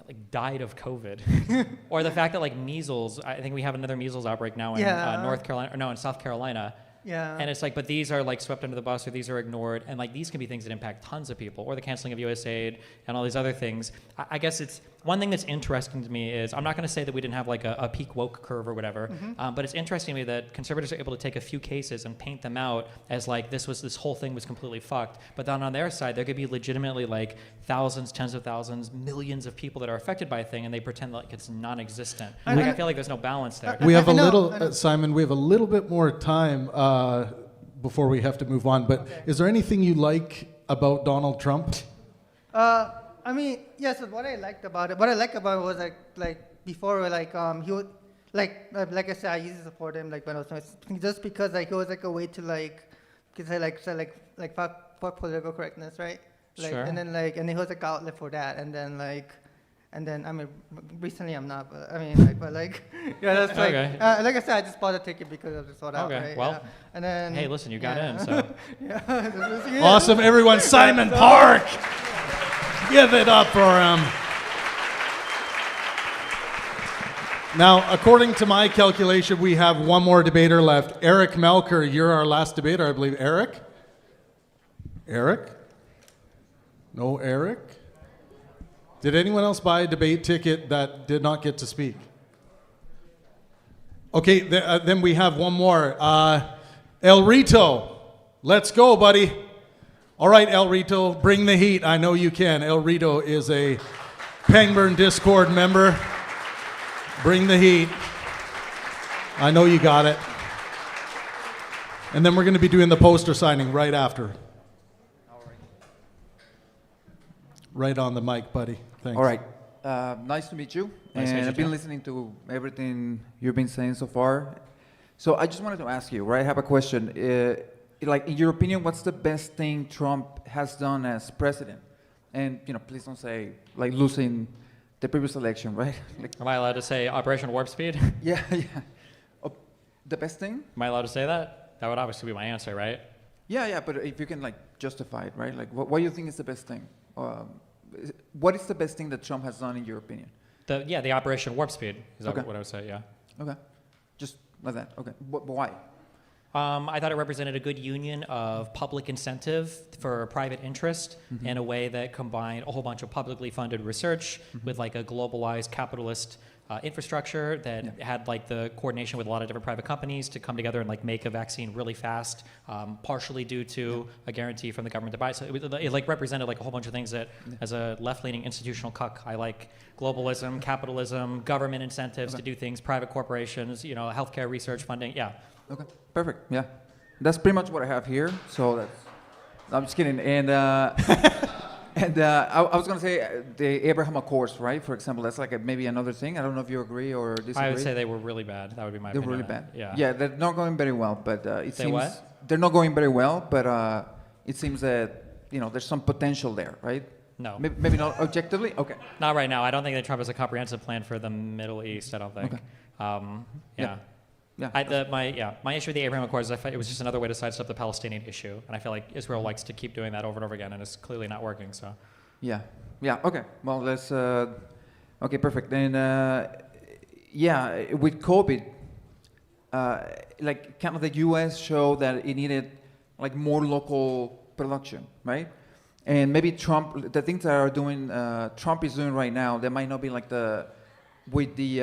like died of COVID, or the fact that like measles, I think we have another measles outbreak now in Yeah. North Carolina, or no, in South Carolina. Yeah. And it's like, but these are like swept under the bus or these are ignored. And like these can be things that impact tons of people, or the canceling of USAID and all these other things. I guess it's one thing that's interesting to me is, I'm not going to say that we didn't have like a peak woke curve or whatever, but it's interesting to me that conservatives are able to take a few cases and paint them out as like this whole thing was completely fucked. But then on their side, there could be legitimately like thousands, tens of thousands, millions of people that are affected by a thing and they pretend like it's non-existent. Like I feel like there's no balance there. We have I a know, little, I know. Simon, we have a little bit more time before we have to move on. But is there anything you like about Donald Trump? I mean, yes. What I liked about it was like before, like he would, like I said, I used to support him like when I was just because like it was like a way to like, fuck political correctness, right? Like, Sure. And then like, and it was like an outlet for that, and then I mean, recently I'm not, but I mean, yeah, that's like, Okay. like I said, I just bought a ticket because of this one out, Okay, right? well, yeah. And then, Hey, listen, you got yeah. in, so. Yeah. Awesome, everyone. Simon Park. Give it up for him. Now, according to my calculation, we have one more debater left. Eric Melker, you're our last debater, I believe. Eric? Eric? No Eric? Did anyone else buy a debate ticket that did not get to speak? Okay, then we have one more. El Rito, let's go, buddy. All right, El Rito, bring the heat. I know you can. El Rito is a Pangburn Discord member. Bring the heat. I know you got it. And then we're going to be doing the poster signing right after. Right on the mic, buddy. Thanks. All right. Nice to meet you. Nice to meet And you I've been too. listening to everything you've been saying so far. So I just wanted to ask you, right? I have a question. Like, in your opinion, what's the best thing Trump has done as president? And, please don't say, like, losing the previous election, right? Like, Am I allowed to say Operation Warp Speed? yeah. Oh, the best thing? Am I allowed to say that? That would obviously be my answer, right? Yeah, but if you can, like, justify it, right? Like, what do you think is the best thing? What is the best thing that Trump has done, in your opinion? The Operation Warp Speed is Okay. what I would say, yeah. Okay. Just like that. Okay. Why? I thought it represented a good union of public incentive for private interest in a way that combined a whole bunch of publicly funded research with like a globalized capitalist infrastructure that had like the coordination with a lot of different private companies to come together and like make a vaccine really fast, partially due to a guarantee from the government to buy it. So it like represented like a whole bunch of things that, as a left-leaning institutional cuck, I like: globalism, capitalism, government incentives to do things, private corporations, healthcare research funding. Yeah. Okay, perfect. Yeah, that's pretty much what I have here. So that's. I'm just kidding. And I was gonna say the Abraham Accords, right? For example, that's like maybe another thing. I don't know if you agree or disagree. I would say they were really bad. That would be my they're opinion. really bad. Yeah. Yeah, they're not going very well. But it They seems what? they're not going very well. But it seems that there's some potential there, right? No. Maybe not objectively. Okay. Not right now. I don't think that Trump has a comprehensive plan for the Middle East. I don't think. Okay. Yeah. Yeah. My issue with the Abraham Accords is I felt it was just another way to sidestep the Palestinian issue, and I feel like Israel likes to keep doing that over and over again, and it's clearly not working. So. Yeah. Yeah. Okay. Well, let's. Okay. Perfect. Then, with COVID, like kind of the U.S. showed that it needed like more local production, right? And maybe Trump, the things that are doing, Trump is doing right now, they might not be like with the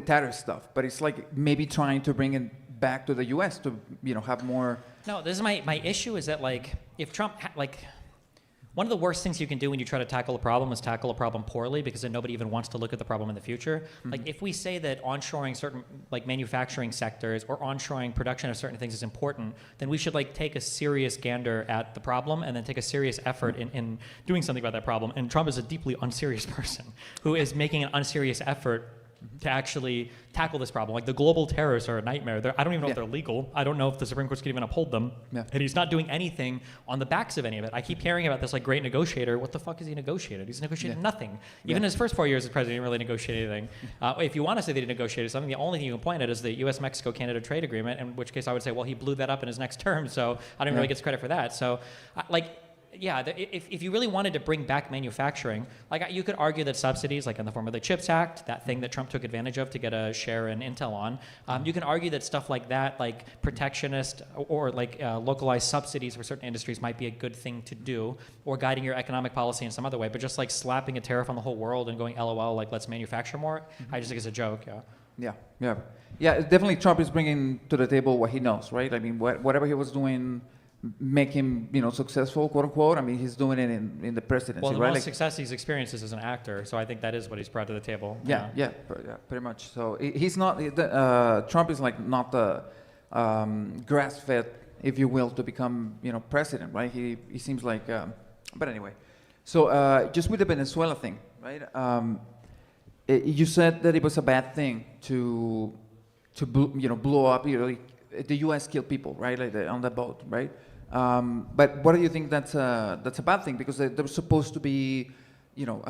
tariff stuff, but it's like maybe trying to bring it back to the U.S. to have more. No, this is my issue is that like if Trump one of the worst things you can do when you try to tackle a problem is tackle a problem poorly, because then nobody even wants to look at the problem in the future. Mm-hmm. Like if we say that onshoring certain like manufacturing sectors or onshoring production of certain things is important, then we should like take a serious gander at the problem and then take a serious effort in doing something about that problem. And Trump is a deeply unserious person who is making an unserious effort to actually tackle this problem. Like the global terrorists are a nightmare. I don't even know if they're legal. I don't know if the Supreme Court could even uphold them. Yeah. And he's not doing anything on the backs of any of it. I keep hearing about this like great negotiator. What the fuck has he negotiated? He's negotiated nothing. Even his first 4 years as president, he didn't really negotiate anything. If you want to say that he negotiated something, the only thing you can point at is the U.S.-Mexico-Canada trade agreement, in which case I would say, well, he blew that up in his next term, so I don't really get credit for that. So, if you really wanted to bring back manufacturing, like you could argue that subsidies, like in the form of the CHIPS Act, that thing that Trump took advantage of to get a share in Intel on, you can argue that stuff like that, like protectionist or localized subsidies for certain industries might be a good thing to do, or guiding your economic policy in some other way. But just like slapping a tariff on the whole world and going LOL, like let's manufacture more, I just think it's a joke. Yeah. Definitely, Trump is bringing to the table what he knows, right? I mean, whatever he was doing make him, successful, quote unquote. I mean, he's doing it in the presidency, well, the right? most success he's experienced is as an actor, so I think that is what he's brought to the table. Yeah, pretty much. So he's not. Trump is like not the grass-fed, if you will, to become, president, right? He seems like. But anyway, so just with the Venezuela thing, right? You said that it was a bad thing to blow up. The U.S. killed people, right? Like on the boat, right? But what do you think that's a bad thing? Because they were supposed to be,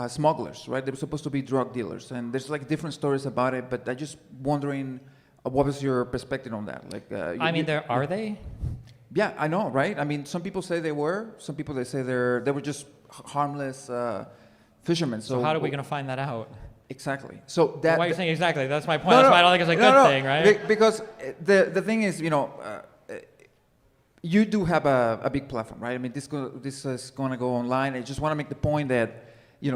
smugglers, right? They were supposed to be drug dealers, and there's like different stories about it. But I'm just wondering, what was your perspective on that? Like, are they? Yeah, I know, right? I mean, some people say they were. Some people they say they were just harmless fishermen. So how are we going to find that out? Exactly. So that. Why are you saying exactly? That's my point. That's why I don't think it's a good thing, right? Because the thing is, you do have a big platform, right? I mean, this is going to go online. I just want to make the point that,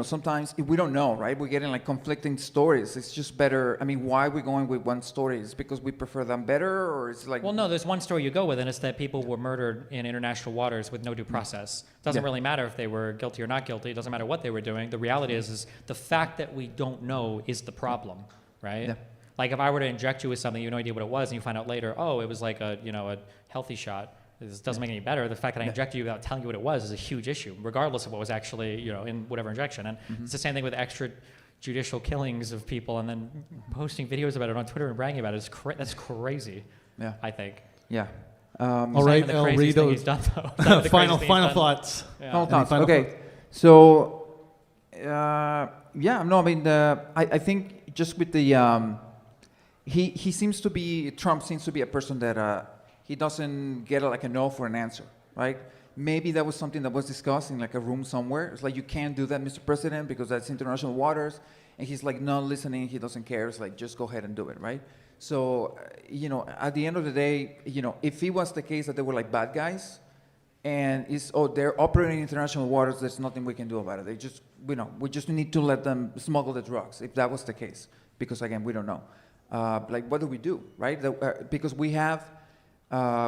sometimes if we don't know, right? We're getting like conflicting stories. It's just better. I mean, why are we going with one story? Is it because we prefer them better, or is it like? Well, no. There's one story you go with, and it's that people were murdered in international waters with no due process. Doesn't really matter if they were guilty or not guilty. It doesn't matter what they were doing. The reality is the fact that we don't know is the problem, right? Yeah. Like if I were to inject you with something, you have no idea what it was, and you find out later, oh, it was like a healthy shot. This doesn't make it any better. The fact that I injected you without telling you what it was is a huge issue, regardless of what was actually, in whatever injection. And it's the same thing with extrajudicial killings of people and then posting videos about it on Twitter and bragging about it. That's crazy. Yeah, I think. Yeah. All right, El Rito. Final thoughts. Yeah. Final thoughts. Okay. So, I think just with the Trump seems to be a person that he doesn't get like a no for an answer, right? Maybe that was something that was discussed in like a room somewhere. It's like, you can't do that, Mr. President, because that's international waters. And he's like not listening. He doesn't care. It's like, just go ahead and do it, right? So, at the end of the day, if it was the case that they were like bad guys, and they're operating in international waters, there's nothing we can do about it. They just, we just need to let them smuggle the drugs, if that was the case. Because again, we don't know. What do we do, right? Because we have,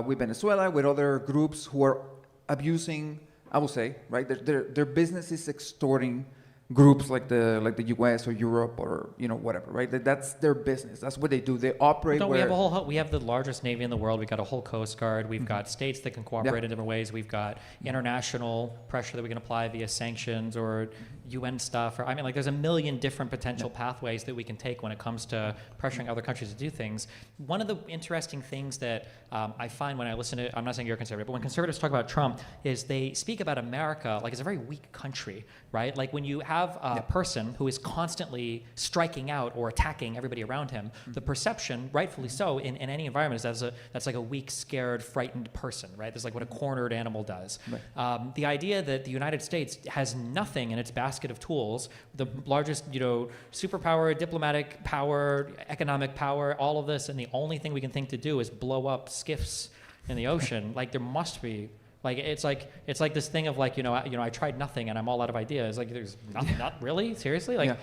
with Venezuela, with other groups who are abusing, I will say, right? Their business is extorting groups like the U.S. or Europe or whatever, right? That's their business. That's what they do. They operate. No, we have the largest navy in the world. We've got a whole coast guard. We've got states that can cooperate in different ways. We've got international pressure that we can apply via sanctions or UN stuff, or I mean, like, there's a million different potential pathways that we can take when it comes to pressuring other countries to do things. One of the interesting things that I find when I listen to, I'm not saying you're conservative, but when conservatives talk about Trump, is they speak about America like it's a very weak country, right? Like when you have a person who is constantly striking out or attacking everybody around him, the perception, rightfully so, in any environment is that's like a weak, scared, frightened person, right? That's like what a cornered animal does. Right. The idea that the United States has nothing in its basket of tools, the largest, superpower, diplomatic power, economic power, all of this, and the only thing we can think to do is blow up skiffs in the ocean. Like there must be, like it's like this thing of like, I tried nothing and I'm all out of ideas. Like there's not really, seriously, like.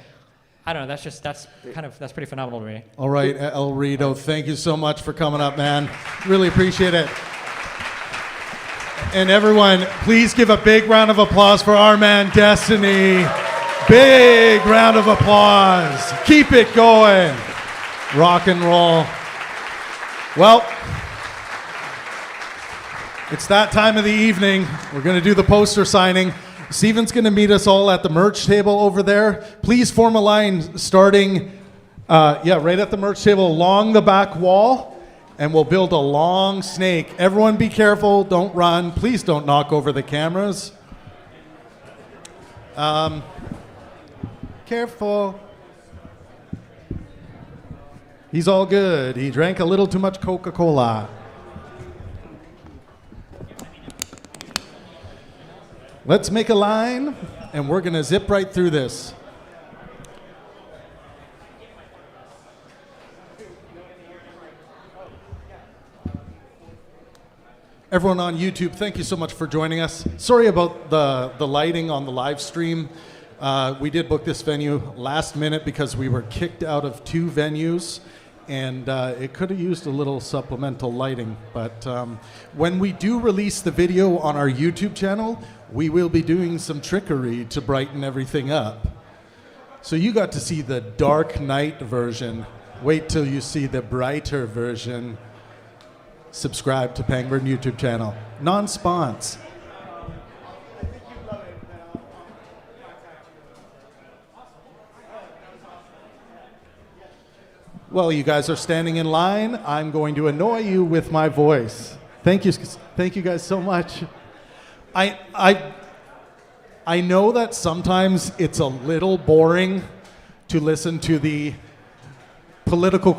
I don't know. That's pretty phenomenal to me. All right, El Rito, thank you so much for coming up, man. Really appreciate it. And everyone, please give a big round of applause for our man, Destiny. Big round of applause. Keep it going. Rock and roll. Well, it's that time of the evening. We're going to do the poster signing. Steven's going to meet us all at the merch table over there. Please form a line starting, right at the merch table along the back wall, and we'll build a long snake. Everyone be careful. Don't run. Please don't knock over the cameras. Careful. He's all good. He drank a little too much Coca-Cola. Let's make a line, and we're going to zip right through this. Everyone on YouTube, thank you so much for joining us. Sorry about the lighting on the live stream. We did book this venue last minute because we were kicked out of 2 venues, and it could have used a little supplemental lighting. But when we do release the video on our YouTube channel, we will be doing some trickery to brighten everything up. So you got to see the dark night version. Wait till you see the brighter version. Subscribe to Pangburn YouTube channel. Non-spons. Well, you guys are standing in line. I'm going to annoy you with my voice. Thank you guys so much. I know that sometimes it's a little boring to listen to the political